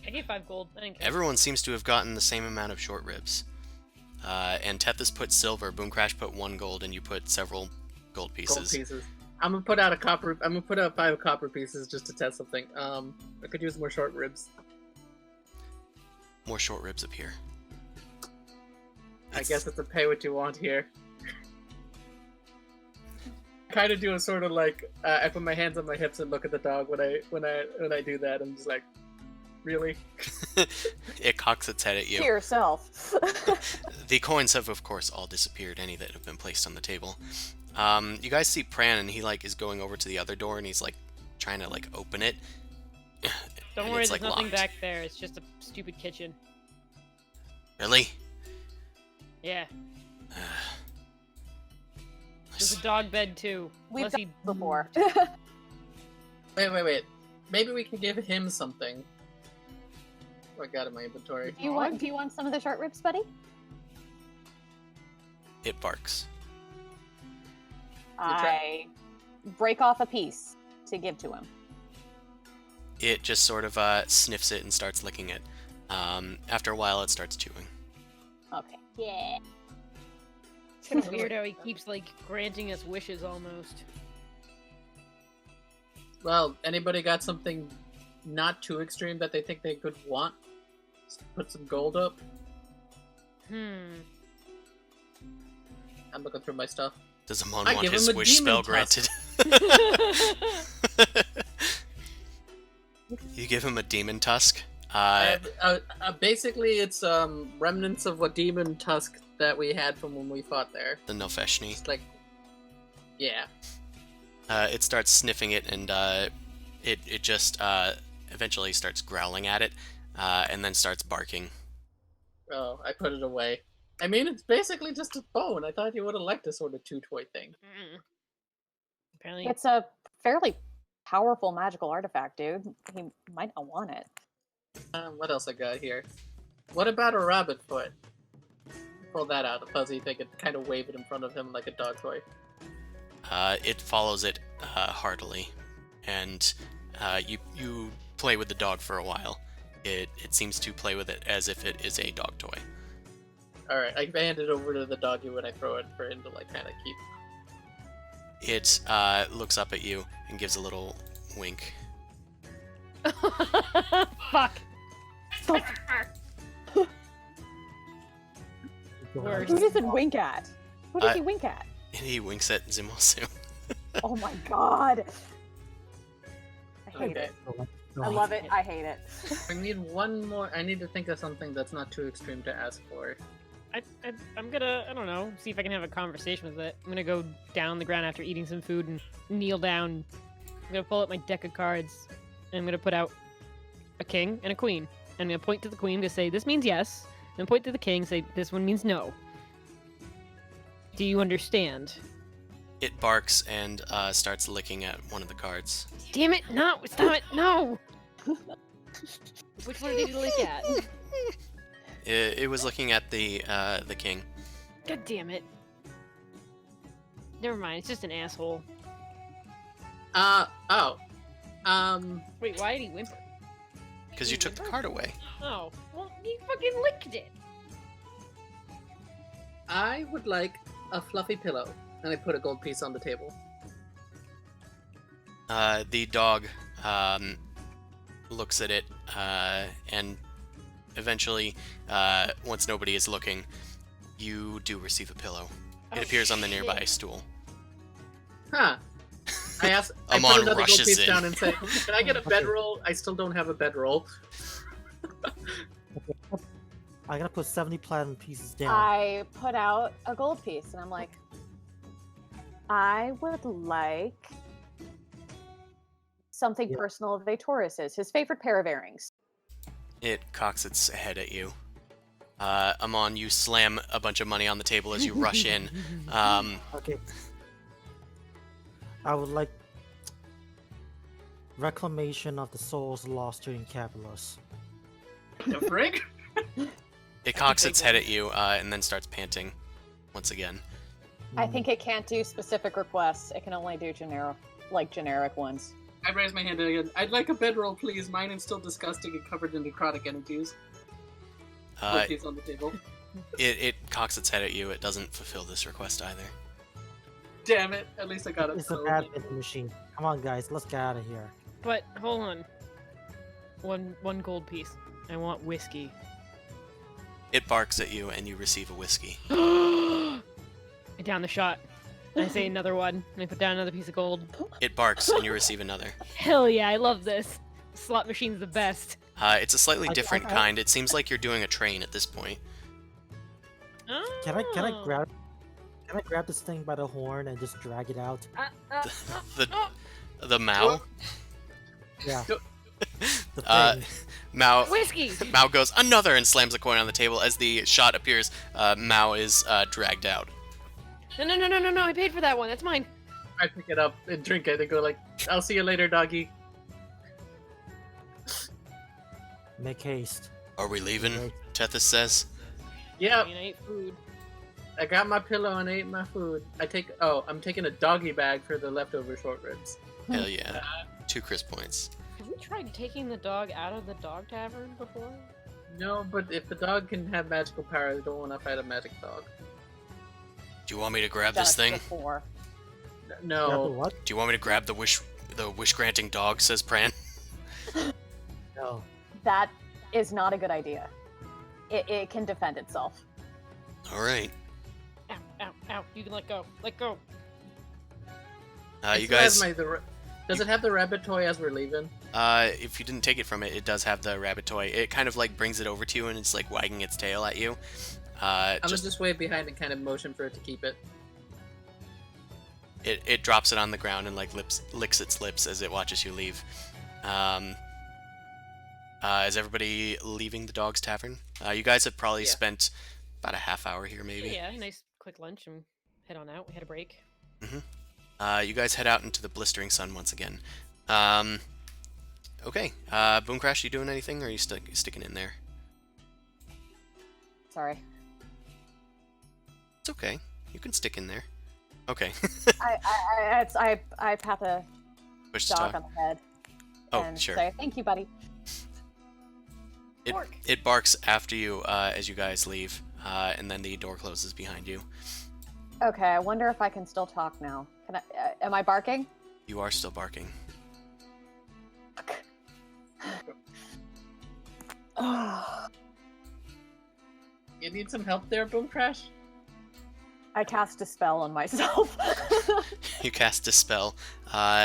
I gave 5 gold. I didn't care. Everyone seems to have gotten the same amount of short ribs. And Tethys put silver, Boomcrash put 1 gold, and you put several gold pieces. Gold pieces. I'm gonna put out a copper. I'm gonna put out 5 copper pieces just to test something. I could use more short ribs. More short ribs appear. I guess it's a pay what you want here. Kind of do a sort of like I put my hands on my hips and look at the dog when I do that. I'm just like, really? It cocks its head at you. To yourself. The coins have, of course, all disappeared. Any that have been placed on the table. You guys see Pran, and he is going over to the other door, and he's trying to open it. Don't and worry, it's, there's nothing locked. back there. It's just a stupid kitchen. Really? Yeah. Nice. There's a dog bed too. We've Unless done he it before. Wait. Maybe we can give him something. Oh, I got it in my inventory. Do you want some of the short ribs, buddy? It barks. I break off a piece to give to him. It just sort of sniffs it and starts licking it. After a while, it starts chewing. Okay. Yeah. It's kind of weird how he keeps granting us wishes almost. Well, anybody got something not too extreme that they think they could want? Just put some gold up. Hmm. I'm looking through my stuff. Does Amon I want give his him a wish demon spell tusk. granted? You give him a demon tusk? Basically, it's remnants of a demon tusk that we had from when we fought there. The Nofeshni. Just yeah. It starts sniffing it, and it just eventually starts growling at it, and then starts barking. Oh, I put it away. I mean, it's basically just a bone. I thought you would have liked a sort of two-toy thing. Mm. Apparently, It's a fairly powerful magical artifact, dude. He might not want it. What else I got here? What about a rabbit foot? Pull that out, a fuzzy thing, and kind of wave it in front of him like a dog toy. It follows it heartily, and you play with the dog for a while. It seems to play with it as if it is a dog toy. Alright, I hand it over to the doggy when I throw it for him to kind of keep. It looks up at you and gives a little wink. fuck. Worse. Who does it wink at? Who does he wink at? And he winks at Zimosu. Oh my god. I hate Okay. it. I love it. I hate it. I need one more. I need to think of something that's not too extreme to ask for. I'm gonna, I don't know, see if I can have a conversation with it. I'm gonna go down the ground after eating some food and kneel down. I'm gonna pull up my deck of cards, and I'm gonna put out a king and a queen. And I'm gonna point to the queen to say, this means yes. And point to the king, say, this one means no. Do you understand? It barks and starts licking at one of the cards. Damn it, no, stop it, no! Which one did you look at? It was looking at the king. God damn it. Never mind, it's just an asshole. Oh. Wait, why did he whimper? Because you took the card away. Oh, well, he fucking licked it. I would like a fluffy pillow. And I put a gold piece on the table. The dog looks at it and eventually, once nobody is looking, you do receive a pillow. It appears on the nearby stool. Huh. I put Amon another gold rushes piece in. down and say, "Can I get a bedroll? I still don't have a bedroll." I gotta put 70 platinum pieces down. I put out a gold piece, and I'm like, I would like something personal of Vatorus's, his favorite pair of earrings. It cocks its head at you. Amon, you slam a bunch of money on the table as you rush in. Okay. I would like reclamation of the souls lost during Cabulos. The frig? It cocks its head at you and then starts panting once again. I think it can't do specific requests. It can only do generic ones. I raise my hand again. I'd like a bedroll, please. Mine is still disgusting and covered in necrotic energies. Piece on the table. It cocks its head at you. It doesn't fulfill this request either. Damn it! At least I got it. It's a bad vending machine. Come on, guys, let's get out of here. But hold on. One gold piece. I want whiskey. It barks at you, and you receive a whiskey. I down the shot. I say another one, and I put down another piece of gold. It barks, and you receive another. Hell yeah, I love this. Slot machine's the best. It's a slightly different kind. It seems like you're doing a train at this point. Can I grab this thing by the horn and just drag it out? The Mao? Yeah. The thing. Mao Whiskey! Mao goes, another, and slams a coin on the table. As the shot appears, Mao is dragged out. No, I paid for that one. That's mine. I pick it up and drink it and go like, "I'll see you later, doggy." Make haste. Are we leaving? Tethys says. Yep. I mean, I ate food. I got my pillow and ate my food. I'm taking a doggy bag for the leftover short ribs. Hell yeah. 2 crisp points. Have we tried taking the dog out of the dog tavern before? No, but if the dog can have magical powers, I don't want to fight a magic dog. Do you want me to grab this thing? Before. No. What? Do you want me to grab the wish granting dog? Says Pran. No. That is not a good idea. It can defend itself. All right. Ow. You can let go. Let go. You guys. Does it have the rabbit toy as we're leaving? If you didn't take it from it, it does have the rabbit toy. It kind of like brings it over to you, and it's like wagging its tail at you. I'm gonna just wave behind and kind of motion for it to keep it. It drops it on the ground and like licks its lips as it watches you leave. Is everybody leaving the dog's tavern? You guys have probably spent about a half hour here, maybe. Yeah, nice quick lunch and head on out. We had a break. You guys head out into the blistering sun once again. Okay. Boom Crash, you doing anything, or are you sticking in there? Sorry. It's okay. You can stick in there. Okay. I pat the Push to dog talk. on the head Oh, and sure. say, "Thank you, buddy." It barks after you as you guys leave, and then the door closes behind you. Okay, I wonder if I can still talk now. Can I? Am I barking? You are still barking. You need some help there, Boom Crash? I cast a spell on myself. You cast Dispel.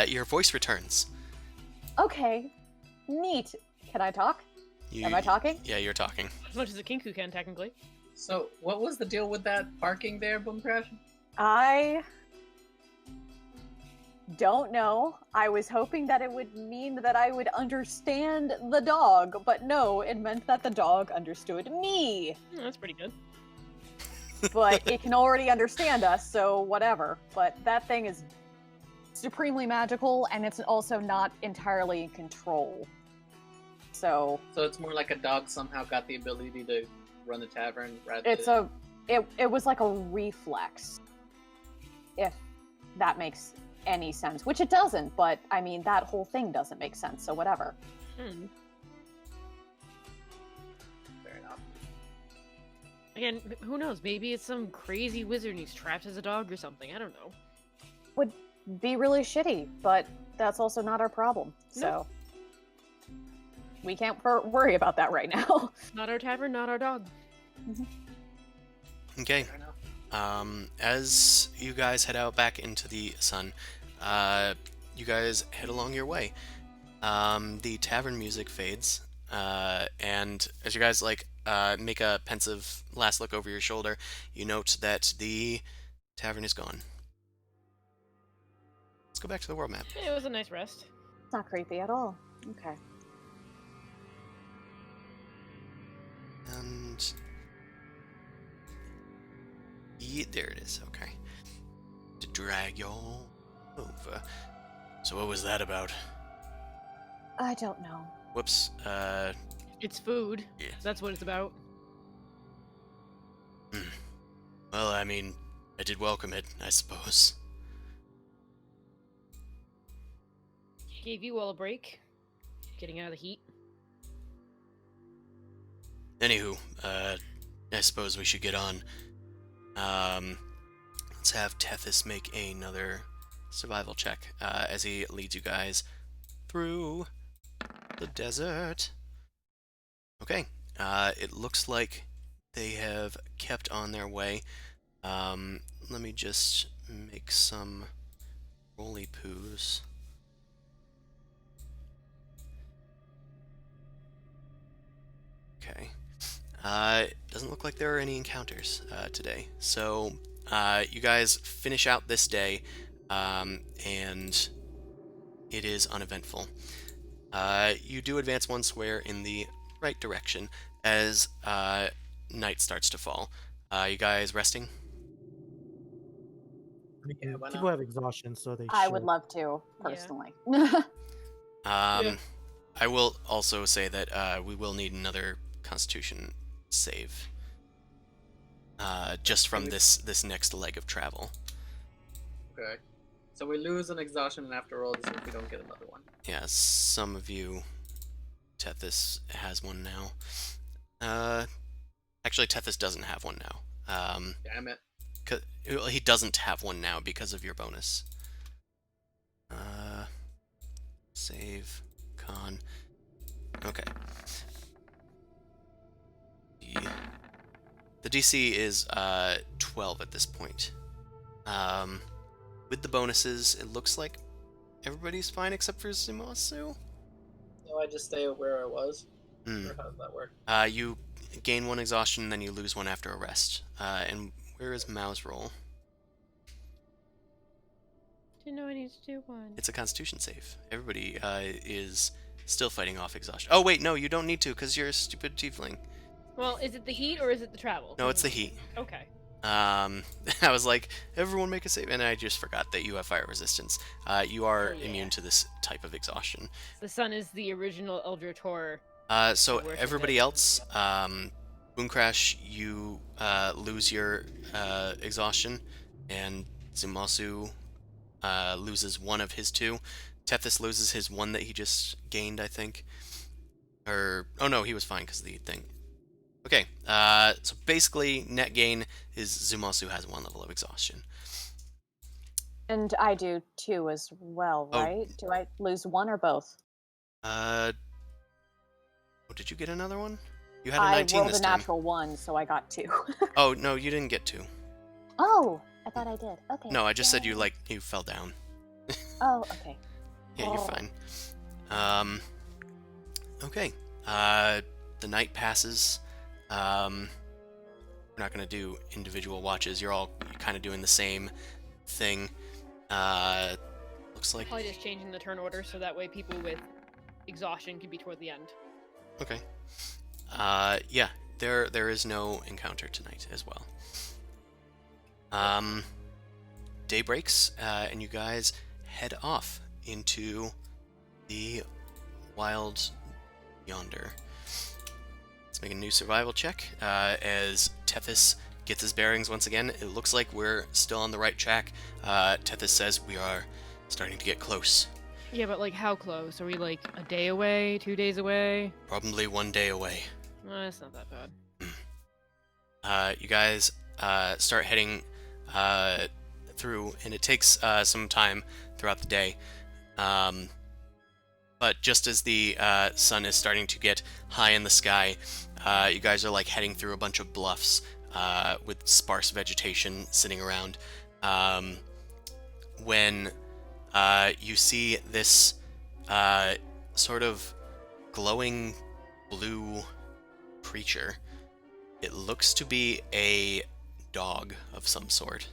Your voice returns. Okay, neat. Can I talk? Am I talking? Yeah, you're talking. As much as a Kinku can, technically. So, what was the deal with that barking there, Boom Crash? I don't know. I was hoping that it would mean that I would understand the dog, but no, it meant that the dog understood me. That's pretty good. But it can already understand us, so whatever. But that thing is supremely magical, and it's also not entirely in control. So it's more like a dog somehow got the ability to run the tavern rather it's than... it was like a reflex, if that makes any sense, which it doesn't, but I mean that whole thing doesn't make sense, so whatever. Fair enough. Again, who knows? Maybe it's some crazy wizard and he's trapped as a dog or something. I don't know. Would be really shitty, but that's also not our problem. So we can't worry about that right now. Not our tavern, not our dog. Okay. Fair enough. As you guys head out back into the sun, you guys head along your way. The tavern music fades, and as you guys make a pensive last look over your shoulder, you note that the tavern is gone. Let's go back to the world map. It was a nice rest. It's not creepy at all. Okay. And yeah, there it is. Okay. To drag y'all over. So what was that about? I don't know. Whoops. It's food. Yeah. That's what it's about. Well, I mean, I did welcome it, I suppose. Gave you all a break. Getting out of the heat. Anywho, I suppose we should get on. Let's have Tethys make another survival check, as he leads you guys through the desert. Okay, it looks like they have kept on their way. Let me just make some roly poos. Okay. It doesn't look like there are any encounters today. So you guys finish out this day, and it is uneventful. You do advance one square in the right direction as night starts to fall. You guys resting? Yeah, why People not? have exhaustion, so they I should. would love to, Yeah. personally. I will also say that we will need another Constitution save, just from this next leg of travel. Okay. So we lose an exhaustion after all this if we don't get another one. Yeah, some of you, Tethys has one now. Actually, Tethys doesn't have one now. Damn it. Well, he doesn't have one now because of your bonus. Save, con. Okay. The DC is 12 at this point. With the bonuses, it looks like everybody's fine except for Zumasu. So I just stay where I was? Hmm. Or how does that work? You gain one exhaustion, then you lose one after a rest. And where is Mao's roll? Didn't know I needed to do one. It's a Constitution save. Everybody is still fighting off exhaustion. Oh wait, no, you don't need to because you're a stupid tiefling. Well, is it the heat or is it the travel? No, it's the heat. Okay. I was like, everyone make a save, and I just forgot that you have fire resistance. You are Oh, yeah. immune to this type of exhaustion. The sun is the original Eldritch Horror. So worship everybody it. else, Boomcrash, you lose your exhaustion, and Zumasu loses one of his two. Tethys loses his one that he just gained, I think. Or, oh no, he was fine because of the thing. Okay, so basically, net gain is Zumasu has one level of exhaustion. And I do too as well, Oh. right? Do I lose one or both? Oh, did you get another one? You had a I 19 rolled this a time. natural one, so I got two. Oh, no, you didn't get two. Oh, I thought I did. Okay. No, I just said yay. you fell down. Oh, okay. Yeah, you're Oh. fine. Okay. The night passes. We're not gonna do individual watches. You're all kind of doing the same thing. Looks like. Probably just changing the turn order so that way people with exhaustion can be toward the end. Okay. Yeah, there is no encounter tonight as well. Day breaks, and you guys head off into the wild yonder. Let's make a new survival check, as Tethys gets his bearings once again. It looks like we're still on the right track. Tethys says we are starting to get close. Yeah, but like how close? Are we like a day away, 2 days away? Probably 1 day away. It's not that bad. You guys start heading through, and it takes some time throughout the day. But just as the sun is starting to get high in the sky, you guys are like heading through a bunch of bluffs with sparse vegetation sitting around. When you see this sort of glowing blue creature. It looks to be a dog of some sort.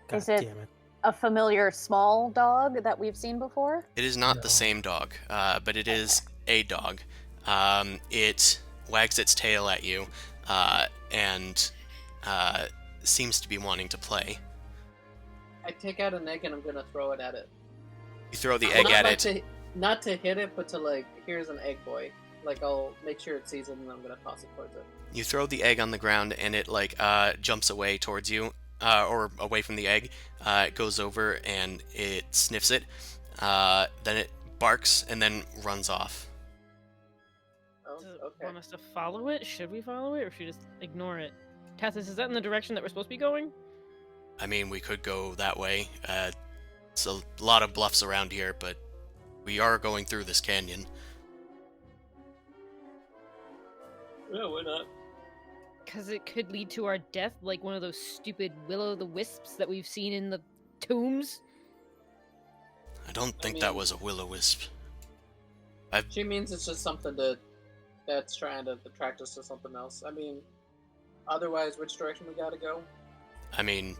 God Is it- damn it. A familiar small dog that we've seen before? It is not No. the same dog, but it is a dog. It wags its tail at you and seems to be wanting to play. I take out an egg and I'm gonna throw it at it. You throw the egg at it. Not to hit it, but to like, here's an egg boy. Like, I'll make sure it sees it and I'm gonna toss it towards it. You throw the egg on the ground and it like jumps away towards you, or away from the egg. It goes over and it sniffs it. Then it barks and then runs off. Oh, Does it okay. want us to follow it? Should we follow it, or should we just ignore it? Tathis, is that in the direction that we're supposed to be going? I mean, we could go that way. It's a lot of bluffs around here, but we are going through this canyon. Yeah, why not? Because it could lead to our death, like one of those stupid will-o'-the-wisps that we've seen in the tombs. I don't think mean- that was a will-o'-wisp. She means it's just something that's trying to attract us to something else. I mean, otherwise, which direction we gotta go? I mean,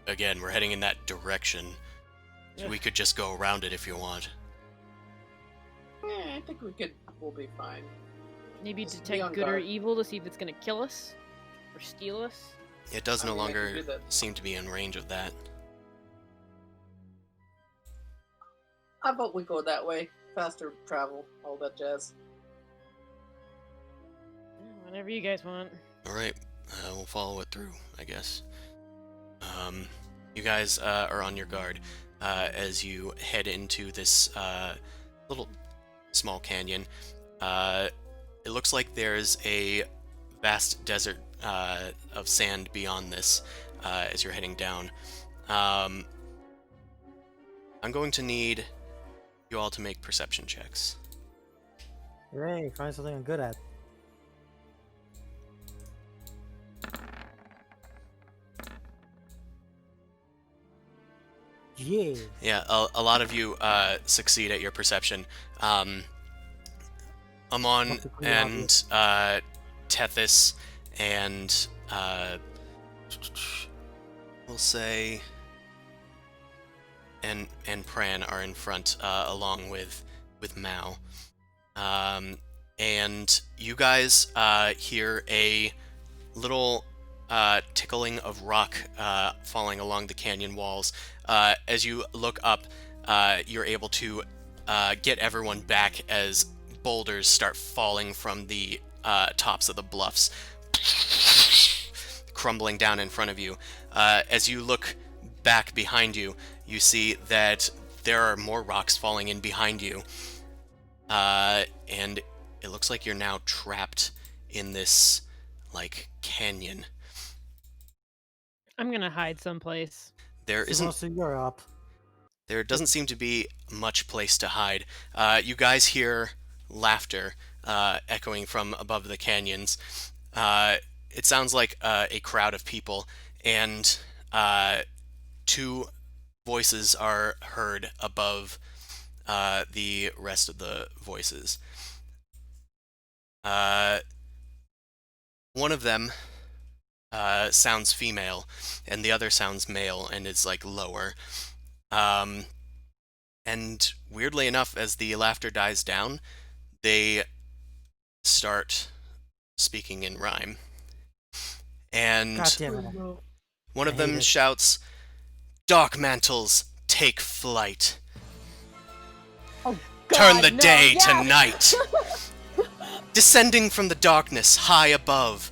again, we're heading in that direction. Yeah. We could just go around it if you want. Yeah, I think we'll be fine. Maybe Just be detect on good or guard. evil to see if it's gonna kill us or steal us. It does I no mean, I can longer do that. seem to be in range of that. How about we go that way? Faster travel, all that jazz. Yeah, whatever you guys want. Alright, we'll follow it through, I guess. You guys are on your guard as you head into this little small canyon. It looks like there's a vast desert of sand beyond this as you're heading down. I'm going to need you all to make perception checks. Hooray, find something I'm good at. Yeah. Yeah, a lot of you succeed at your perception. Amon Perfectly and Tethys and we'll say and Pran are in front along with Mao. And you guys hear a little tickling of rock falling along the canyon walls. As you look up, you're able to get everyone back as boulders start falling from the tops of the bluffs, crumbling down in front of you. As you look back behind you, you see that there are more rocks falling in behind you. And it looks like you're now trapped in this, like, canyon. I'm gonna hide someplace. There So isn't. most of you're up. There doesn't seem to be much place to hide. You guys hear laughter echoing from above the canyons. It sounds like a crowd of people, and two voices are heard above the rest of the voices. One of them sounds female, and the other sounds male and is like lower. And weirdly enough, as the laughter dies down, they start speaking in rhyme. And God damn it. one of I them hate it. shouts, "Dark mantles, take flight. Oh, Turn God, the no, day yes! to night. Descending from the darkness high above,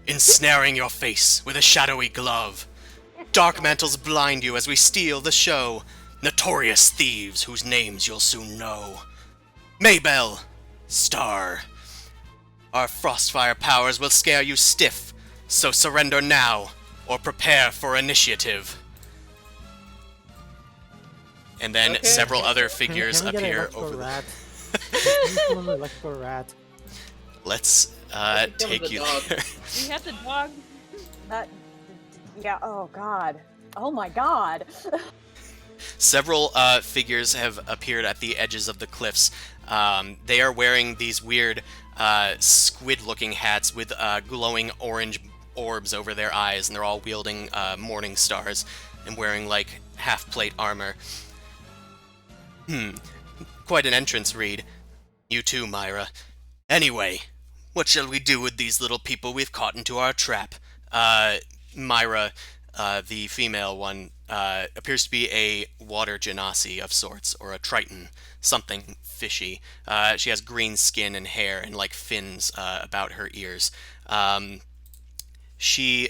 ensnaring your face with a shadowy glove. Dark mantles blind you as we steal the show. Notorious thieves whose names you'll soon know. Maybell, Star. Our frostfire powers will scare you stiff, so surrender now or prepare for initiative." and then Okay. several other Can figures we get an appear electrical over the... rat? Can we pull an electrical rat? Let's Kill take the you dog. there. We have the dog. That. Yeah. Oh God. Oh my God. Several figures have appeared at the edges of the cliffs. They are wearing these weird squid-looking hats with glowing orange orbs over their eyes, and they're all wielding morning stars and wearing, like, half-plate armor. Quite an entrance, Reed. You too, Myra. Anyway, what shall we do with these little people we've caught into our trap? Myra, the female one, appears to be a water genasi of sorts, or a triton, something fishy. She has green skin and hair and, like, fins about her ears. She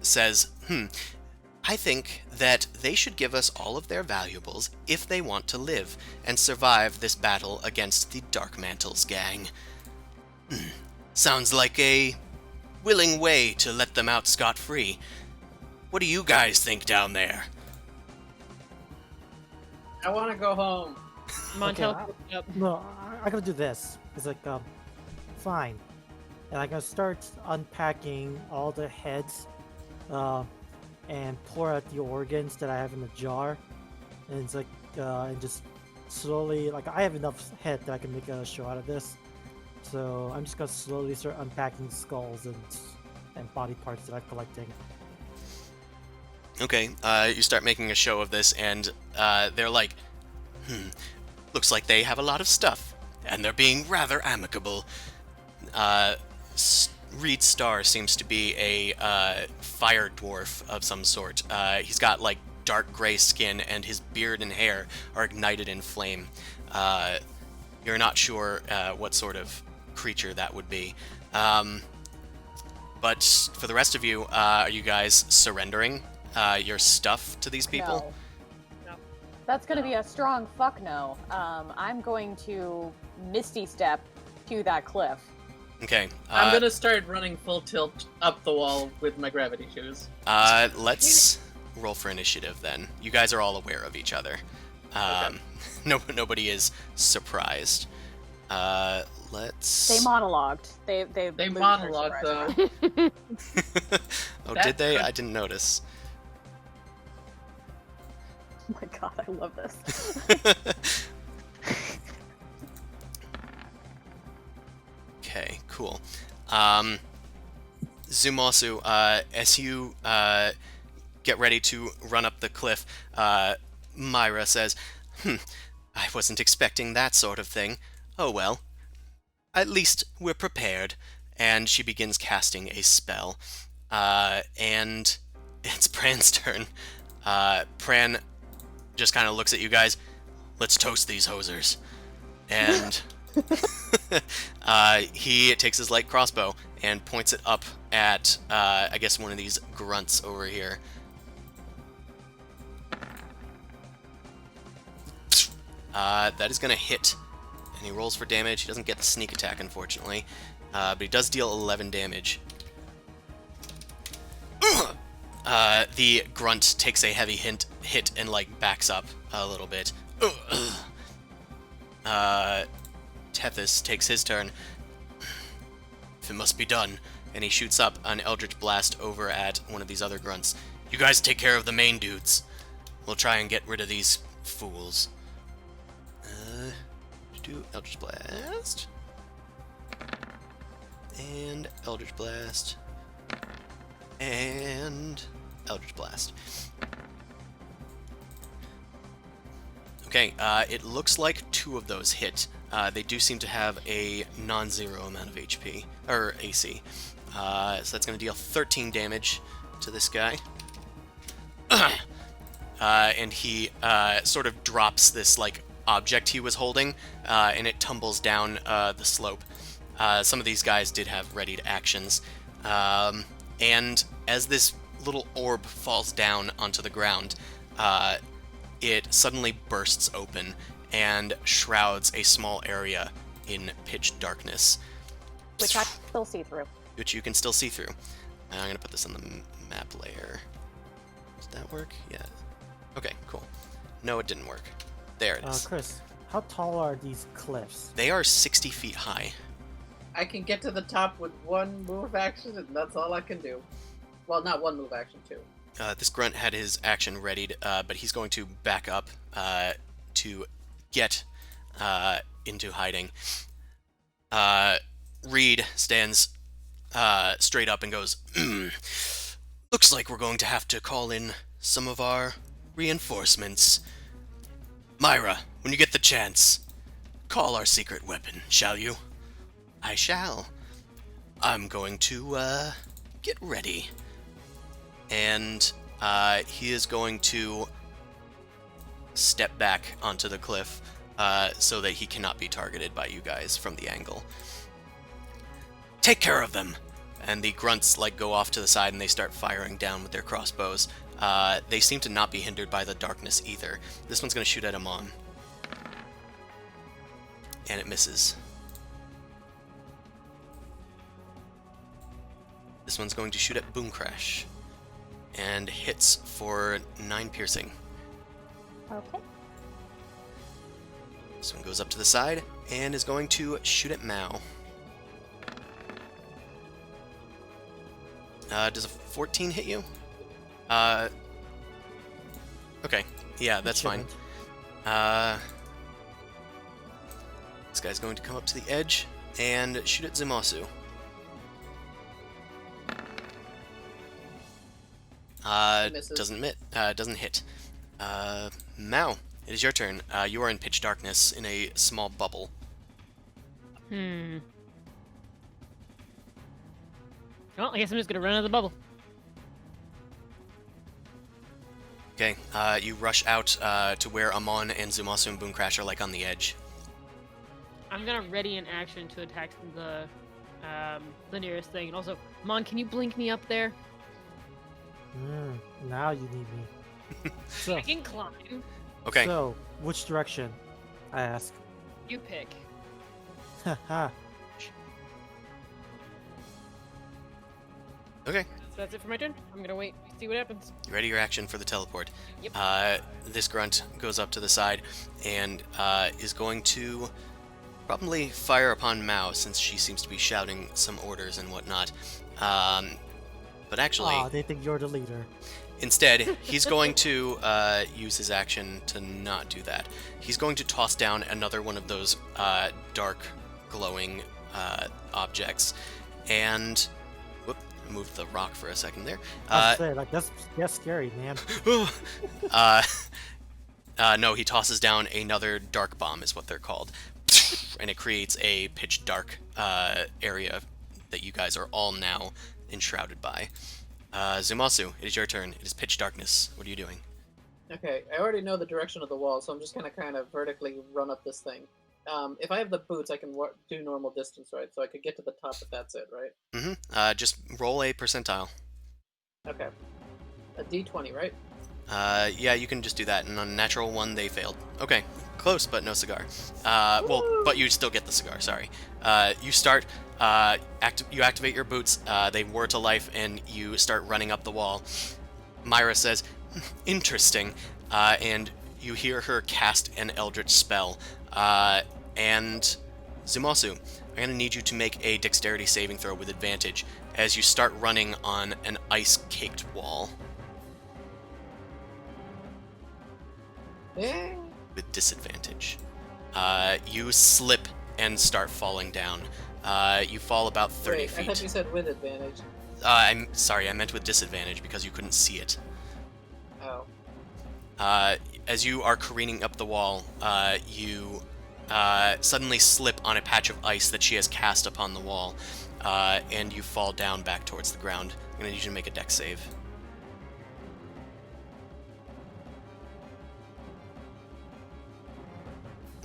says, I think that they should give us all of their valuables if they want to live and survive this battle against the Dark Mantle's gang. Sounds like a willing way to let them out scot-free. What do you guys think down there? I want to go home. Montel, Okay, up. No, I gotta do this. It's like, fine. And I'm gonna start unpacking all the heads, and pour out the organs that I have in the jar. And it's like, and just slowly, like, I have enough head that I can make a show out of this. So I'm just gonna slowly start unpacking skulls and body parts that I'm collecting. Okay, you start making a show of this, and they're like, looks like they have a lot of stuff, and they're being rather amicable. Reed Starr seems to be a fire dwarf of some sort. He's got, like, dark gray skin, and his beard and hair are ignited in flame. You're not sure what sort of creature that would be. But for the rest of you, are you guys surrendering your stuff to these people? No. That's gonna be a strong fuck no. I'm going to Misty Step to that cliff. Okay. I'm gonna start running full tilt up the wall with my gravity shoes. Let's roll for initiative then. You guys are all aware of each other. Okay. Nobody is surprised. Let's. They monologued. They lose their monologued surprise. though. Oh, That did they? could- I didn't notice. Oh my God, I love this. Okay, cool. Zumasu, as you get ready to run up the cliff, Myra says, I wasn't expecting that sort of thing. Oh well. At least we're prepared. And she begins casting a spell. And it's Pran's turn. Pran just kind of looks at you guys. Let's toast these hosers. And he takes his light crossbow and points it up at, I guess, one of these grunts over here. That is going to hit, and he rolls for damage. He doesn't get the sneak attack, unfortunately, but he does deal 11 damage. The grunt takes a heavy hit and, like, backs up a little bit. Tethys takes his turn. If it must be done, and he shoots up an Eldritch Blast over at one of these other grunts. You guys take care of the main dudes. We'll try and get rid of these fools. Do Eldritch Blast. And Eldritch Blast. And Eldritch Blast. Okay, it looks like 2 of those hit. They do seem to have a non-zero amount of HP, or AC. So that's going to deal 13 damage to this guy. And he sort of drops this, like, object he was holding, and it tumbles down the slope. Some of these guys did have readied actions. And as this little orb falls down onto the ground, it suddenly bursts open and shrouds a small area in pitch darkness. Which I still see through. Which you can still see through. I'm going to put this on the map layer. Does that work? Yeah. Okay, cool. No, it didn't work. There it is. Chris, how tall are these cliffs? They are 60 feet high. I can get to the top with one move action, and that's all I can do. Well, not one move action, too. This grunt had his action readied, but he's going to back up to get into hiding. Reed stands straight up and goes, "Looks like we're going to have to call in some of our reinforcements. Myra, when you get the chance, call our secret weapon, shall you?" "I shall. I'm going to get ready." And he is going to step back onto the cliff so that he cannot be targeted by you guys from the angle. "Take care of them!" And the grunts go off to the side and they start firing down with their crossbows. They seem to not be hindered by the darkness either. This one's going to shoot at Amon. And it misses. This one's going to shoot at Boomcrash. And hits for 9 piercing. Okay. This one goes up to the side and is going to shoot at Mao. Does a 14 hit you? Okay. Yeah, that's fine. This guy's going to come up to the edge and shoot at Zumasu. Doesn't hit. Mao, it is your turn. You are in pitch darkness in a small bubble. Well, I guess I'm just gonna run out of the bubble. Okay, you rush out to where Amon and Zumasu and Boomcrash are on the edge. I'm gonna ready an action to attack the nearest thing. And also, Mon, can you blink me up there? Now you need me. So, I can climb. Okay. So, which direction? I ask. You pick. Haha. Okay. So that's it for my turn. I'm gonna wait, see what happens. You ready your action for the teleport? Yep. This grunt goes up to the side and is going to probably fire upon Mao since she seems to be shouting some orders and whatnot. But actually, They think you're the leader. instead, he's going to use his action to not do that. He's going to toss down another one of those dark, glowing objects, and moved the rock for a second there. I say, that's scary, man. No, he tosses down another dark bomb, is what they're called, and it creates a pitch dark area that you guys are all now enshrouded by. Zumasu, it is your turn. It is pitch darkness. What are you doing? Okay, I already know the direction of the wall, so I'm just gonna kind of vertically run up this thing. If I have the boots, I can do normal distance, right? So I could get to the top if that's it, right? Mm-hmm. Just roll a percentile. Okay. A D20, right? Yeah, you can just do that. And on a natural one, they failed. Okay, close, but no cigar. Well, but you still get the cigar, sorry. You start, you activate your boots, they whir to life, and you start running up the wall. Myra says, "Interesting," and you hear her cast an eldritch spell. And Zumasu, I'm going to need you to make a dexterity saving throw with advantage as you start running on an ice-caked wall. Yeah. With disadvantage. You slip and start falling down. You fall about 30 Wait, feet. I thought you said with advantage. I'm sorry, I meant with disadvantage because you couldn't see it. Oh. As you are careening up the wall, you suddenly slip on a patch of ice that she has cast upon the wall, and you fall down back towards the ground. I'm going to need you to make a dex save.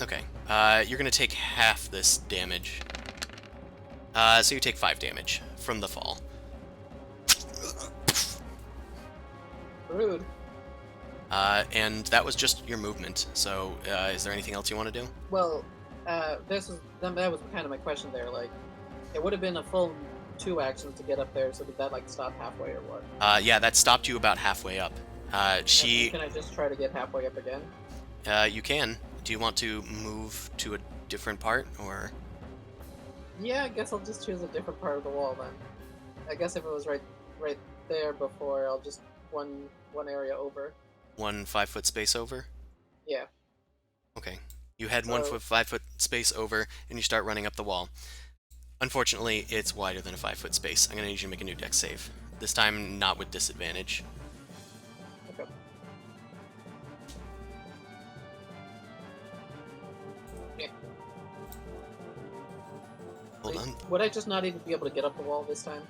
Okay, you're going to take half this damage. So you take 5 damage from the fall. Rude. And that was just your movement. So, is there anything else you want to do? Well, that was kind of my question there. Like, it would have been a full 2 actions to get up there, so did that, stop halfway or what? Yeah, that stopped you about halfway up. Can I just try to get halfway up again? You can. Do you want to move to a different part, or? Yeah, I guess I'll just choose a different part of the wall then. I guess if it was right there before, I'll just one area over. 1 5-foot space over? Yeah. Okay. You head So- 1 foot, 5-foot space over, and you start running up the wall. Unfortunately, it's wider than a 5-foot space. I'm gonna need you to make a new dex save. This time, not with disadvantage. Okay. Yeah. Hold on. Would I just not even be able to get up the wall this time?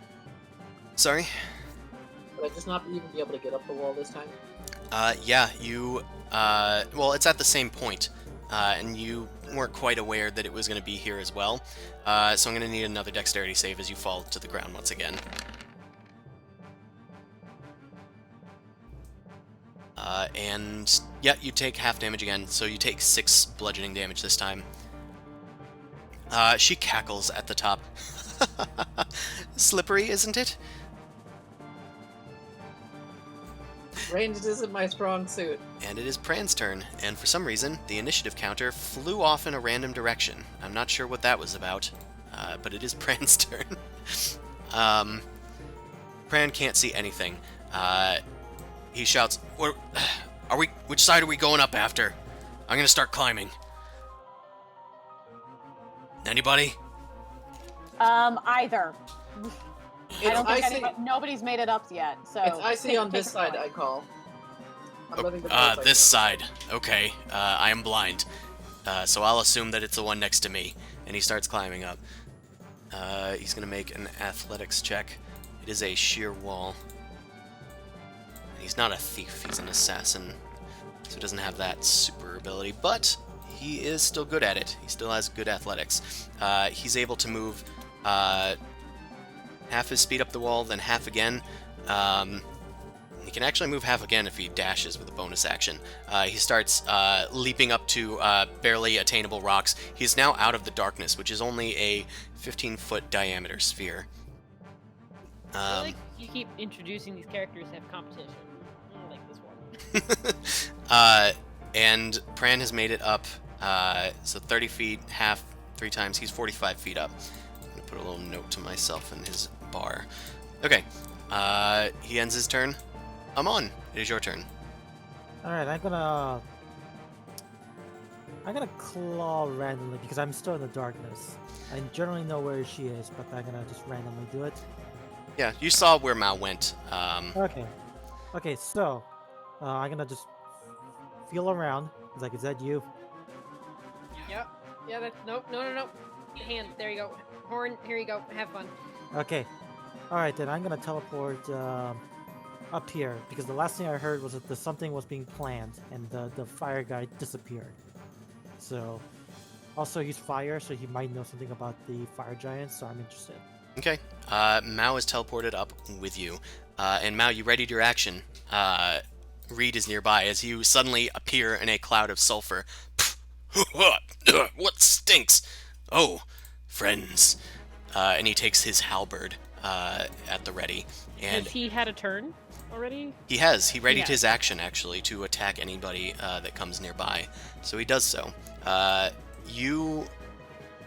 Sorry? Would I just not even be able to get up the wall this time? Yeah, you, well, it's at the same point, and you weren't quite aware that it was going to be here as well, so I'm going to need another dexterity save as you fall to the ground once again. And, yeah, you take half damage again, so you take 6 bludgeoning damage this time. She cackles at the top. Slippery, isn't it? Ranged isn't my strong suit. And it is Pran's turn, and for some reason, the initiative counter flew off in a random direction. I'm not sure what that was about, but it is Pran's turn. Pran can't see anything. He shouts, which side are we going up after? I'm gonna start climbing. Anybody? Either. I don't think icy. nobody's made it up yet, so... It's icy on this take a side, point. I call. I'm letting the boys This side. Okay, I am blind. So I'll assume that it's the one next to me. And he starts climbing up. He's gonna make an athletics check. It is a sheer wall. He's not a thief, he's an assassin. So he doesn't have that super ability, but he is still good at it. He still has good athletics. He's able to move half his speed up the wall, then half again. He can actually move half again if he dashes with a bonus action. He starts leaping up to barely attainable rocks. He's now out of the darkness, which is only a 15-foot diameter sphere. I feel like you keep introducing these characters to have competition. I don't like this one. And Pran has made it up, so 30 feet, half, 3 times. He's 45 feet up. I'm going to put a little note to myself in his bar. Okay, he ends his turn. Amon, it is your turn. Alright, I'm gonna claw randomly because I'm still in the darkness. I generally know where she is, but I'm gonna just randomly do it. Yeah, you saw where Mao went. Okay, so I'm gonna just feel around. It's like, is that you? Yep. Yeah, that's... Nope, no. Hand, there you go. Horn, here you go. Have fun. Okay. Alright, then I'm gonna teleport up here because the last thing I heard was that something was being planned and the fire guy disappeared. So, also he's fire, so he might know something about the fire giants, so I'm interested. Okay, Mao is teleported up with you. And Mao, you readied your action. Reed is nearby as you suddenly appear in a cloud of sulfur. What stinks? Oh, friends. And he takes his halberd at the ready. And Has he had a turn already? he has. He readied Yeah. his action, actually, to attack anybody that comes nearby. So he does so. You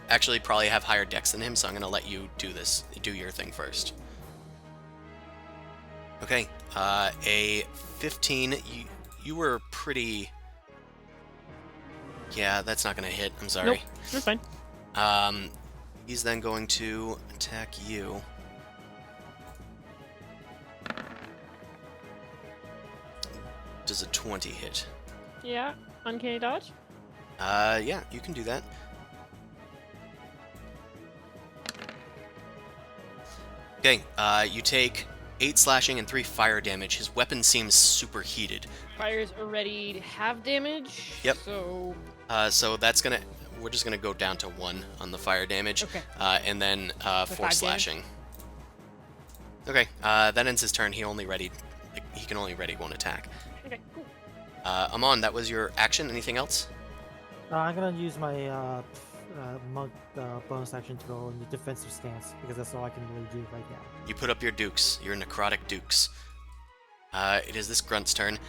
actually probably have higher dex than him, so I'm going to let you do this. Do your thing first. Okay. A 15. You were pretty... Yeah, that's not going to hit. I'm sorry. Nope, that's fine. He's then going to attack you. Does a 20 hit? Yeah, uncanny dodge. Yeah, you can do that. Okay, you take 8 slashing and 3 fire damage. His weapon seems superheated. Fires already have damage. Yep. So So that's gonna... We're just gonna go down to 1 on the fire damage. Okay. And then 4 5 slashing. Okay, that ends his turn. He only readied... He can only ready 1 attack. okay, cool. Amon, that was your action. Anything else? I'm gonna use my monk bonus action to go in the defensive stance because that's all I can really do right now. You put up your dukes, your necrotic dukes. It is this grunt's turn.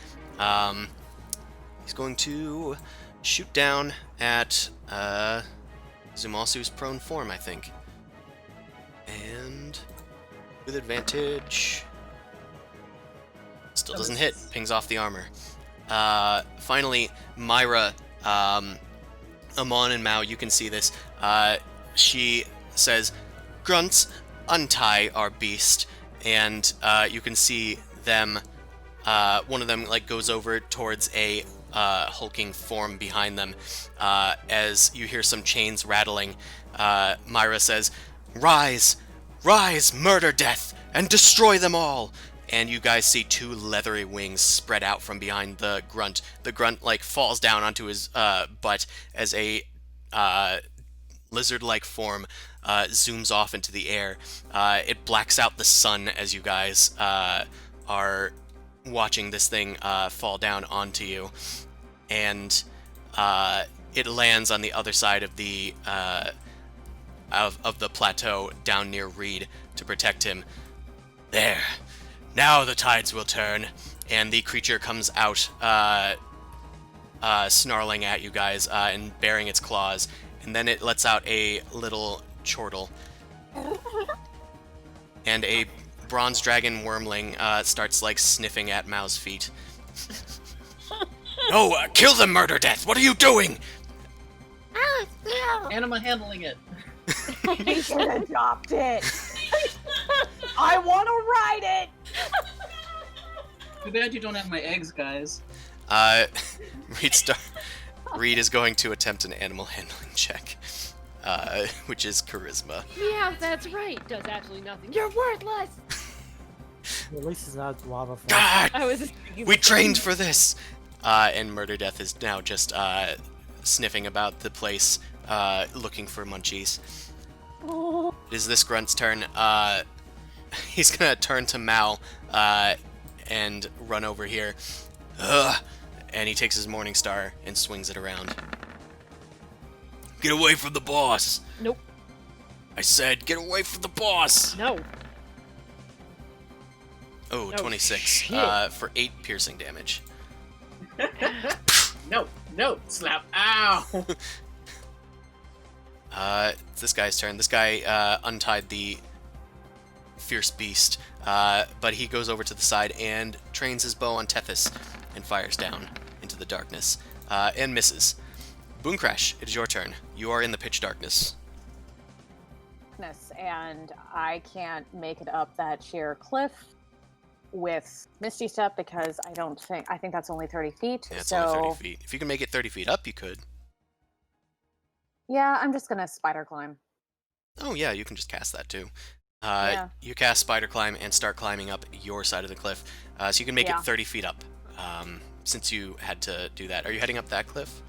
He's going to shoot down at Zumasu's prone form, I think. And with advantage. Still doesn't hit. Pings off the armor. Finally, Myra, Amon and Mao, you can see this. She says, "Grunts, untie our beast." And you can see them, one of them like goes over towards a hulking form behind them. As you hear some chains rattling, Myra says, "Rise! Rise, murder death, and destroy them all!" And you guys see two leathery wings spread out from behind the grunt. The grunt like falls down onto his butt as a lizard-like form zooms off into the air. It blacks out the sun as you guys are watching this thing fall down onto you, and it lands on the other side of the plateau down near Reed to protect him. There. Now the tides will turn, and the creature comes out, snarling at you guys and baring its claws, and then it lets out a little chortle. And a bronze dragon wormling starts like sniffing at Mao's feet. No, kill them, murder death! What are you doing? Anima handling it. You should adopt it. I want to ride it. Too bad you don't have my eggs, guys. Reed is going to attempt an animal handling check, which is charisma. Yeah, that's right. Does absolutely nothing. You're worthless. At least it's not lava flow. God! I was just thinking We trained for this! And Murder Death is now just sniffing about the place, looking for munchies. Oh. It is this grunt's turn. He's gonna turn to Mao and run over here. Ugh. And he takes his Morning Star and swings it around. Get away from the boss! Nope. I said, get away from the boss! No. Oh, Oh, 26 shit. for 8 piercing damage. No, slap. Ow! It's this guy's turn. This guy untied the fierce beast, but he goes over to the side and trains his bow on Tethys and fires down into the darkness, and misses. Boom Crash, it is your turn. You are in the pitch darkness. And I can't make it up that sheer cliff with Misty Step because I think that's only 30 feet. Yeah, it's so only 30 feet. If you can make it 30 feet up, you could. yeah, I'm just gonna spider climb. Oh yeah, you can just cast that too. Yeah. You cast Spider Climb and start climbing up your side of the cliff, so you can make Yeah. it 30 feet up. Since you had to do that, are you heading up that cliff?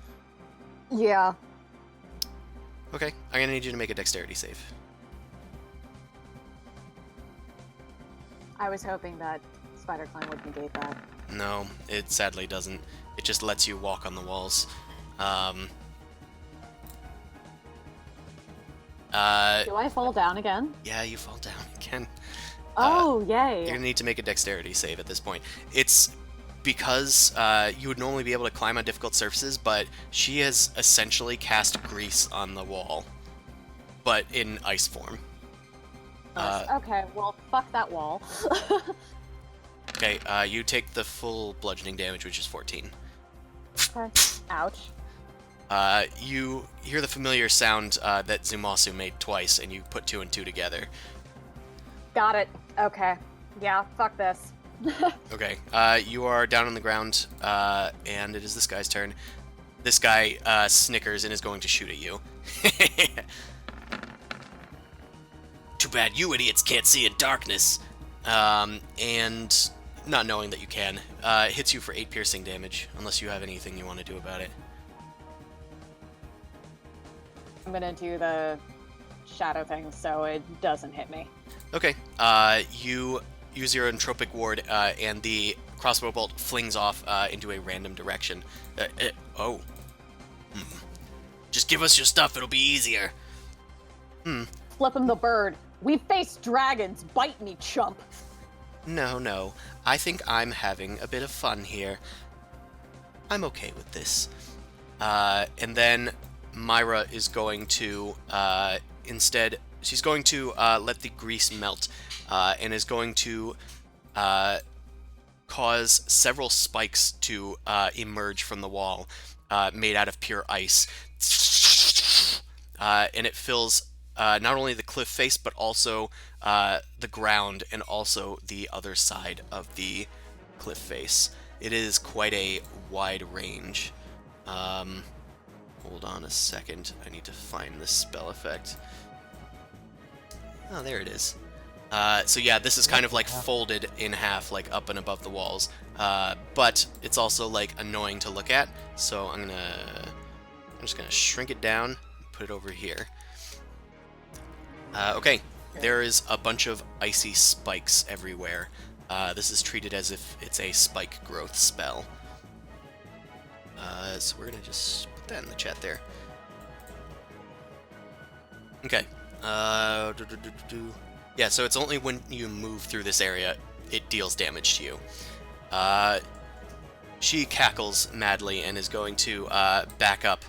Yeah. Okay, I'm gonna need you to make a dexterity save. I was hoping that spider climb would negate that. No, it sadly doesn't. It just lets you walk on the walls. Do I fall down again? Yeah, you fall down again. Oh, yay. You're gonna need to make a dexterity save at this point. It's because you would normally be able to climb on difficult surfaces, but she has essentially cast grease on the wall, but in ice form. Okay, well, fuck that wall. Okay, you take the full bludgeoning damage, which is 14. Okay. Ouch. You hear the familiar sound that Zumasu made twice, and you put 2 and 2 together. Got it. Okay. Yeah, fuck this. Okay, you are down on the ground, and it is this guy's turn. This guy snickers and is going to shoot at you. Too bad you idiots can't see in darkness. And not knowing that you can, hits you for 8 piercing damage, unless you have anything you want to do about it. I'm gonna do the shadow thing so it doesn't hit me. Okay, you use your entropic ward, and the crossbow bolt flings off into a random direction. Oh. Just give us your stuff, it'll be easier. Flip him the bird. We faced dragons. Bite me, chump. No. I think I'm having a bit of fun here. I'm okay with this. And then Myra is going to, instead, she's going to let the grease melt, and is going to cause several spikes to emerge from the wall, made out of pure ice. And it fills not only the cliff face, but also the ground and also the other side of the cliff face. It is quite a wide range. Hold on a second. I need to find this spell effect. Oh, there it is. So yeah, this is kind of like folded in half, like up and above the walls. But it's also like annoying to look at. So I'm just gonna shrink it down, put it over here. Okay, there is a bunch of icy spikes everywhere. This is treated as if it's a spike growth spell. So we're gonna just put that in the chat there. Okay. Yeah, so it's only when you move through this area it deals damage to you. She cackles madly and is going to back up.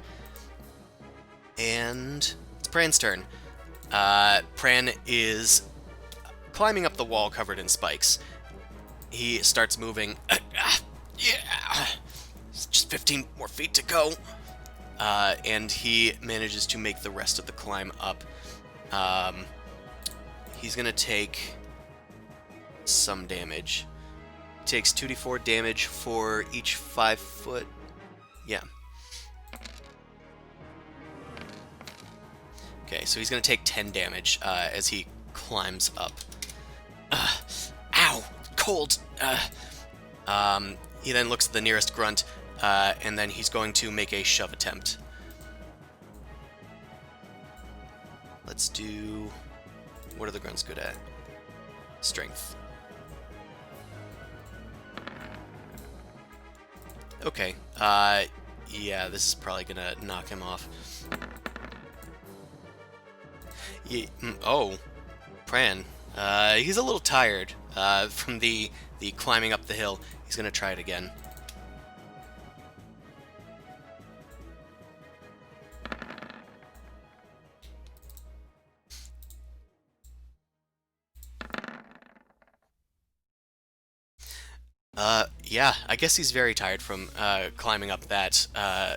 And it's Pran's turn. Pran is climbing up the wall covered in spikes. He starts moving. Yeah, it's just 15 more feet to go. And he manages to make the rest of the climb up. He's gonna take some damage. He takes 2d4 damage for each 5 foot. Yeah. Okay, so he's gonna take 10 damage as he climbs up. Ow! Cold! He then looks at the nearest grunt, and then he's going to make a shove attempt. Let's do... What are the grunts good at? Strength. Okay, yeah, this is probably gonna knock him off. Oh, Pran. He's a little tired from the climbing up the hill. He's gonna try it again. Yeah, I guess he's very tired from climbing up that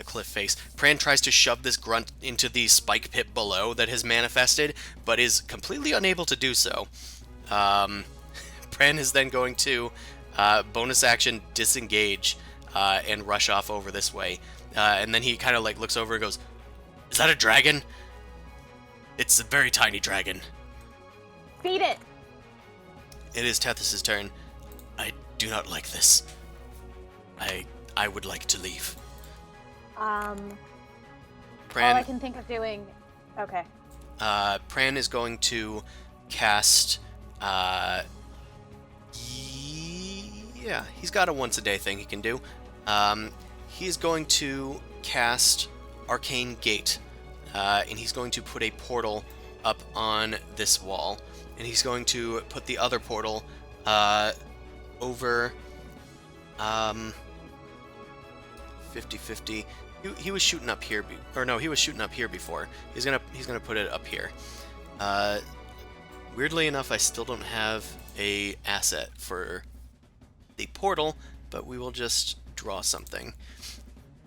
cliff face. Pran tries to shove this grunt into the spike pit below that has manifested, but is completely unable to do so. Pran is then going to bonus action disengage and rush off over this way. And then he kind of like looks over and goes, "Is that a dragon?" "It's a very tiny dragon." Feed it! It is Tethys' turn. "I do not like this. I would like to leave." All Pran, I can think of doing... Okay. Pran is going to cast, yeah, he's got a once a day thing he can do. He's going to cast Arcane Gate, and he's going to put a portal up on this wall, and he's going to put the other portal, over, 50-50. He was shooting up here, he was shooting up here before. He's gonna put it up here. Weirdly enough, I still don't have a asset for the portal, but we will just draw something.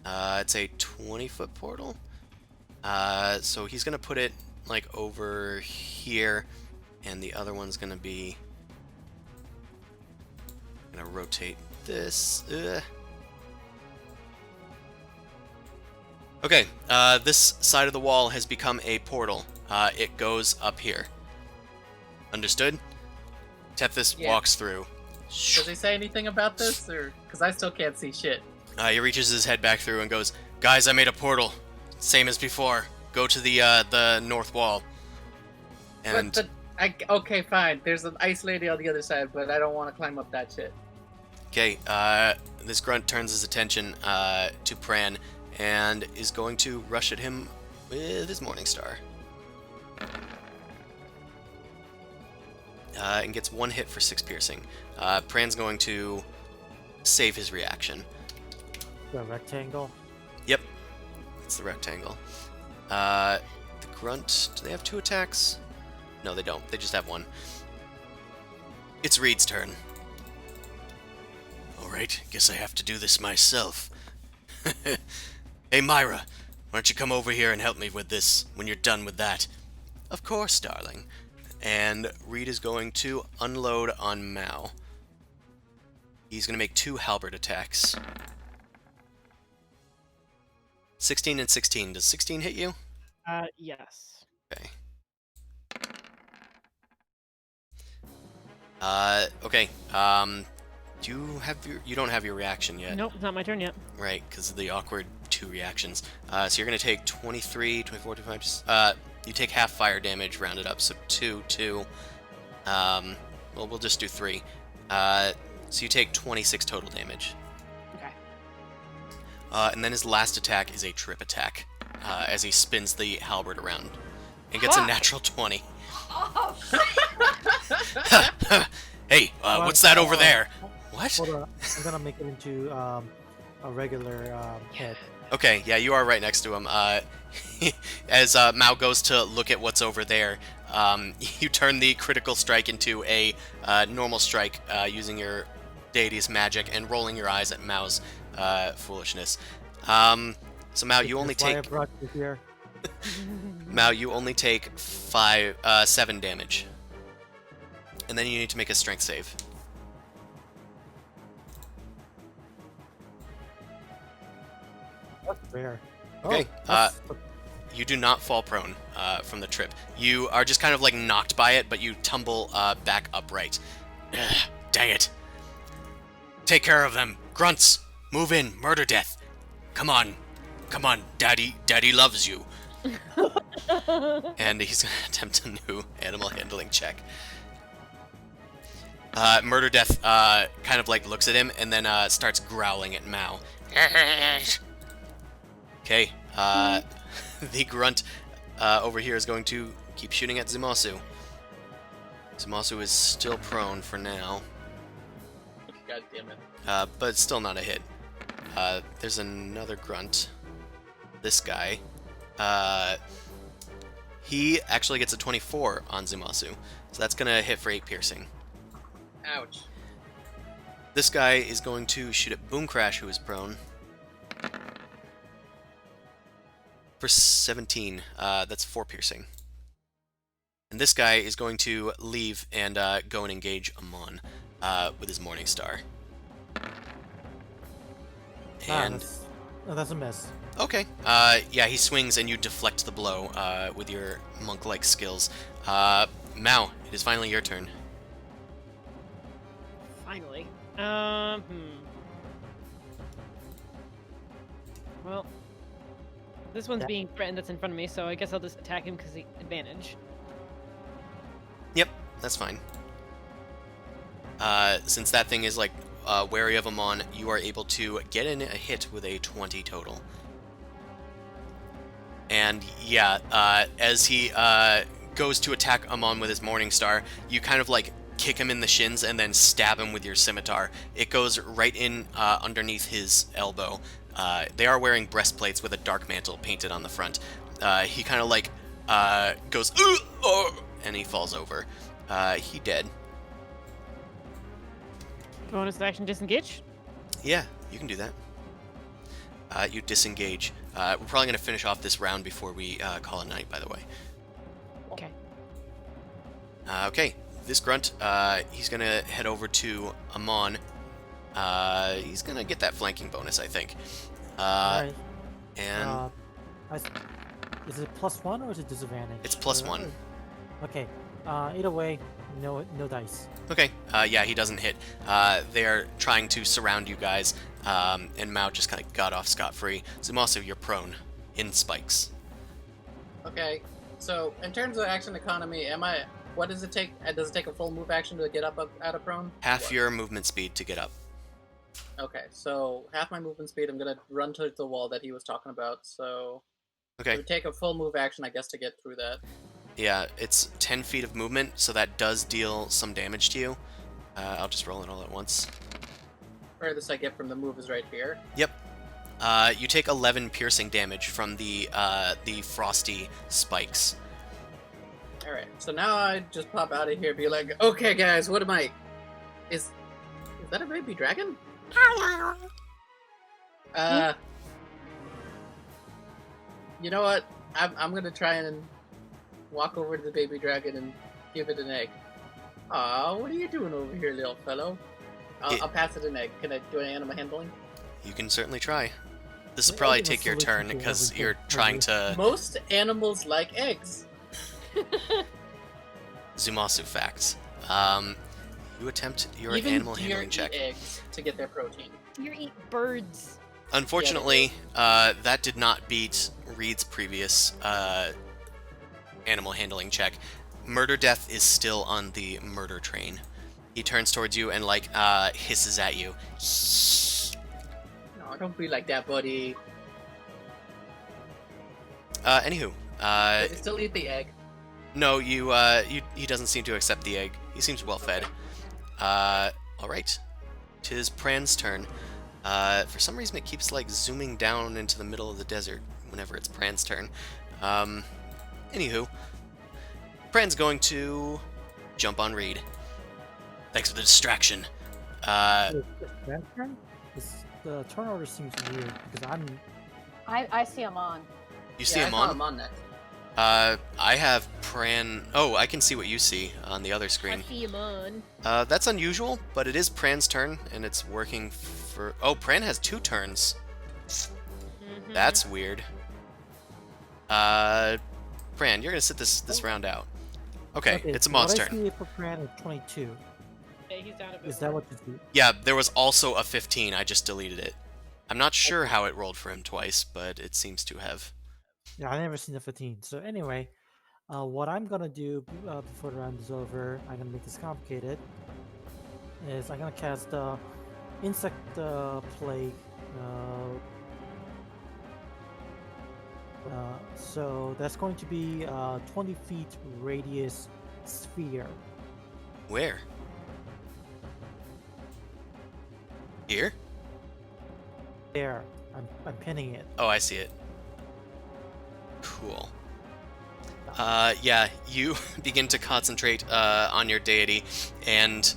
It's a 20-foot portal. So he's gonna put it like over here, and the other one's gonna be... gonna rotate this. Okay, this side of the wall has become a portal. It goes up here. Understood? Tethys walks through. Does he say anything about this, or because I still can't see shit? He reaches his head back through and goes, "Guys, I made a portal. Same as before. Go to the north wall." And okay, fine. There's an ice lady on the other side, but I don't want to climb up that shit. okay, this grunt turns his attention to Pran and is going to rush at him with his Morning Star. and gets 1 hit for 6 piercing. Pran's going to save his reaction. The rectangle. Yep, it's the rectangle. The grunt, do they have 2 attacks? No, they don't. They just have 1. It's Reed's turn. Alright, guess I have to do this myself. Hey, Myra, why don't you come over here and help me with this when you're done with that? Of course, darling. And Reed is going to unload on Mao. He's going to make 2 halberd attacks. 16 and 16. Does 16 hit you? Yes. Okay. Okay. You don't have your reaction yet. Nope, it's not my turn yet. Right, because of the awkward 2 reactions. So you're going to take 23, 24, 25... you take half fire damage, rounded up, so 2, 2. Well, we'll just do 3. So you take 26 total damage. Okay. And then his last attack is a trip attack, as he spins the halberd around. And gets a natural 20. Oh, Hey, what's that over there? What? Hold on, I'm gonna make it into a regular head. Okay, yeah, you are right next to him. As Mao goes to look at what's over there, you turn the critical strike into a normal strike using your deity's magic and rolling your eyes at Mao's foolishness. So Mao, you only That's why I take brought you here. Mao, you only take 7 damage, and then you need to make a strength save. That's rare. Okay, that's- You do not fall prone from the trip. You are just kind of like knocked by it, but you tumble back upright. Ugh, dang it. Take care of them. Grunts, move in. Murder death. Come on. Come on, Daddy. Daddy loves you. And he's going to attempt a new animal handling check. Murder death kind of like looks at him and then starts growling at Mao. Okay, the grunt over here is going to keep shooting at Zumasu. Zumasu is still prone for now, God damn it. but it's still not a hit. There's another grunt. This guy. He actually gets a 24 on Zumasu, so that's going to hit for 8 piercing. Ouch. This guy is going to shoot at Boom Crash, who is prone. For 17, that's 4 piercing. And this guy is going to leave and go and engage Amon with his Morning Star. And that's a miss. okay, yeah, he swings and you deflect the blow with your monk-like skills. Mao, it is finally your turn. Finally. Well, this one's being threatened that's in front of me, so I guess I'll just attack him because the advantage. Yep, that's fine. Since that thing is like wary of Amon, you are able to get in a hit with a 20 total. And yeah, as he goes to attack Amon with his Morning Star, you kind of like kick him in the shins and then stab him with your scimitar. It goes right in underneath his elbow. They are wearing breastplates with a dark mantle painted on the front. He kind of like goes, and he falls over. He dead. Bonus action disengage. Yeah, you can do that. You disengage. We're probably going to finish off this round before we call it night, by the way. Okay. Okay, this grunt, he's going to head over to Amon. He's going to get that flanking bonus, I think. Alright. And Is it +1 or is it disadvantage? it's +1. Okay. Either way, no dice. Okay, yeah, he doesn't hit. They're trying to surround you guys, and Mao just kind of got off scot-free. Zumasu, you're prone, in spikes. Okay, so in terms of action economy, what does it take? Does it take a full move action to get up out of prone? Half What? your movement speed to get up. Okay, so half my movement speed, I'm gonna run towards the wall that he was talking about, so... It Okay, would take a full move action, I guess, to get through that. Yeah, it's 10 feet of movement, so that does deal some damage to you. I'll just roll it all at once. Furthest I get from the move is right here. Yep. You take 11 piercing damage from the frosty spikes. Alright, so now I just pop out of here and be like, okay guys, what am I... Is that a baby dragon? You know what? I'm gonna try and walk over to the baby dragon and give it an egg. Aw, what are you doing over here, little fellow? I'll pass it an egg. Can I do an animal handling? You can certainly try. This will Yeah, probably I think take your that's turn solution to because everything. you're trying to Most animals like eggs. Zumasu facts. You attempt your Even animal deer handling eat check. eggs to get their protein. You eat birds. Unfortunately, that did not beat Reed's previous animal handling check. Murder Death is still on the murder train. He turns towards you and hisses at you. No, don't be like that, buddy. Anywho, Does he still eat the egg? no, he doesn't seem to accept the egg. He seems well fed. All right, 'tis Pran's turn. For some reason, it keeps zooming down into the middle of the desert whenever it's Pran's turn. Anywho, Pran's going to jump on Reed. Thanks for the distraction. Is that turn? The turn order seems weird because I see him on. You see him I saw on? him on that. I have Pran. Oh, I can see what you see on the other I screen. see him on. That's unusual, but it is Pran's turn, and it's working for. Oh, Pran has 2 turns. Mhm. That's weird. Pran, you're gonna sit this round out. Okay, it's a mod's What I turn. see for Pran is 22. Yeah, he's down a bit. Is that what you see? Yeah, there was also a 15. I just deleted it. I'm not sure how it rolled for him twice, but it seems to have. Yeah, I never seen the 15. So anyway, what I'm gonna do before the round is over, I'm gonna make this complicated. Is I'm gonna cast insect plague. So that's going to be 20 feet radius sphere. Where? Here? There, I'm pinning it. Oh, I see it. Cool. Yeah, you begin to concentrate on your deity, and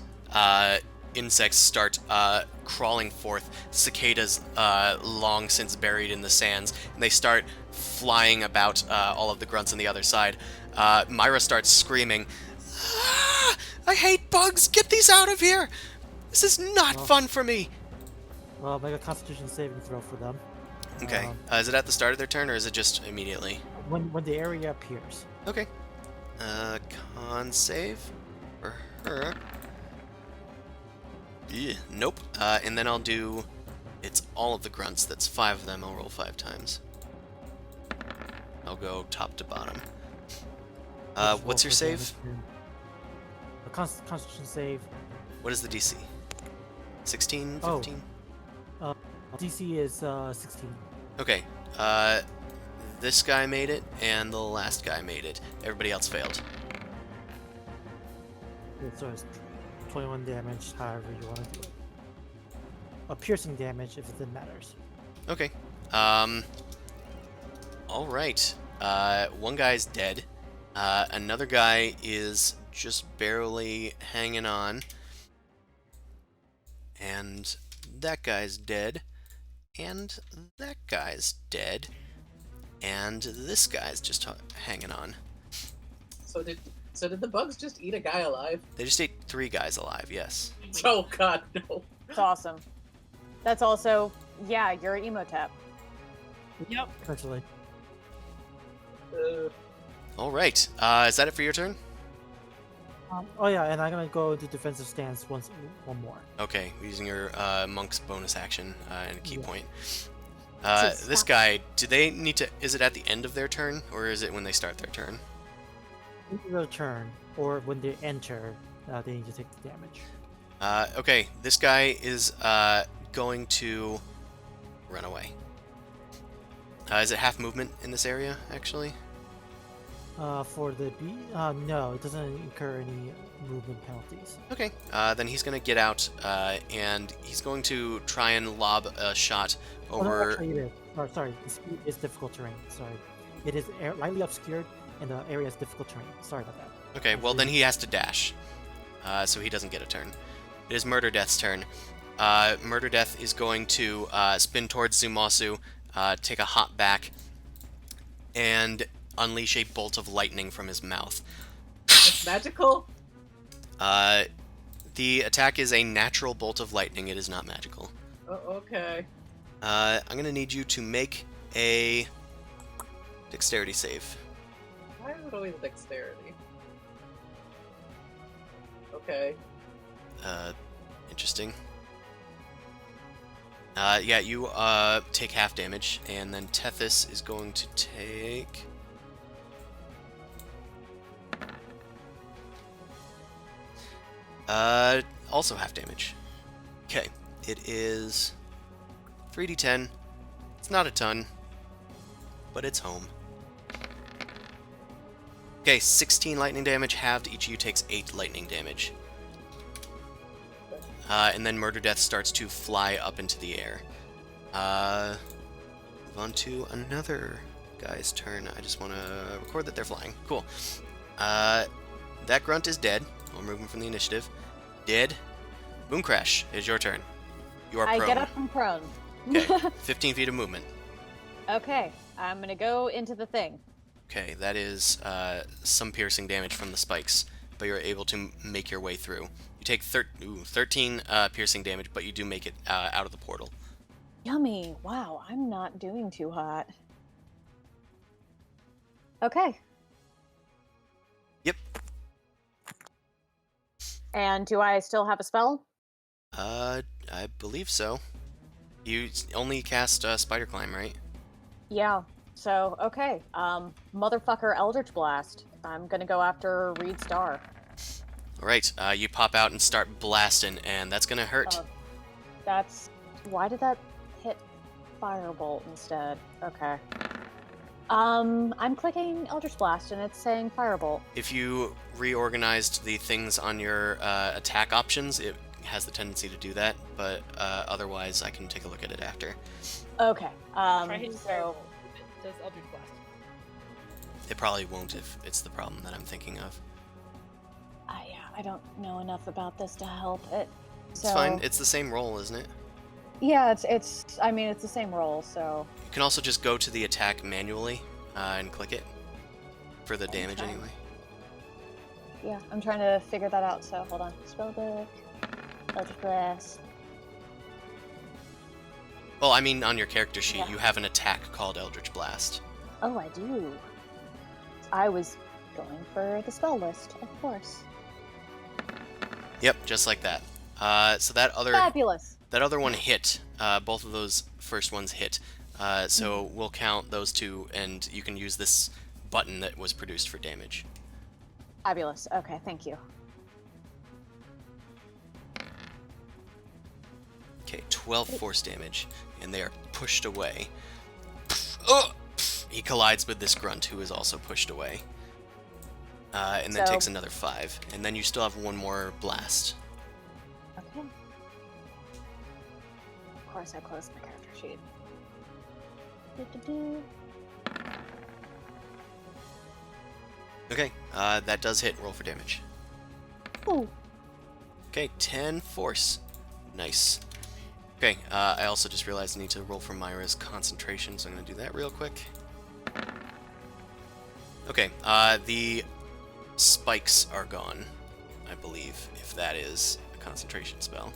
insects start crawling forth. Cicadas, long since buried in the sands, and they start flying about all of the grunts on the other side. Myra starts screaming, "Ah, I hate bugs! Get these out of here! This is not Oh. fun for me!" Well, make a Constitution saving throw for them. Okay, is it at the start of their turn, or is it just immediately? When the area appears. Okay. Con save for her. Yeah, nope. And then I'll do. It's all of the grunts. That's 5 of them. I'll roll 5 times. I'll go top to bottom. Just What's roll your for save? damage then. A Constitution save. What is the DC? 16, Oh. 15? DC is 16. Okay. This guy made it, and the last guy made it. Everybody else failed. Yeah, so it's 21 damage, however you want to do it. A piercing damage if it matters. Okay. All right. One guy's dead. Another guy is just barely hanging on. And that guy's dead. And that guy's dead. And this guy's just hanging on. So did the bugs just eat a guy alive? They just ate 3 guys alive, yes. Oh god, no. It's awesome. That's also, yeah, your emotep. Yep. Essentially. All right. Is that it for your turn? Oh yeah, and I'm gonna go into defensive stance one more. Okay, using your monk's bonus action and a key Yeah. point. So This stop. guy, do they need to? Is it at the end of their turn, or is it when they start their turn? Their turn, or when they enter, they need to take the damage. Okay, this guy is going to run away. Is it half movement in this area, actually? For the B, no, it doesn't incur any movement penalties. Okay, then he's going to get out, and he's going to try and lob a shot Oh, no, over... actually, it is. Sorry, the speed is difficult terrain. Sorry, it is lightly obscured, and the area is difficult terrain. Sorry about that. Okay, well then he has to dash, so he doesn't get a turn. It is Murder Death's turn. Murder Death is going to spin towards Zumasu, take a hop back, and unleash a bolt of lightning from his mouth. It's magical. The attack is a natural bolt of lightning. It is not magical. Oh, okay. I'm going to need you to make a dexterity save. Why is it always dexterity? Okay. Interesting. Yeah, you take half damage, and then Tethys is going to take... also half damage. Okay, it is 3d10. It's not a ton, but it's home. Okay, 16 lightning damage halved. Each of you takes 8 lightning damage. And then Murder Death starts to fly up into the air. Move on to another guy's turn. I just want to record that they're flying. Cool. That grunt is dead. I'll remove him from the initiative. Dead. Boom Crash, it is your turn. You are prone. I get up from prone. Okay, 15 feet of movement. Okay, I'm gonna go into the thing. Okay, that is some piercing damage from the spikes, but you're able to make your way through. You take 13 piercing damage, but you do make it out of the portal. Yummy. Wow, I'm not doing too hot. Okay. Yep. And do I still have a spell? I believe so. You only cast Spider Climb, right? Yeah. So, okay. Motherfucker Eldritch Blast. I'm gonna go after Reed Star. Alright, you pop out and start blasting, and that's gonna hurt. That's... Why did that hit Firebolt instead? Okay. I'm clicking Eldritch Blast, and it's saying Firebolt. If you reorganized the things on your attack options, it has the tendency to do that, but otherwise I can take a look at it after. Okay. Try hitting So... Firebolt. It does Eldritch Blast. It probably won't if it's the problem that I'm thinking of. Yeah, I don't know enough about this to help it. It's So... fine. It's the same roll, isn't it? Yeah, it's. I mean, it's the same roll, so. You can also just go to the attack manually and click it for the damage trying. anyway. Yeah, I'm trying to figure that out. So hold on. Spellbook. Eldritch Blast. Well, I mean, on your character sheet, Yeah. you have an attack called Eldritch Blast. Oh, I do. I was going for the spell list, of course. Yep, just like that. So that other one hit. Both of those first ones hit. So we'll count those two, and you can use this button that was produced for damage. Fabulous. Okay, thank you. Okay, 12 force damage, and they are pushed away. Oh! He collides with this grunt, who is also pushed away. And then So- takes another 5. And then you still have one more blast. Okay. Of course, I closed my character sheet. Do-do-do. Okay, that does hit. Roll for damage. Ooh. Okay, 10 force. Nice. Okay, I also just realized I need to roll for Myra's concentration, so I'm going to do that real quick. Okay, the spikes are gone, I believe, if that is a concentration spell.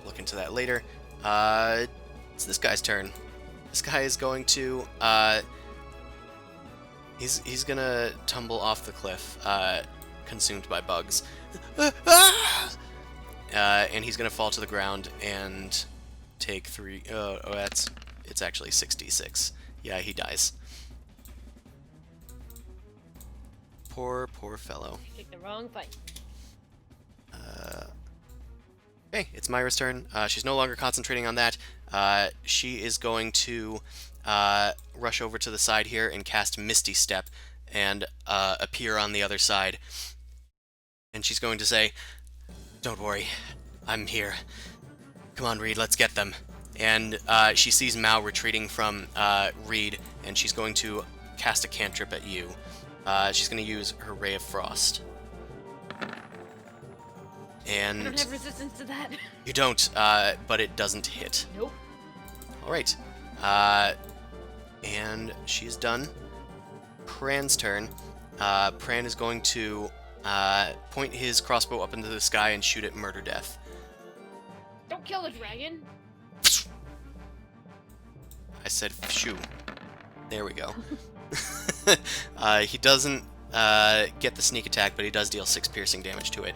Look into that later. It's this guy's turn. This guy is going to, he's gonna tumble off the cliff, consumed by bugs. And he's gonna fall to the ground and take 3. It's actually 66. Yeah, he dies. Poor fellow. You picked the wrong fight. Okay, it's Myra's turn. She's no longer concentrating on that. She is going to rush over to the side here and cast Misty Step. and appear on the other side. And she's going to say, "Don't worry, I'm here. Come on, Reed, let's get them." And she sees Mao retreating from Reed, and she's going to cast a cantrip at you. She's going to use her Ray of Frost. And I don't have resistance to that. you don't, but it doesn't hit. Nope. All right. And she's done. Pran's turn. Pran is going to point his crossbow up into the sky and shoot at Murder Death. Don't kill the dragon. I said shoo. There we go. He doesn't get the sneak attack, but he does deal 6 piercing damage to it.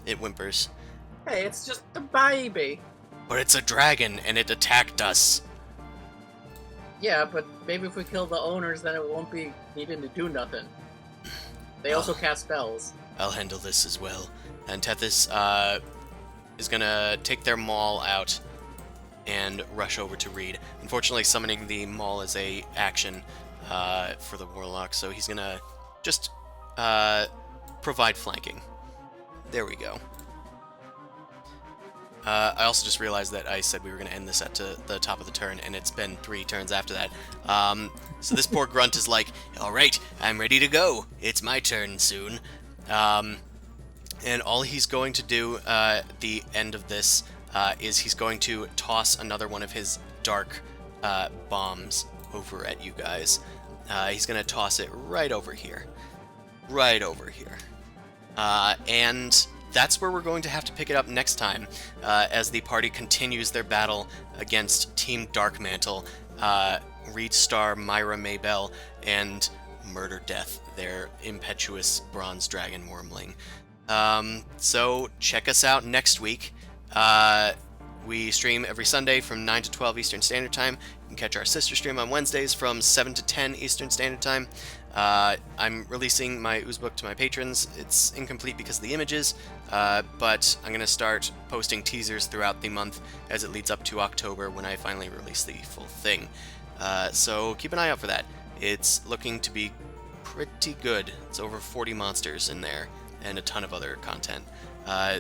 It whimpers. Hey, it's just a baby. But it's a dragon, and it attacked us. Yeah, but maybe if we kill the owners, then it won't be needing to do nothing. They also cast spells. I'll handle this as well. And Tethys is gonna take their maul out and rush over to Reed. Unfortunately, summoning the maul is a action for the warlock, so he's gonna just provide flanking. There we go. I also just realized that I said we were going to end this at the top of the turn, and it's been 3 turns after that. So this poor grunt is like, "Alright, I'm ready to go. It's my turn soon." And all he's going to do at the end of this is he's going to toss another one of his dark bombs over at you guys. He's going to toss it right over here. Right over here. And that's where we're going to have to pick it up next time, as the party continues their battle against Team Dark Mantle, Reed Star, Myra Maybell, and Murder Death, their impetuous bronze dragon wormling. So check us out next week. We stream every Sunday from 9 to 12 Eastern Standard Time. You can catch our sister stream on Wednesdays from 7 to 10 Eastern Standard Time. I'm releasing my ooze book to my patrons. It's incomplete because of the images, but I'm going to start posting teasers throughout the month as it leads up to October when I finally release the full thing. So keep an eye out for that. It's looking to be pretty good. It's over 40 monsters in there and a ton of other content.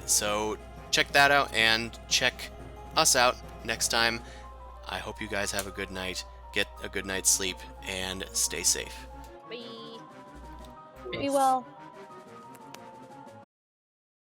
So check that out and check us out next time. I hope you guys have a good night, get a good night's sleep, and stay safe. Bye. Be well.